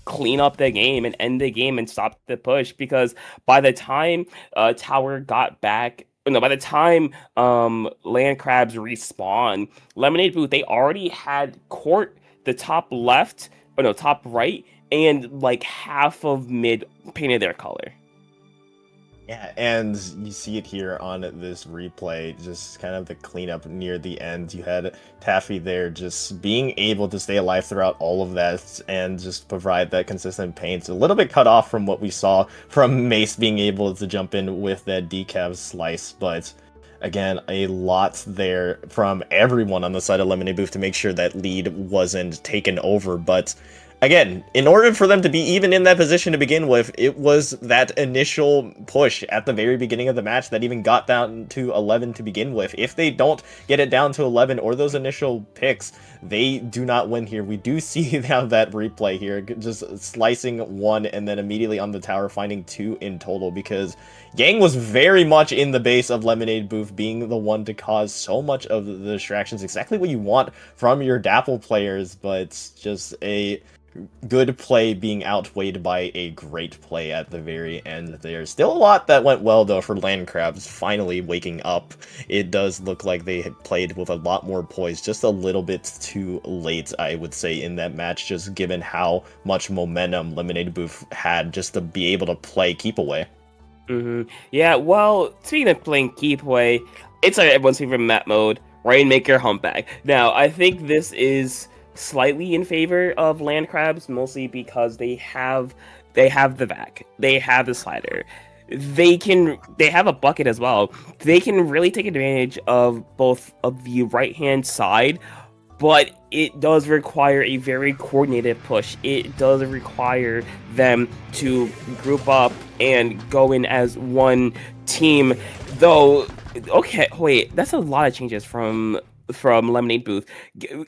clean up the game and end the game and stop the push. Because by the time tower got back. No, by the time Landcrabs respawn, Lemonade Booth, they already had court, the top left, or no, top right, and like half of mid painted their color. Yeah, and you see it here on this replay, just kind of the cleanup near the end. You had Taffy there just being able to stay alive throughout all of that and just provide that consistent paint. A little bit cut off from what we saw from Mace being able to jump in with that decaf slice, but again, a lot there from everyone on the side of Lemonade Booth to make sure that lead wasn't taken over, but again, in order for them to be even in that position to begin with, it was that initial push at the very beginning of the match that even got down to 11 to begin with. If they don't get it down to 11 or those initial picks, they do not win here. We do see now that replay here, just slicing one and then immediately on the tower finding two in total, because Yang was very much in the base of Lemonade Booth, being the one to cause so much of the distractions. Exactly what you want from your Dapple players, but just a good play being outweighed by a great play at the very end. There's still a lot that went well, though, for Landcrabs finally waking up. It does look like they had played with a lot more poise, just a little bit too late, I would say, in that match, just given how much momentum Lemonade Booth had just to be able to play keep away. Yeah, well, speaking of playing keep away, it's everyone's favorite map mode, Rainmaker Humpback. Now, I think this is slightly in favor of Landcrabs, mostly because they have the vac, they have the slider, they have a bucket as well. They can really take advantage of both of the right hand side, but it does require a very coordinated push. It does require them to group up and go in as one team, though. Okay, wait, that's a lot of changes from Lemonade Booth.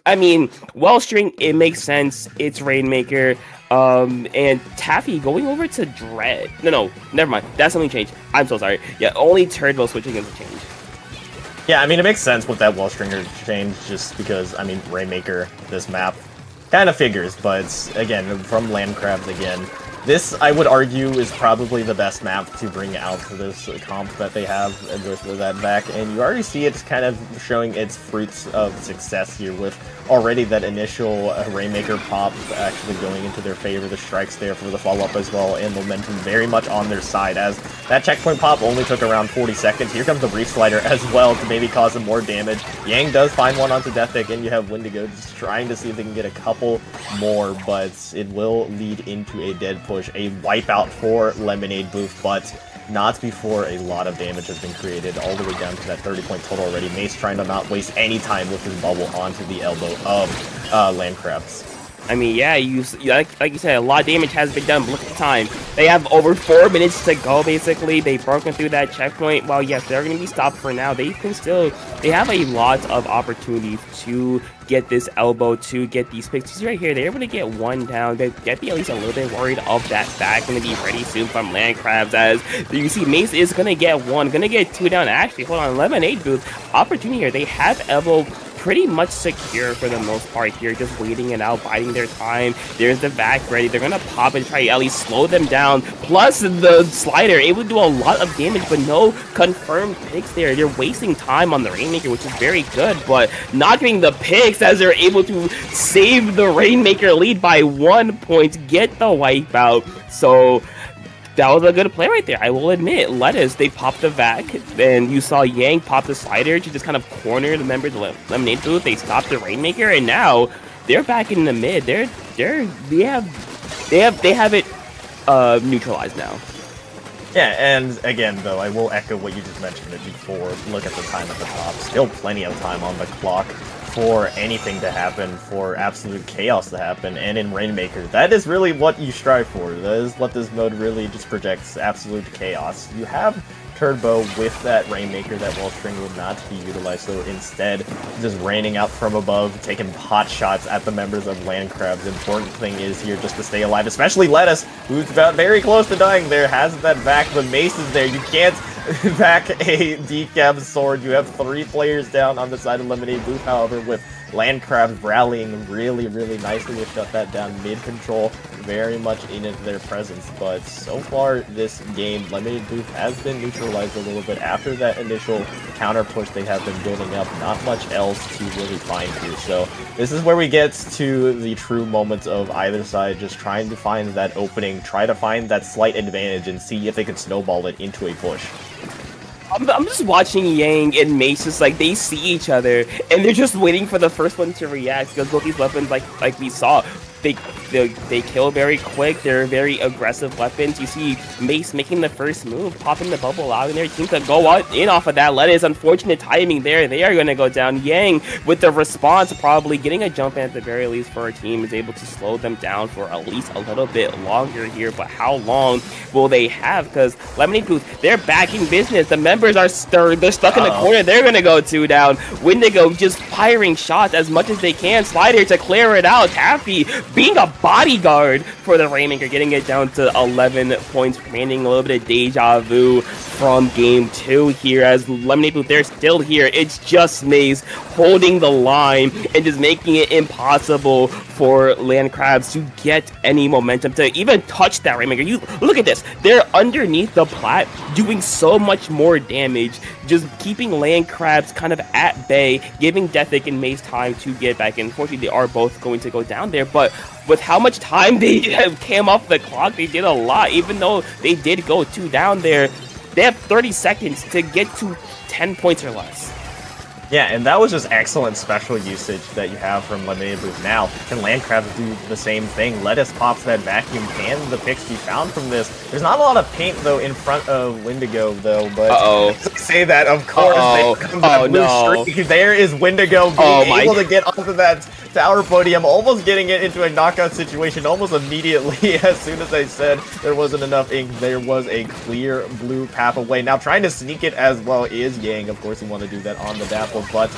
I mean, Wellstring, it makes sense. It's Rainmaker. And Taffy going over to Dread. No, never mind. That's something changed. I'm so sorry. Yeah, only Turtle switching is a change. Yeah, I mean, it makes sense with that Wellstringer change, just because, I mean, Rainmaker, this map, kind of figures, but again, from Landcrabs again, this, I would argue, is probably the best map to bring out for this comp that they have with that vac, and you already see it kind of showing its fruits of success here with already that initial Rainmaker pop actually going into their favor, the strikes there for the follow-up as well, and momentum very much on their side, as that checkpoint pop only took around 40 seconds. Here comes the Reef Slider as well to maybe cause some more damage. Yang does find one onto Deathwick, and you have Wendigo just trying to see if they can get a couple more, but it will lead into a dead push push. A wipeout for Lemonade Booth, but not before a lot of damage has been created, all the way down to that 30-point total already. Mace trying to not waste any time with his bubble onto the elbow of Landcrabs. I mean, yeah, like you said, a lot of damage has been done. But look at the time. They have over 4 minutes to go, basically. They've broken through that checkpoint. Well, yes, they're going to be stopped for now. They have a lot of opportunities to get this elbow, to get these picks. See right here, they're able to get one down. They get be at least a little bit worried of that back. Going to be ready soon from Landcrabs, as you see Mace is going to get one, going to get two down. Actually, hold on, Lemonade Booth. Opportunity here. They have elbow pretty much secure for the most part here, just waiting it out, biding their time. There's the back ready. They're gonna pop and try to at least slow them down. Plus the slider, able to do a lot of damage, but no confirmed picks there. They're wasting time on the Rainmaker, which is very good, but not getting the picks as they're able to save the Rainmaker lead by 1 point, get the wipeout. So that was a good play right there, I will admit. Lettuce, they popped the vac, and you saw Yang pop the slider to just kind of corner the member of the Lemonade Booth. They stopped the Rainmaker, and now they're back in the mid. They have it neutralized now. Yeah, and again, though, I will echo what you just mentioned it before. Look at the time at the top. Still plenty of time on the clock for anything to happen, for absolute chaos to happen, and in Rainmaker, that is really what you strive for. That is what this mode really just projects, absolute chaos. You have Turbo with that Rainmaker, that wall string would not be utilized, so instead, just raining out from above, taking pot shots at the members of Landcrabs. The important thing is here just to stay alive, especially Lettuce, who's about very close to dying there, has that back, but Mace is there. You can't back a decap sword. You have 3 players down on the side of Lemonade Booth, however, with Landcrabs rallying really, really nicely to shut that down. Mid-control, very much in their presence, but so far this game, Lemonade Booth has been neutralized a little bit. After that initial counter push they have been building up, not much else to really find here. So this is where we get to the true moments of either side, just trying to find that opening, try to find that slight advantage, and see if they can snowball it into a push. I'm just watching Yang and Mace, just like they see each other and they're just waiting for the first one to react, because both these weapons, like we saw, they kill very quick. They're very aggressive weapons. You see Mace making the first move, popping the bubble, allowing their team to go out in off of that. Lettuce, unfortunate timing there. They are going to go down. Yang with the response, probably getting a jump in at the very least for our team, is able to slow them down for at least a little bit longer here. But how long will they have? Because Lemonade Booth, they're back in business. The members are stirred. They're stuck in the corner. They're going to go 2 down. Wendigo just firing shots as much as they can. Slider to clear it out. Taffy being a bodyguard for the Rainmaker, getting it down to 11 points remaining. A little bit of deja vu from game 2 here, as Lemonade Booth, they're still here. It's just Maze holding the line and just making it impossible for Landcrabs to get any momentum, to even touch that Rainmaker. You look at this, they're underneath the plat doing so much more damage, just keeping Landcrabs kind of at bay, giving Deathic and Maze time to get back in. Unfortunately, they are both going to go down there, but with how much time they came off the clock, they did a lot. Even though they did go 2 down there, they have 30 seconds to get to 10 points or less. Yeah, and that was just excellent special usage that you have from Lemonade Booth. Now, can Landcrabs do the same thing? Lettuce pops that vacuum. Can the picks be found from this? There's not a lot of paint, though, in front of Wendigo, though, but say that, of course, there comes that blue streak. There is Wendigo being able to get onto that tower podium, almost getting it into a knockout situation almost immediately. As soon as I said there wasn't enough ink, there was a clear blue path away. Now, trying to sneak it as well is Yang. Of course, you want to do that on the Dapple, but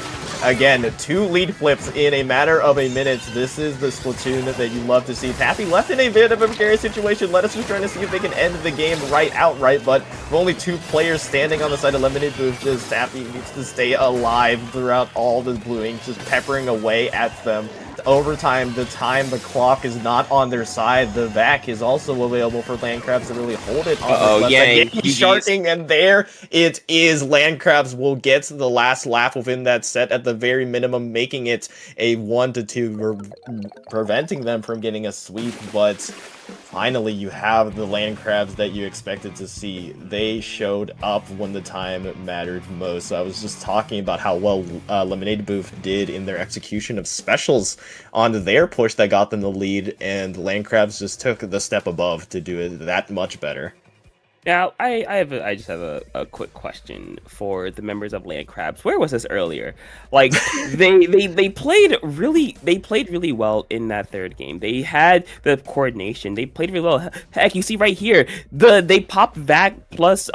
again, 2 lead flips in a matter of a minute. This is the Splatoon that you love to see. Taffy left in a bit of a precarious situation. Lettuce was trying to see if they can end the game outright, but with only 2 players standing on the side of Lemonade Booth, just Taffy needs to stay alive throughout all the blue ink, just peppering away at them. Overtime, the clock is not on their side. The vac is also available for Landcrabs to really hold it on. He's sharking, and there it is. Landcrabs will get the last laugh within that set at the very minimum, making it a 1-2, preventing them from getting a sweep. But finally you have the land crabs that you expected to see. They showed up when the time mattered most. I was just talking about how well Lemonade Booth did in their execution of specials on their push that got them the lead, and land crabs just took the step above to do it that much better. Now, I just have a quick question for the members of Land Crabs. Where was this earlier? Like they played really well in that third game. They had the coordination. They played really well. Heck, you see right here, they popped Vac plus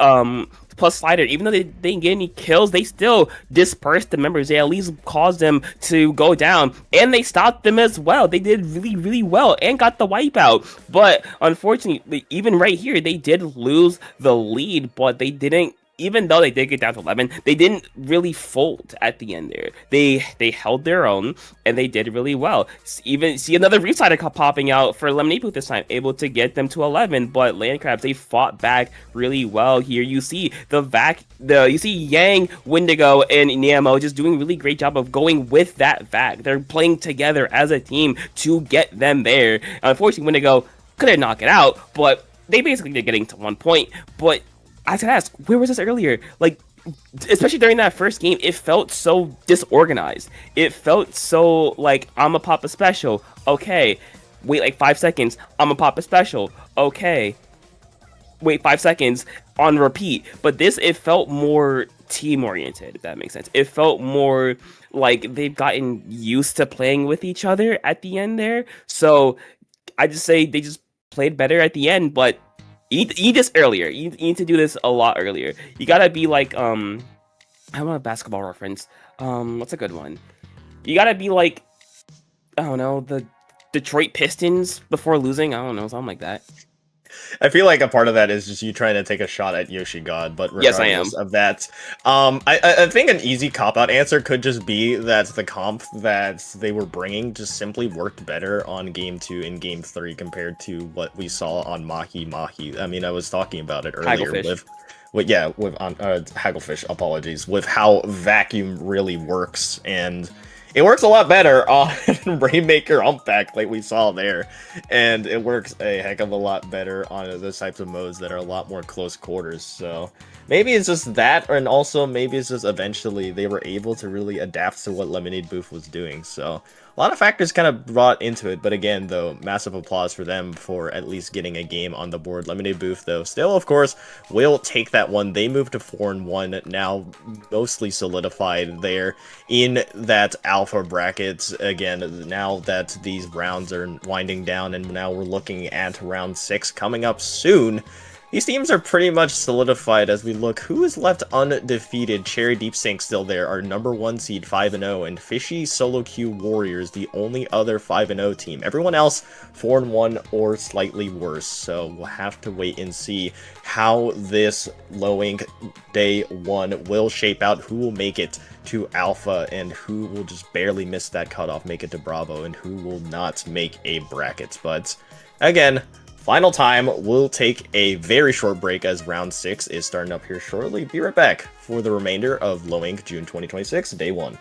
Slider. Even though they didn't get any kills, they still dispersed the members. They at least caused them to go down, and they stopped them as well. They did really well and got the wipeout. But unfortunately, even right here, they did lose the lead, but they didn't. Even though they did get down to 11, they didn't really fold at the end there. They held their own, and they did really well. Even see another Resider popping out for Lemonade Booth this time, able to get them to 11. But Land Crabs, they fought back really well here. You see you see Yang, Wendigo, and Nemo just doing a really great job of going with that Vac. They're playing together as a team to get them there. Unfortunately, Wendigo couldn't knock it out, but they basically did getting to 1 point. But I gotta ask, where was this earlier? Like, especially during that first game, it felt so disorganized. It felt so like, I'm a pop a special. Okay. Wait like 5 seconds. I'm a pop a special. Okay. Wait 5 seconds on repeat. But this, it felt more team oriented, if that makes sense. It felt more like they've gotten used to playing with each other at the end there. So I just say they just played better at the end, but you need this earlier. You need to do this a lot earlier. You gotta be like, I want a basketball reference. What's a good one? You gotta be like, I don't know, the Detroit Pistons before losing. I don't know, something like that. I feel like a part of that is just you trying to take a shot at Yoshi God, but regardless Yes, I am. of that, I think an easy cop-out answer could just be that the comp that they were bringing just simply worked better on Game 2 and Game 3 compared to what we saw on Mahi Mahi. I mean, I was talking about it earlier Hagglefish. with Hagglefish, apologies, with how Vacuum really works, and it works a lot better on Rainmaker Humpback, like we saw there, and it works a heck of a lot better on those types of modes that are a lot more close quarters. So maybe it's just that, and also maybe it's just eventually they were able to really adapt to what Lemonade Booth was doing. So a lot of factors kind of brought into it, but again, though, massive applause for them for at least getting a game on the board. Lemonade Booth, though, still, of course, will take that one. They moved to 4-1, now mostly solidified there in that alpha bracket. Again, now that these rounds are winding down, and now we're looking at round 6 coming up soon. These teams are pretty much solidified as we look. Who is left undefeated? Cherry Deep Sink still there, our number 1 seed 5-0, and Fishy Solo Q Warriors, the only other 5-0 team. Everyone else 4-1 or slightly worse. So we'll have to wait and see how this low ink day 1 will shape out. Who will make it to Alpha and who will just barely miss that cutoff, make it to Bravo, and who will not make a bracket. But again, final time, we'll take a very short break as round 6 is starting up here shortly. Be right back for the remainder of Low Ink June 2026, day 1.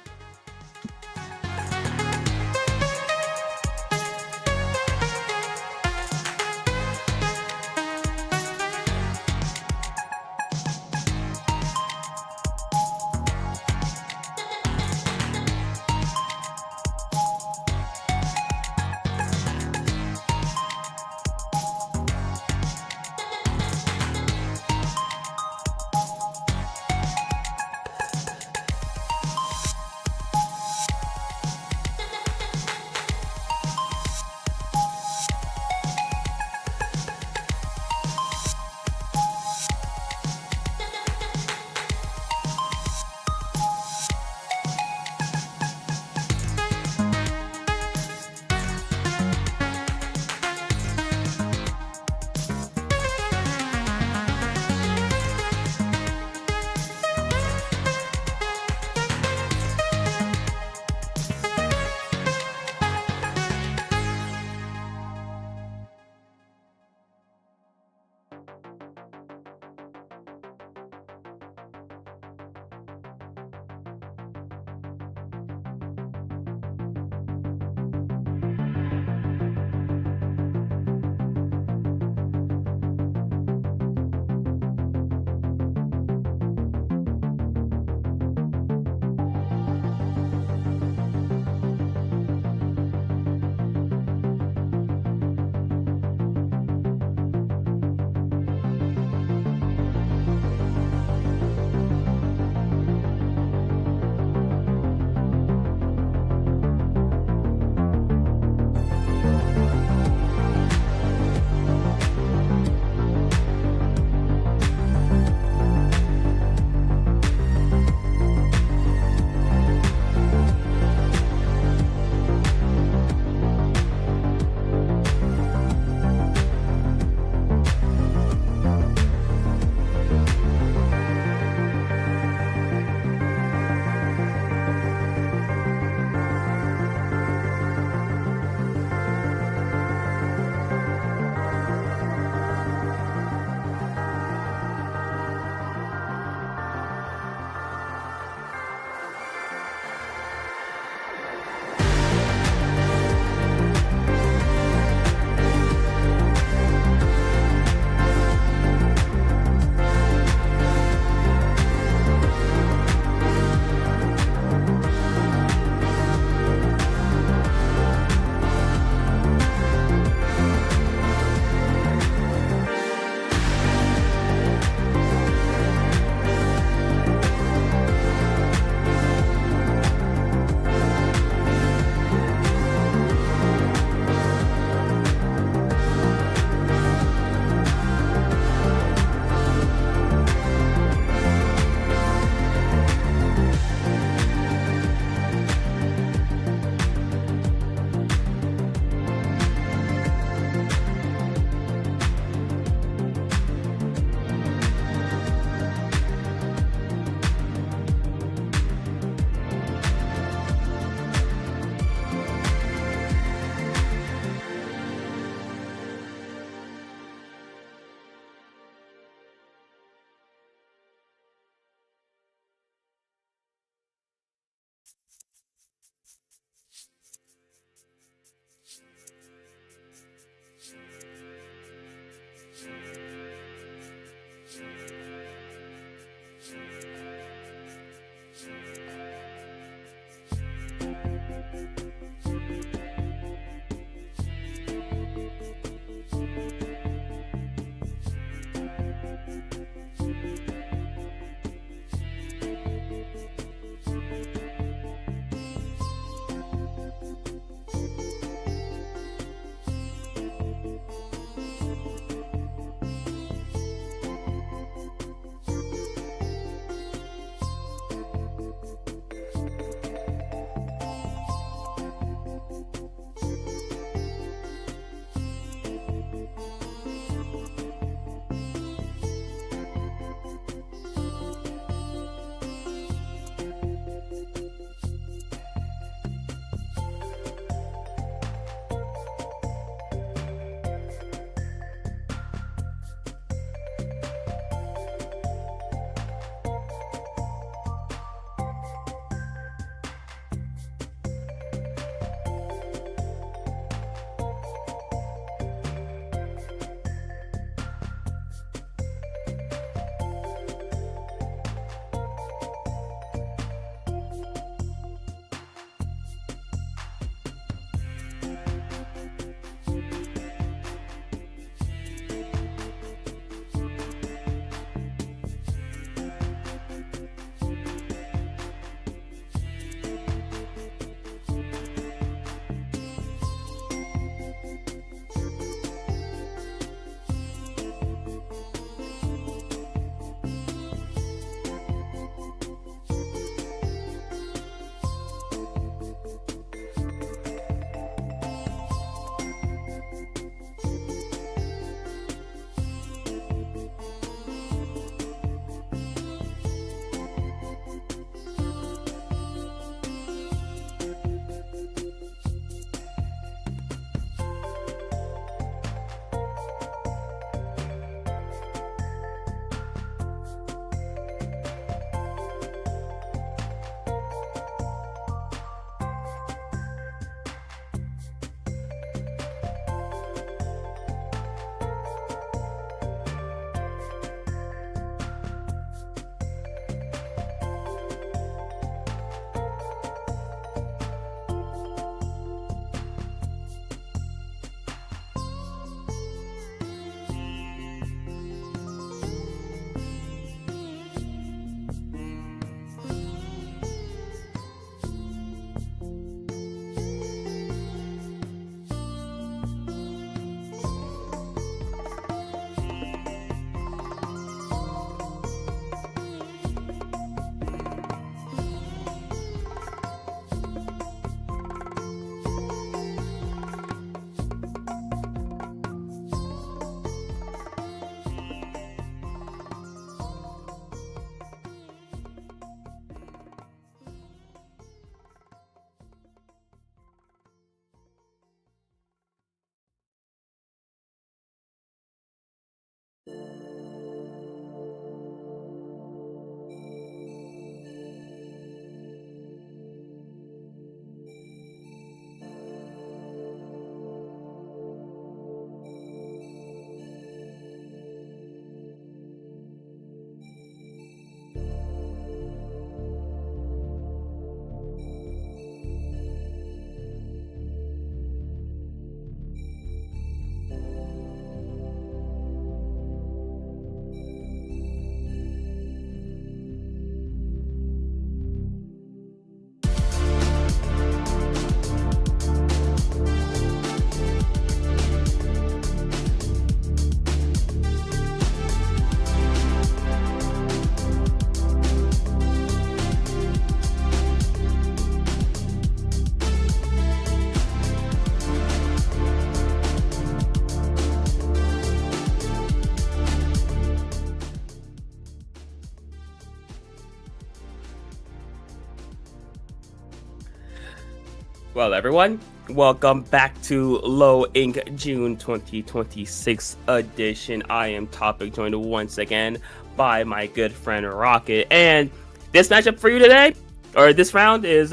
Well, everyone, welcome back to Low Ink June 2026 edition. I am Topic, joined once again by my good friend Rocket. And this matchup for you today, or this round, is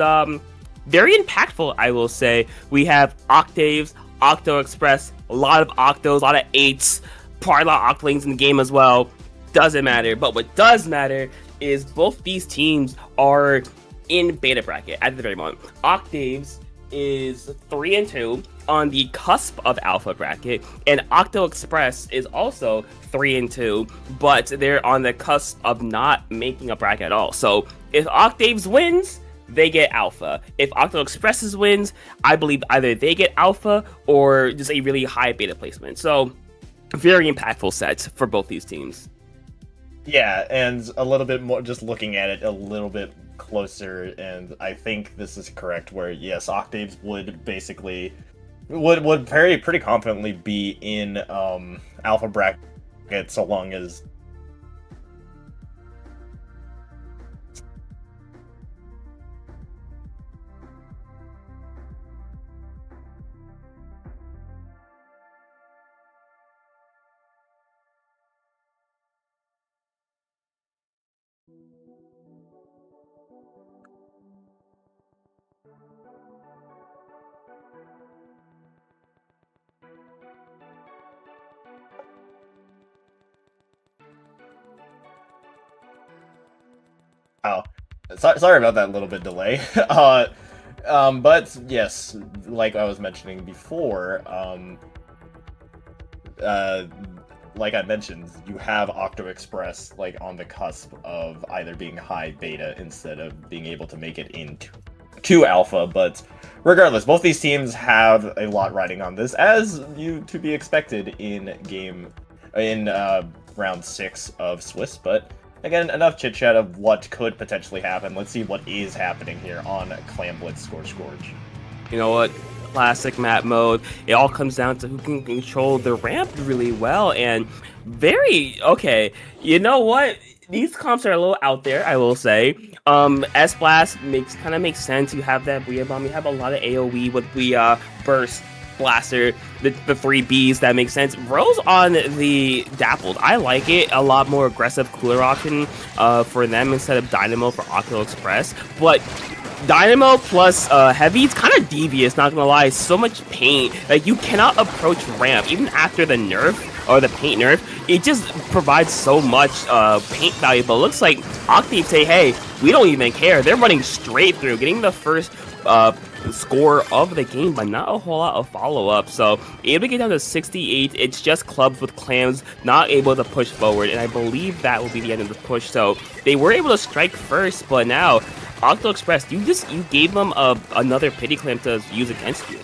very impactful, I will say. We have Octaves, Octo-Express, a lot of Octos, a lot of 8s, probably a lot of Octolings in the game as well. Doesn't matter. But what does matter is both these teams are in beta bracket at the very moment. Octaves is 3-2 on the cusp of alpha bracket, and Octo-Express is also 3-2, but they're on the cusp of not making a bracket at all. So if Octaves wins, they get alpha. If Octo-Express wins, I believe either they get alpha or just a really high beta placement. So very impactful sets for both these teams. Yeah, and a little bit more, just looking at it a little bit closer, and I think this is correct, where yes, Octaves would basically would pretty confidently be in alpha bracket so long as oh, sorry about that little bit delay. But yes, like I was mentioning before, like I mentioned, you have Octo-Express like on the cusp of either being high beta instead of being able to make it into alpha. But regardless, both these teams have a lot riding on this, as to be expected in round 6 of Swiss. But again, enough chit chat of what could potentially happen. Let's see what is happening here on Clam Blitz Scorch. You know what? Classic map mode. It all comes down to who can control the ramp really well, and okay. You know what? These comps are a little out there, I will say. S-Blast kind of makes sense. You have that Booyah Bomb. You have a lot of AoE with the Burst Blaster, the 3 Bs. That makes sense. Rose on the Dappled. I like it. A lot more aggressive cooler option for them instead of Dynamo for Octo-Express. But Dynamo plus Heavy, it's kind of devious, not gonna lie. So much paint. Like, you cannot approach ramp. Even after the nerf, or the paint nerf, it just provides so much paint value. But it looks like Octave say, hey, we don't even care. They're running straight through, getting the first score of the game, but not a whole lot of follow-up. So able to get down to 68. It's just clubs with clams not able to push forward, and I believe that will be the end of the push. So they were able to strike first, but now Octo-Express, you gave them another pity clam to use against you.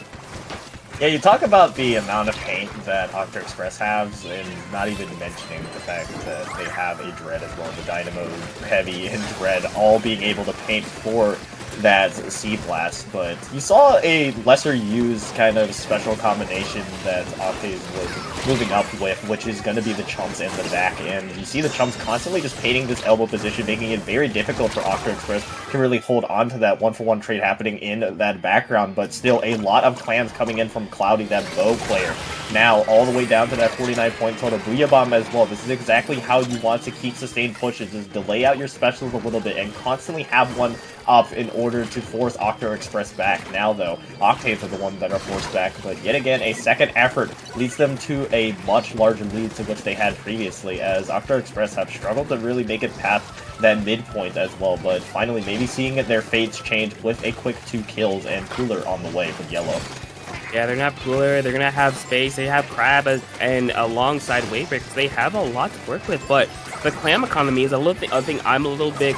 Yeah, you talk about the amount of paint that Octo-Express has, and not even mentioning the fact that they have a Dread as well. The Dynamo, Heavy, and Dread all being able to paint for that Sea Blast, but you saw a lesser used kind of special combination that Octaves was moving up with, which is going to be the Chumps in the back end. You see the Chumps constantly just painting this elbow position, making it very difficult for Octo-Express to really hold on to that one-for-one trade happening in that background, but still a lot of clams coming in from Cloudy, that bow player. Now, all the way down to that 49-point total. Booyah Bomb as well. This is exactly how you want to keep sustained pushes, is delay out your specials a little bit and constantly have one up in order to force Octo-Express back. Now, though, Octaves are the ones that are forced back, but yet again, a second effort leads them to a much larger lead to which they had previously, as Octo-Express have struggled to really make it past that midpoint as well, but finally maybe seeing their fates change with a quick 2 kills and Cooler on the way for Yellow. Yeah, they're gonna have Cooler, they're gonna have Space, they have Crab, and alongside Wavebreakers, they have a lot to work with, but the clam economy is a thing I'm a little bit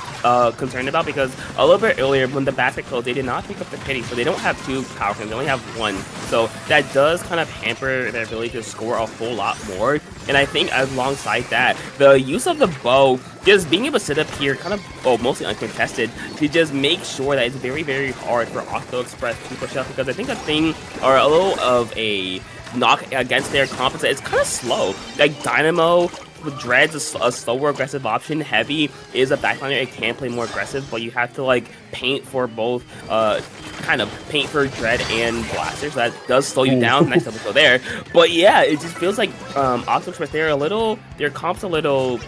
concerned about, because a little bit earlier when the basket closed, they did not pick up the pity, so they don't have 2 power clams, they only have 1. So that does kind of hamper their ability to score a whole lot more. And I think alongside that, the use of the bow, just being able to sit up here kind of, well, mostly uncontested, to just make sure that it's very, very hard for Octo-Express to push up, because I think a thing, or a little of a knock against their competence, it's kind of slow. Like Dynamo with Dread's a slower aggressive option. Heavy is a backliner, it can play more aggressive, but you have to like paint for both kind kind of paint for Dread and Blaster, so that does slow you down. Next episode there. But yeah, it just feels like Octo-Express, their comp's a little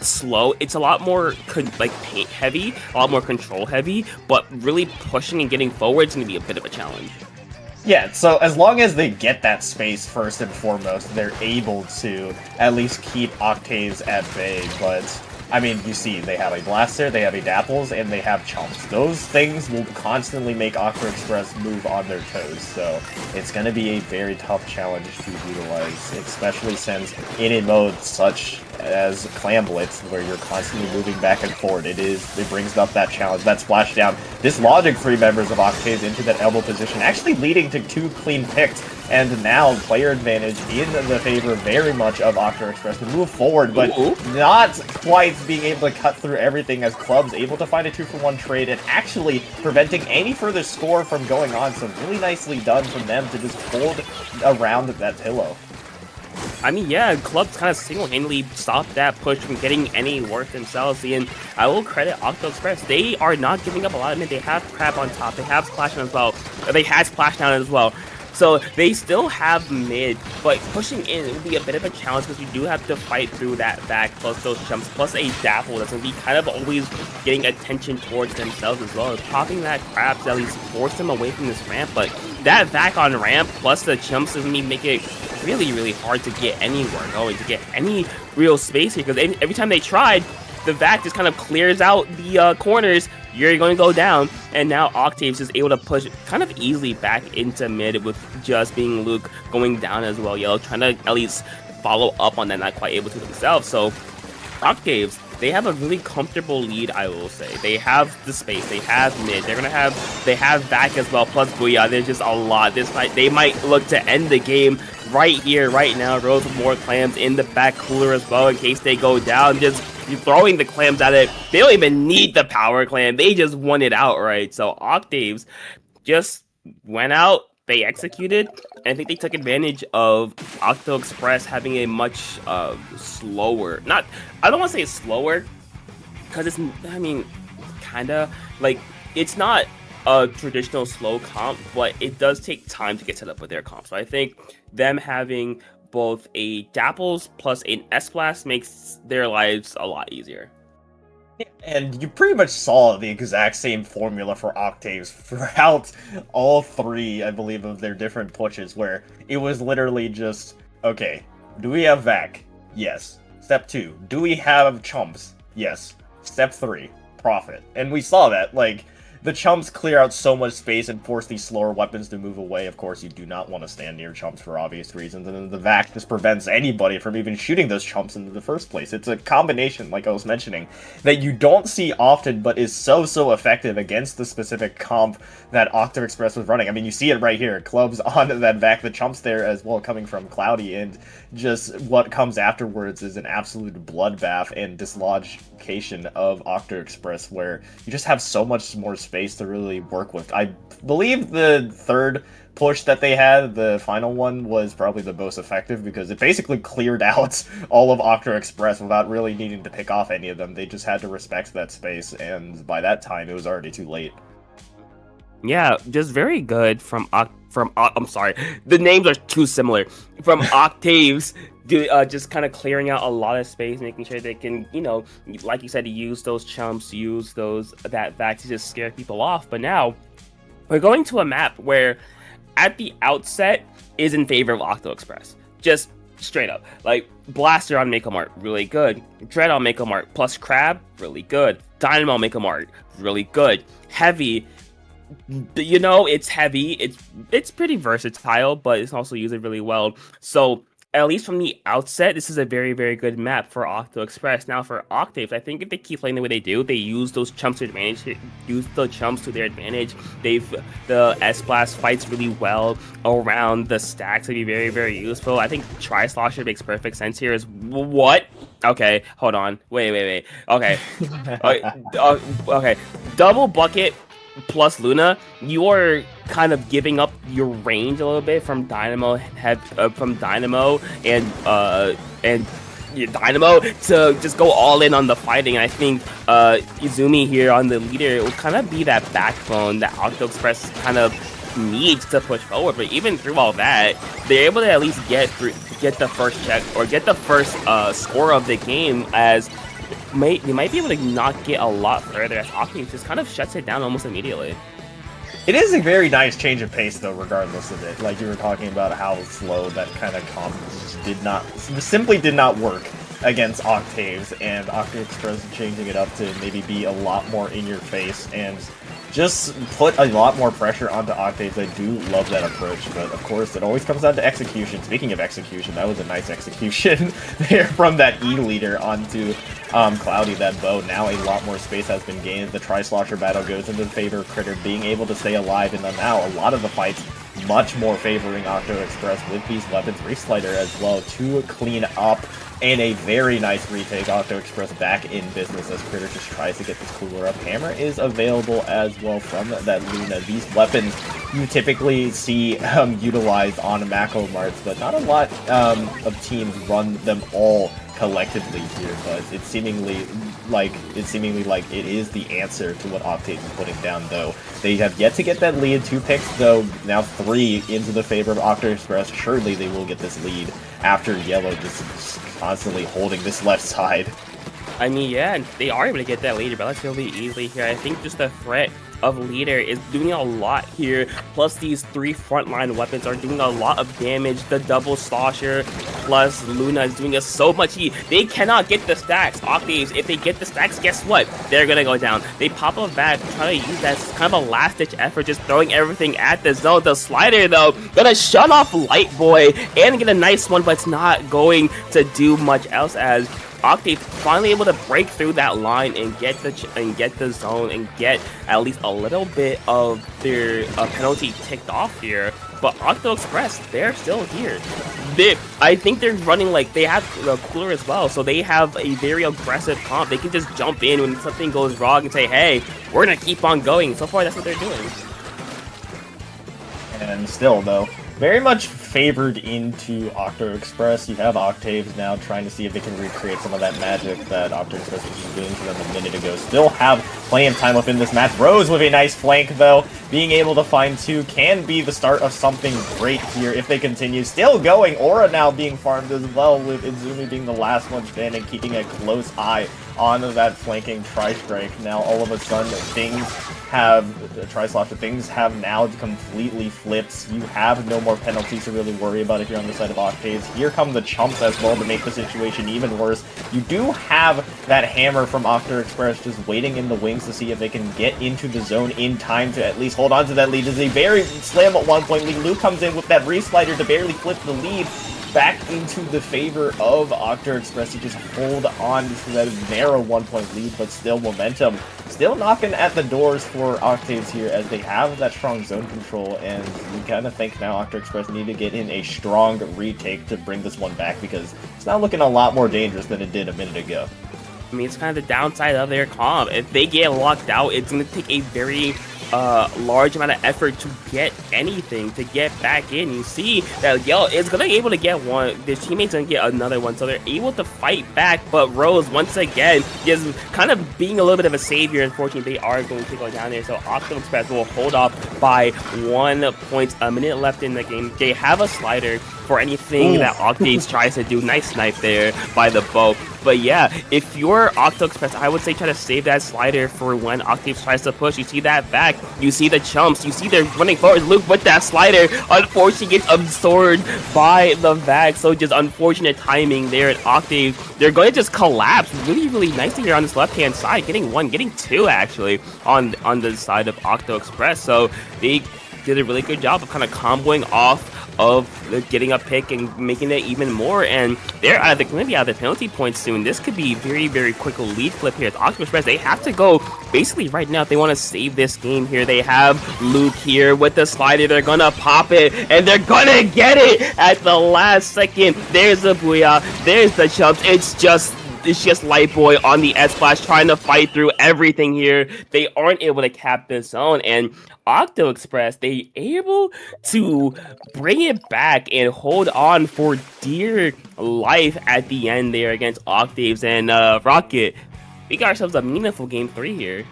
slow. It's a lot more paint heavy, a lot more control heavy, but really pushing and getting forward is going to be a bit of a challenge. Yeah, so as long as they get that space first and foremost, they're able to at least keep Octaves at bay. But I mean, you see, they have a Blaster, they have a Dapples, and they have Chumps. Those things will constantly make Octo-Express move on their toes, so it's going to be a very tough challenge to utilize, especially since in a mode such as Clam Blitz, where you're constantly moving back and forward, it brings up that challenge, that splashdown, dislodging 3 members of Octaves into that elbow position, actually leading to 2 clean picks, and now player advantage in the favor very much of Octo-Express to move forward, but not quite being able to cut through everything as Club's able to find a 2-for-1 trade and actually preventing any further score from going on, so really nicely done from them to just hold around that pillow. I mean, yeah, Club's kind of single-handedly stopped that push from getting any worse themselves, and I will credit Octo-Express. They are not giving up a lot of it. They have Crab on top. They have Splashdown as well. They had Splashdown as well. So they still have mid, but pushing in, it would be a bit of a challenge because you do have to fight through that back plus those jumps, plus a Dapple that's going to be kind of always getting attention towards themselves as well. Popping that Crab to at least force them away from this ramp, but that back on ramp plus the jumps is going to make it really, really hard to get anywhere going, to get any real space here, because every time they tried, the vac just kind of clears out the corners. You're going to go down, and now Octaves is able to push kind of easily back into mid with just being Luke going down as well. YOULL trying to at least follow up on that, not quite able to themselves. So Octaves, they have a really comfortable lead, I will say. They have the space, they have mid, they have back as well, plus Booyah. There's just a lot. They might look to end the game right here, right now. Rose with more clams in the back cooler as well in case they go down. Just throwing the clams at it. They don't even need the power clam. They just won it outright. So Octaves just went out. They executed, and I think they took advantage of Octo-Express having a much slower, I don't want to say slower, because it's, I mean, kind of, like, it's not a traditional slow comp, but it does take time to get set up with their comp. So I think them having both a Dapples plus an S-Blast makes their lives a lot easier. And you pretty much saw the exact same formula for Octaves throughout all 3, I believe, of their different pushes, where it was literally just, okay, do we have Vac? Yes. Step 2, do we have Chumps? Yes. Step 3, Profit. And we saw that, like, the Chumps clear out so much space and force these slower weapons to move away. Of course, you do not want to stand near Chumps for obvious reasons, and then the Vac just prevents anybody from even shooting those Chumps in the first place. It's a combination, like I was mentioning, that you don't see often, but is so effective against the specific comp that Octo-Express was running. I mean, you see it right here. Clubs on that Vac, the Chumps there as well coming from Cloudy, and just what comes afterwards is an absolute bloodbath and dislocation of Octo-Express, where you just have so much more space to really work with. I believe the third push that they had, the final one, was probably the most effective because it basically cleared out all of Octo-Express without really needing to pick off any of them. They just had to respect that space, and by that time it was already too late. Yeah, just very good from I'm sorry, the names are too similar. From Octaves, just kind of clearing out a lot of space, making sure they can, you know, like you said, use those Chumps, use that Vac to just scare people off. But now we're going to a map where, at the outset, is in favor of Octo-Express. Just straight up, like Blaster on Make a Mart, really good. Dread on Make a Mart plus Crab, really good. Dynamo on Make a Mart, really good. Heavy. You know, it's heavy, it's pretty versatile, but it's also used really well. So at least from the outset, this is a very, very good map for Octo-Express. Now for Octaves, I think if they keep playing the way they do, they use those chumps to advantage, use the chumps to their advantage. The S-Blast fights really well around the stacks to be very, very useful. I think Tri-Slosher makes perfect sense here. Is what? Okay, hold on. Wait. Okay. Okay. Double bucket plus Luna, you are kind of giving up your range a little bit from Dynamo and Dynamo to just go all in on the fighting. I think Izumi here on the leader will kind of be that backbone that Octo-Express kind of needs to push forward. But even through all that, they're able to at least get the first check or get the first score of the game, as they might be able to not get a lot further as Octaves just kind of shuts it down almost immediately. It is a very nice change of pace, though, regardless of it. Like you were talking about how slow that kind of comp simply did not work against Octaves, and Octo-Express changing it up to maybe be a lot more in your face and just put a lot more pressure onto Octaves. I do love that approach, but of course it always comes down to execution. Speaking of execution, that was a nice execution there from that E leader onto Cloudy. That bow, now a lot more space has been gained. The Tri-Slosher battle goes into the favor of Critter being able to stay alive, and then now a lot of the fights much more favoring Octo-Express with these weapons. Reslider as well to clean up, and a very nice retake. Octo-Express back in business as Critter just tries to get this cooler up. Hammer is available as well from that Luna. These weapons you typically see utilized on Mako Marts, but not a lot of teams run them all collectively here, but it's seemingly like it is the answer to what Octaves is putting down, though. They have yet to get that lead. 2 picks, though, now 3 into the favor of Octo-Express. Surely they will get this lead after Yellow just constantly holding this left side. I mean, yeah, they are able to get that leader relatively easily here. I think just the threat of leader is doing a lot here, plus these 3 frontline weapons are doing a lot of damage. The double slosher plus Luna is doing us so much heat. They cannot get the stacks. Octaves, if they get the stacks, guess what? They're gonna go down. They pop up back, trying to use that as kind of a last-ditch effort, just throwing everything at the zone. The slider, though, gonna shut off Light Boy and get a nice one, but it's not going to do much else, as Octave finally able to break through that line and get the zone and get at least a little bit of their penalty ticked off here. But Octo-Express, they're still here. I think they're running like they have the cooler as well, so they have a very aggressive comp. They can just jump in when something goes wrong and say, hey, we're gonna keep on going. So far, that's what they're doing. And still, though, very much favored into Octo-Express. You have Octaves now trying to see if they can recreate some of that magic that Octo-Express was doing to them a minute ago. Still have plenty of time left in this match. Rose with a nice flank, though. Being able to find 2 can be the start of something great here if they continue. Still going. Aura now being farmed as well, with Izumi being the last one standing, keeping a close eye on that flanking Tri-Strike. Now, all of a sudden, things have now completely flipped. You have no more penalties to really worry about if you're on the side of Octaves. Here come the chumps as well to make the situation even worse. You do have that hammer from Octo-Express just waiting in the wings to see if they can get into the zone in time to at least hold on to that lead. There's a very slam at 1 point lead. Luke comes in with that reslider to barely flip the lead back into the favor of Octo-Express to just hold on to that narrow 1 point lead, but still momentum. Still knocking at the doors for Octaves here as they have that strong zone control, and you kind of think now Octo-Express need to get in a strong retake to bring this one back, because it's now looking a lot more dangerous than it did a minute ago. I mean, it's kind of the downside of their comp. If they get locked out, it's going to take a very large amount of effort to get anything, to get back in. You see that Yellow is going to be able to get one. Their teammates going to get another one, so they're able to fight back. But Rose, once again, is kind of being a little bit of a savior. Unfortunately, they are going to go down there, so Octo-Express will hold off by 1 point. A minute left in the game. They have a slider for anything that Octaves tries to do. Nice snipe there by the bow. But yeah, if you're Octo-Express, I would say try to save that slider for when Octaves tries to push. You see that back, you see the chumps, you see they're running forward. Luke with that slider, unfortunately gets absorbed by the back. So just unfortunate timing there at Octave. They're going to just collapse really, really nicely here on this left-hand side, getting 1, getting 2 actually on the side of Octo-Express. So they did a really good job of kind of comboing off of getting a pick and making it even more, and they're going to be out of the penalty points soon. This could be very, very quick lead flip here at Octo-Express. They have to go basically right now if they want to save this game here. They have Luke here with the slider. They're going to pop it, and they're going to get it at the last second. There's the Booyah. There's the chumps. It's just it's just Light Boy on the S-Flash trying to fight through everything here. They aren't able to cap this zone, and Octo-Express, they able to bring it back and hold on for dear life at the end there against Octaves and Rocket. We got ourselves a meaningful game 3 here.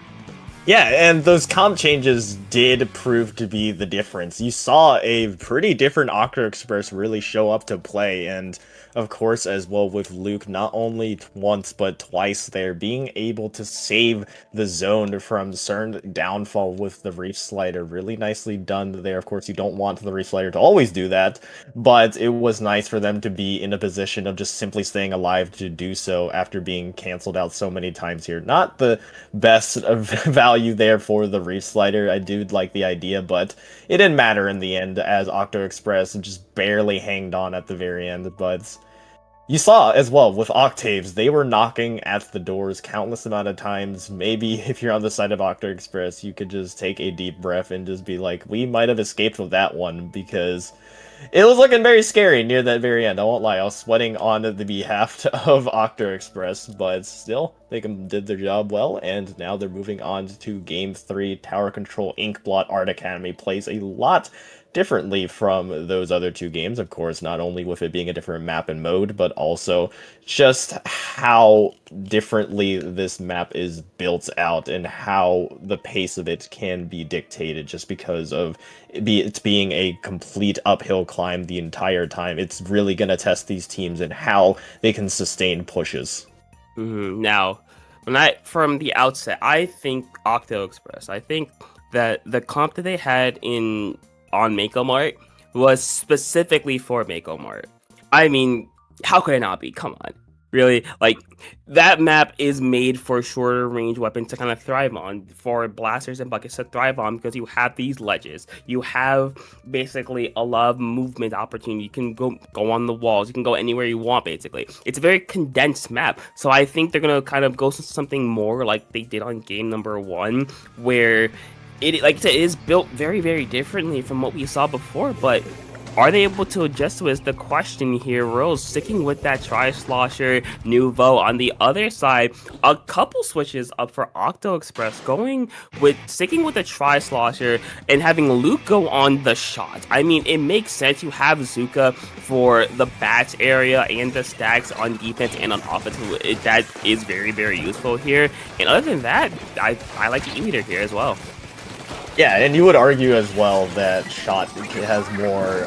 Yeah, and those comp changes did prove to be the difference. You saw a pretty different Octo-Express really show up to play, and of course, as well with Luke, not only once but twice there, being able to save the zone from certain downfall with the Reef Slider. Really nicely done there. Of course, you don't want the Reef Slider to always do that, but it was nice for them to be in a position of just simply staying alive to do so after being canceled out so many times here. Not the best of value there for the Reef Slider. I do like the idea, but it didn't matter in the end as Octo-Express just barely hanged on at the very end. But you saw as well with Octaves, they were knocking at the doors countless amount of times. Maybe if you're on the side of Octo-Express, you could just take a deep breath and just be like, we might have escaped with that one, because it was looking very scary near that very end. I won't lie, I was sweating on the behalf of Octo-Express, but still, they did their job well, and now they're moving on to Game 3. Tower Control Inkblot Art Academy plays a lot differently from those other two games, of course, not only with it being a different map and mode, but also just how differently this map is built out and how the pace of it can be dictated just because of it's being a complete uphill climb the entire time. It's really going to test these teams and how they can sustain pushes. Now, from the outset, I think Octo-Express, I think that the comp that they had on Mako Mart was specifically for Mako Mart. I mean, how could it not be? Come on. Really? Like, that map is made for shorter range weapons to kind of thrive on, for blasters and buckets to thrive on, because you have these ledges. You have basically a lot of movement opportunity. You can go on the walls. You can go anywhere you want, basically. It's a very condensed map. So I think they're going to kind of go to something more like they did on game number 1, where it, like I said, it is built very, very differently from what we saw before, but are they able to adjust to it is the question here. Rose sticking with that Tri-Slosher Nouveau. On the other side, a couple switches up for Octo-Express, sticking with the Tri-Slosher and having Luke go on the shot. I mean, it makes sense. You have Zuka for the bats area and the stacks on defense and on offense. That is very, very useful here. And other than that, I like the E-meter here as well. Yeah, and you would argue as well that Shot has more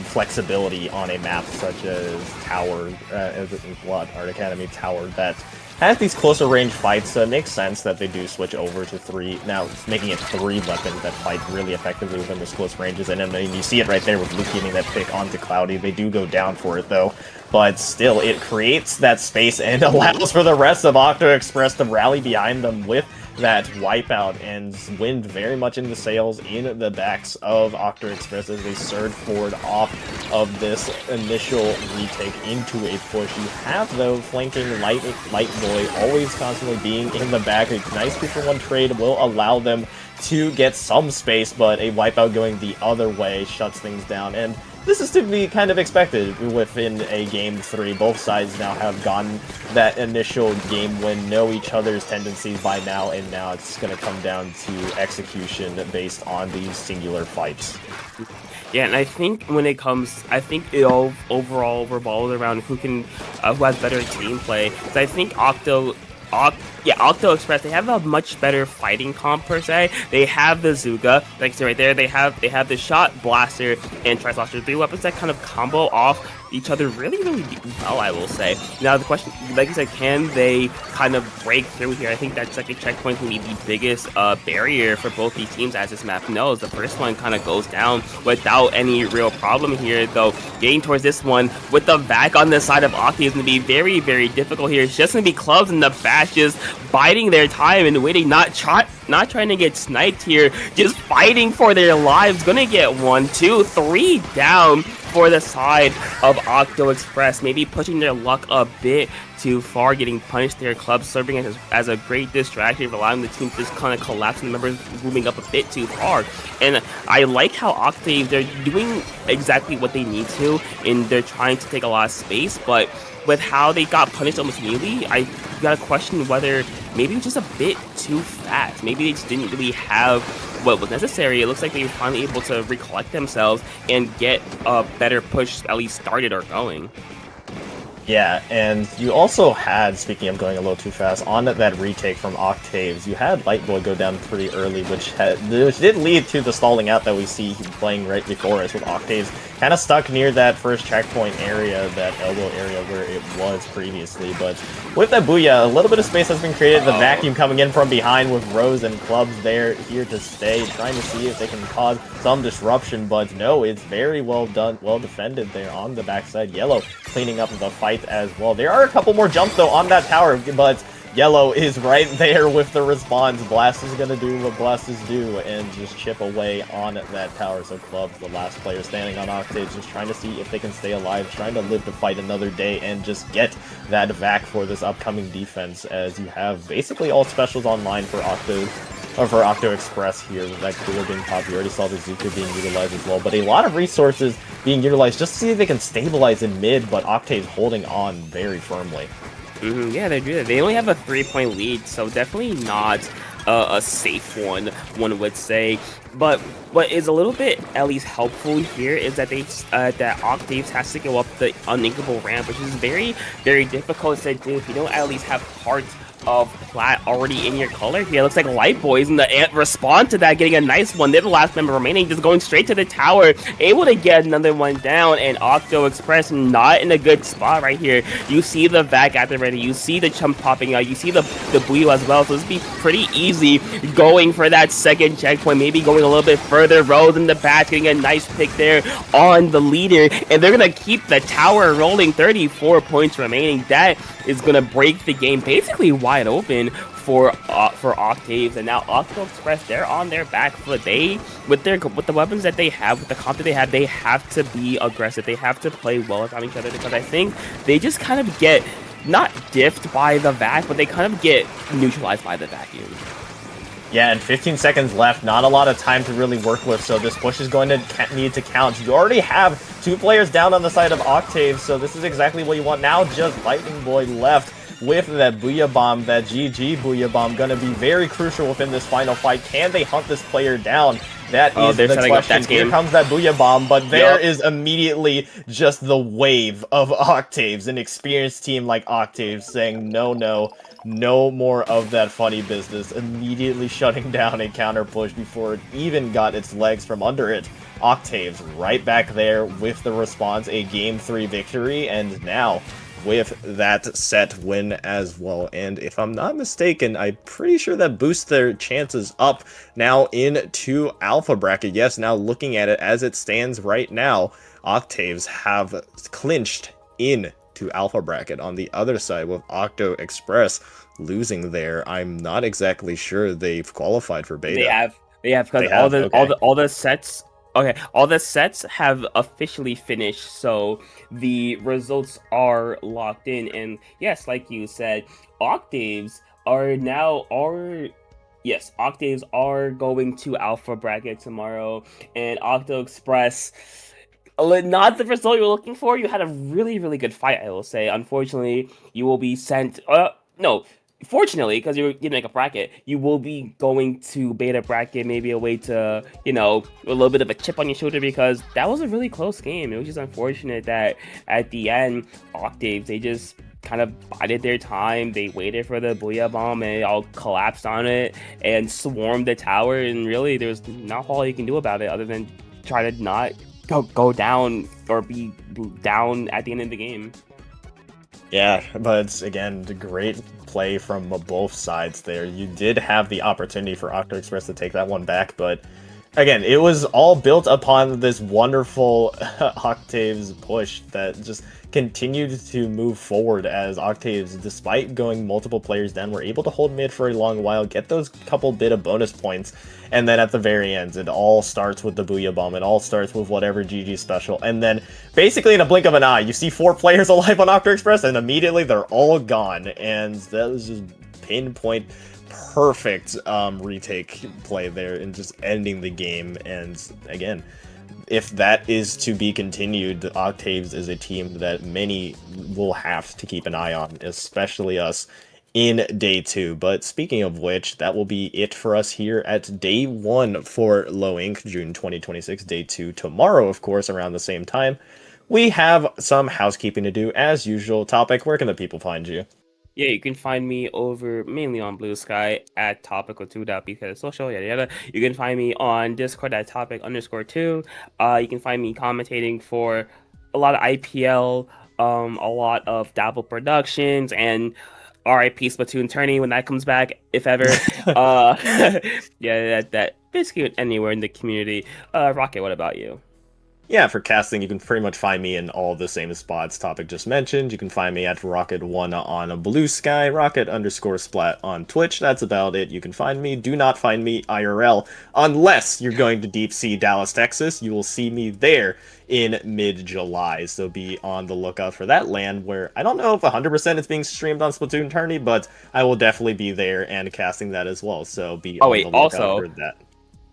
flexibility on a map such as Tower, as Inkblot Art Academy Tower, that has these closer range fights, so it makes sense that they do switch over to 3, now making it 3 weapons that fight really effectively within those close ranges, and then you see it right there with Luke getting that pick onto Cloudy. They do go down for it though, but still, it creates that space and allows for the rest of Octo-Express to rally behind them with that wipeout and wind very much in the sails in the backs of Octo-Express as they surge forward off of this initial retake into a push. You have, though, flanking Light Boy always constantly being in the back. A nice 2-for-1 trade will allow them to get some space, but a wipeout going the other way shuts things down, and this is to be kind of expected within a Game 3. Both sides now have gotten that initial game win, know each other's tendencies by now, and now it's going to come down to execution based on these singular fights. Yeah, and I think it all overall revolves around who has better gameplay. So I think Octo-Express, they have a much better fighting comp per se. They have the Zuga, like I said right there. They have the Shot, Blaster, and Tri-Slosher, 3 weapons that kind of combo off each other really, really well, I will say. Now the question, like you said, can they kind of break through here? I think that second checkpoint can be the biggest barrier for both these teams, as this map knows. The first one kind of goes down without any real problem here, though getting towards this one with the back on the side of Octave is going to be very, very difficult here. It's just going to be clubs in the back just biding their time and waiting, not trying to get sniped here, just fighting for their lives. Gonna get 1, 2, 3 down for the side of Octo-Express, maybe pushing their luck a bit too far, getting punished there. Club serving as a great distraction, allowing the team to just kind of collapse and the members moving up a bit too far. And I like how Octave, they're doing exactly what they need to, and they're trying to take a lot of space, but with how they got punished almost immediately, I got to question whether maybe it was just a bit too fast. Maybe they just didn't really have what was necessary. It looks like they were finally able to recollect themselves and get a better push at least started or going. Yeah, and you also had, speaking of going a little too fast, on that retake from Octaves, you had Lightboy go down pretty early, which did lead to the stalling out that we see playing right before us, with Octaves kind of stuck near that first checkpoint area, that elbow area where it was previously. But with that Booyah, a little bit of space has been created, the vacuum coming in from behind with Rose and Clubs there, here to stay, trying to see if they can cause some disruption, but no, it's very well done, well defended there on the backside. Yellow cleaning up the fight as well. There are a couple more jumps though on that tower, but Yellow is right there with the response. Blast is gonna do what Blasters do and just chip away on that tower. So Clubs, the last player standing on Octaves, just trying to see if they can stay alive, trying to live to fight another day and just get that vac for this upcoming defense, as you have basically all specials online for Octo-Express here, with that cooler being popped. You already saw the Zuka being utilized as well, but a lot of resources being utilized just to see if they can stabilize in mid, but Octaves holding on very firmly. Yeah, they do that. They only have a 3-point lead, so definitely not a safe one would say. But what is a little bit at least helpful here is that that Octaves has to go up the uninkable ramp, which is very, very difficult to do if you don't at least have parts of plat already in your color here. It looks like Light Boys in the respond to that, getting a nice one. They're the last member remaining, just going straight to the tower, able to get another one down, and Octo-Express not in a good spot right here. You see the vac at the ready, you see the chump popping out, you see the Buyo as well, so this would be pretty easy going for that second checkpoint, maybe going a little bit further. Rose in the back, getting a nice pick there on the leader, and they're gonna keep the tower rolling. 34 points remaining. That is gonna break the game basically wide open for Octaves, and now Octo-Express, they're on their back foot. They with the weapons that they have, with the comp that they have to be aggressive. They have to play well on each other, because I think they just kind of get not diffed by the vac, but they kind of get neutralized by the vacuum. Yeah, and 15 seconds left, not a lot of time to really work with, so this push is going to need to count. You already have 2 players down on the side of Octaves, so this is exactly what you want. Now just Lightning Boy left with that Booyah Bomb, that GG Booyah Bomb, going to be very crucial within this final fight. Can they hunt this player down? That is the question. Here comes that Booyah Bomb, but there is immediately just the wave of Octaves, an experienced team like Octaves saying, no more of that funny business, immediately shutting down a counter push before it even got its legs from under it. Octaves right back there with the response, a Game 3 victory, and now with that set win as well. And if I'm not mistaken, I'm pretty sure that boosts their chances up now into Alpha Bracket. Yes, now looking at it as it stands right now, Octaves have clinched in to Alpha Bracket. On the other side, with Octo-Express losing there, I'm not exactly sure they've qualified for beta. They have because all the sets. Okay, all the sets have officially finished, so the results are locked in. And yes, like you said, Octaves are going to Alpha Bracket tomorrow, and Octo-Express, not the result you're looking for. You had a really, really good fight, I will say. Unfortunately, you will be sent. Fortunately, because you didn't make a bracket, you will be going to beta bracket, maybe a way to, a little bit of a chip on your shoulder, because that was a really close game. It was just unfortunate that at the end, Octaves, they just kind of bided their time. They waited for the Booyah Bomb, and it all collapsed on it and swarmed the tower, and really, there's not all you can do about it other than try to not go down or be down at the end of the game. Yeah, but again, the great play from both sides there. You did have the opportunity for Octo-Express to take that one back, but again, it was all built upon this wonderful Octaves push that just continued to move forward, as Octaves, despite going multiple players down, were able to hold mid for a long while, get those couple bit of bonus points, and then at the very end, it all starts with the Booyah Bomb, it all starts with whatever GG special, and then basically in a blink of an eye, you see 4 players alive on Octo-Express, and immediately they're all gone, and that was just pinpoint perfect retake play there and just ending the game. And again, if that is to be continued, the Octaves is a team that many will have to keep an eye on, especially us in day 2. But speaking of which, that will be it for us here at day 1 for Low Ink, June 2026, day 2 tomorrow, of course, around the same time. We have some housekeeping to do as usual. Topic, where can the people find you? Yeah, you can find me over mainly on Blue Sky at topical2.because social, yada yada. You can find me on Discord at topic_2. You can find me commentating for a lot of IPL, a lot of Dabble Productions, and RIP Splatoon Tourney when that comes back, if ever. Yeah, that basically anywhere in the community. Rocket, what about you? Yeah, for casting, you can pretty much find me in all the same spots Topic just mentioned. You can find me at Rocket1 on a Blue Sky, Rocket_Splat on Twitch. That's about it. You can find me. Do not find me IRL unless you're going to Deep Sea, Dallas, Texas. You will see me there in mid-July, so be on the lookout for that land, where I don't know if 100% it's being streamed on Splatoon Tourney, but I will definitely be there and casting that as well, so be on the lookout for that.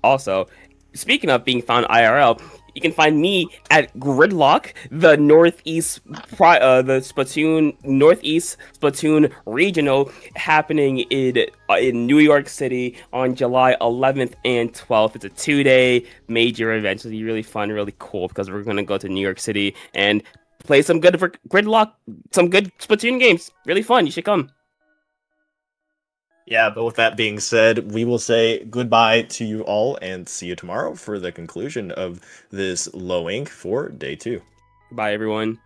Also, speaking of being found IRL, you can find me at Gridlock, the the Splatoon Northeast Splatoon Regional, happening in New York City on July 11th and 12th. It's a 2-day major event. It'll be really fun, really cool, because we're gonna go to New York City and play some good Gridlock, some good Splatoon games. Really fun. You should come. Yeah, but with that being said, we will say goodbye to you all and see you tomorrow for the conclusion of this Low Ink for day 2. Bye, everyone.